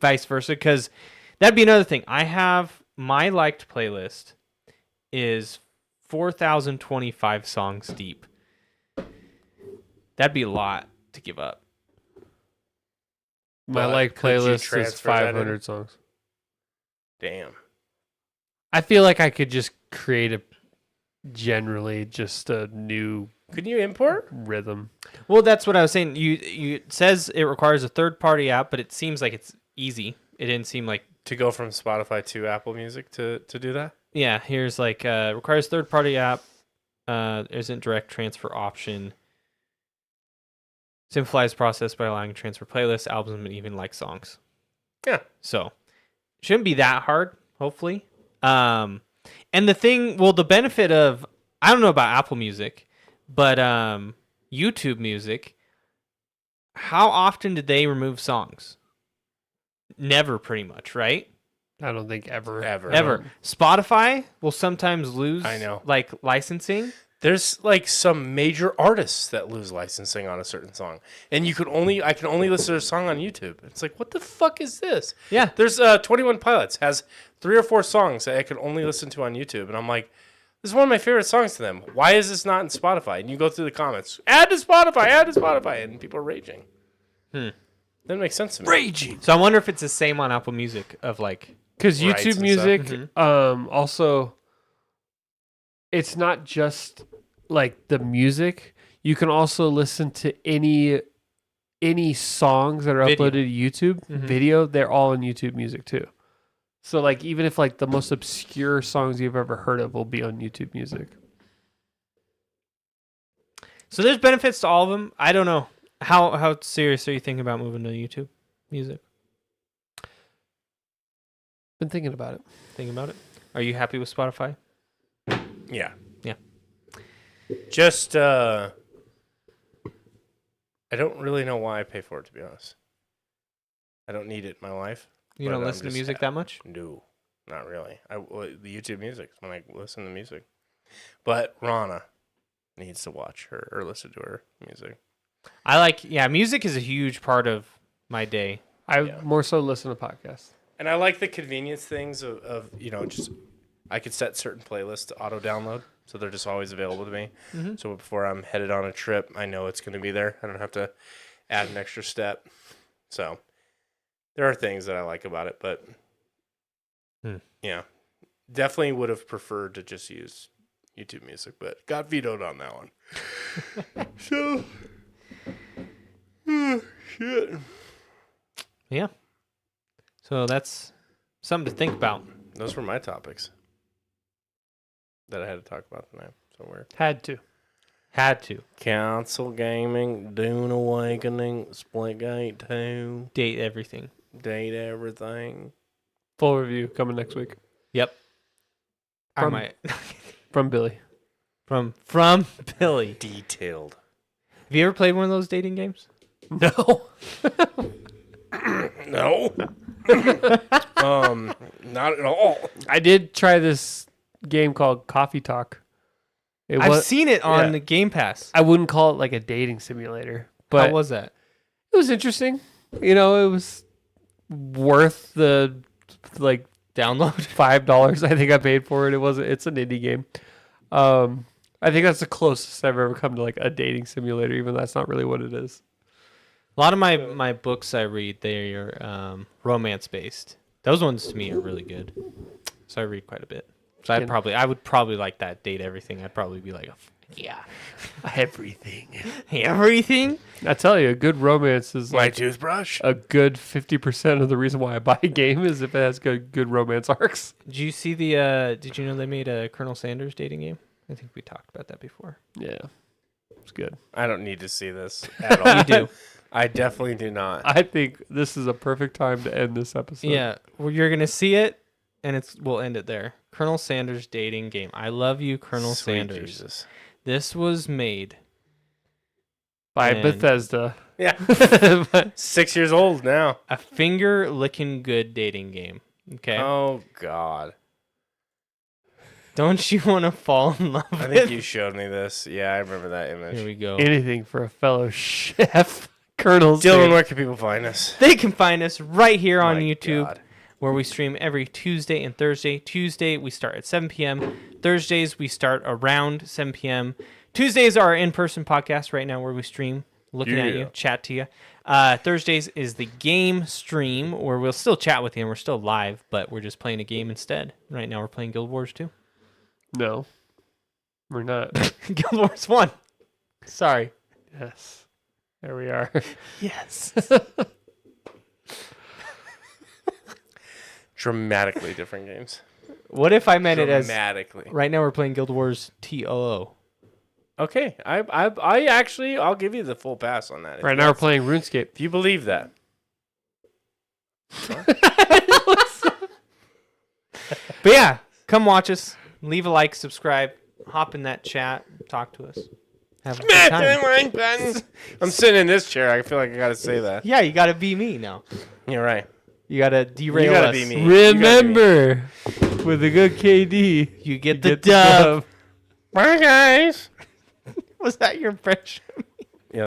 vice versa, because that'd be another thing. I have my liked playlist is 4,025 songs deep. That'd be a lot to give up. My But like could you playlist is transfer that in? 500 songs. Damn. I feel like I could just create just a new Couldn't you import? rhythm. Well, that's what I was saying. It says it requires a third-party app, but it seems like it's easy. It didn't seem like To go from Spotify to Apple Music to do that? yeah. Here's like requires third-party app. Isn't direct transfer option. Simplifies process by allowing transfer playlists, albums, and even like songs. Yeah. So shouldn't be that hard. Hopefully. And the benefit of I don't know about Apple Music, but YouTube Music. How often did they remove songs? Never, pretty much, right? I don't think ever. Ever. Spotify will sometimes lose I know. like licensing. There's like some major artists that lose licensing on a certain song. And I can only listen to a song on YouTube. It's like, what the fuck is this? Yeah. There's 21 Pilots has 3 or 4 songs that I can only listen to on YouTube. And I'm like, this is one of my favorite songs to them. Why is this not in Spotify? And you go through the comments, add to Spotify. And people are raging. That makes sense to me. Raging. So I wonder if it's the same on Apple Music of like Because Rights YouTube and Music, stuff. also, it's not just like the music. You can also listen to any songs that are Video. uploaded to YouTube video. They're all in YouTube Music too. So like even if like the most obscure songs you've ever heard of will be on YouTube Music. So there's benefits to all of them. I don't know. How serious are you thinking about moving to YouTube Music? Been thinking about it. Thinking about it? Are you happy with Spotify? Yeah. Yeah. Just, I don't really know why I pay for it, to be honest. I don't need it in my life. You But don't I'm listen to just music that much? No, not really. The YouTube Music is when I listen to music. But Rana needs to watch her or listen to her music. Music is a huge part of my day. I more so listen to podcasts. And I like the convenience things of just I could set certain playlists to auto download, so they're just always available to me. So before I'm headed on a trip, I know it's going to be there. I don't have to add an extra step. So there are things that I like about it, but yeah, definitely would have preferred to just use YouTube Music, but got vetoed on that one. So, shit. Yeah. So that's something to think about. Those were my topics that I had to talk about tonight. So weird. Had to. Console gaming, Dune Awakening, Splitgate 2, Date everything. date everything. Full review coming next week Yep. I From- might. from Billy. From Billy. Detailed. Have you ever played one of those dating games? No. No. Not at all. I did try this game called Coffee Talk. I've seen it on yeah. the Game Pass. I wouldn't call it like a dating simulator, but How was that? it was interesting. It was worth the like Download? $5 I think I paid for it. It's an indie game. I think that's the closest I've ever come to like a dating simulator, even though that's not really what it is. A lot of my books I read, they are romance based. Those ones to me are really good. So I read quite a bit. So I would probably like that date everything. I'd probably be like, yeah, Everything. everything. I tell you, a good romance is My like toothbrush. a good 50% of the reason why I buy a game is if it has good romance arcs. Did you see did you know they made a Colonel Sanders dating game? I think we talked about that before. Yeah, it's good. I don't need to see this at all. You do. I definitely do not. I think this is a perfect time to end this episode. Yeah, well, you're gonna see it, and we'll end it there. Colonel Sanders dating game. I love you, Colonel Sweet Sanders. Jesus. This was made By And- Bethesda. Yeah. 6 years old now. a finger licking good dating game. Okay, Oh, God. don't you want to fall in love? I with think you showed me this. Yeah, I remember that Here image. we go. Anything for a fellow chef, Colonel Dylan, Sanders. where can people find us? They can find us right here on My YouTube, God. where we stream every Tuesday and Thursday. Tuesday, we start at 7 p.m. Thursdays, we start around 7 p.m. Tuesdays are our in-person podcast right now where we stream, looking at Yeah. you, chat to you. Thursdays is the game stream where we'll still chat with you and we're still live, but we're just playing a game instead. Right now, we're playing Guild Wars 2. No, we're not. Guild Wars 1. Sorry. Yes. There we are. Yes. Dramatically different games. What if I meant it as Dramatically. right now we're playing Guild Wars TOO? Okay, I actually I'll give you the full pass on that. Right now we're playing RuneScape. If you believe that. But yeah, come watch us. Leave a like, subscribe, hop in that chat, talk to us. Have a good time. I'm sitting in this chair. I feel like I gotta say that. Yeah, you gotta be me now. You're right. You gotta derail You gotta us. be me. Remember, with a good KD, You get the dub. Bye, guys. Was that your impression?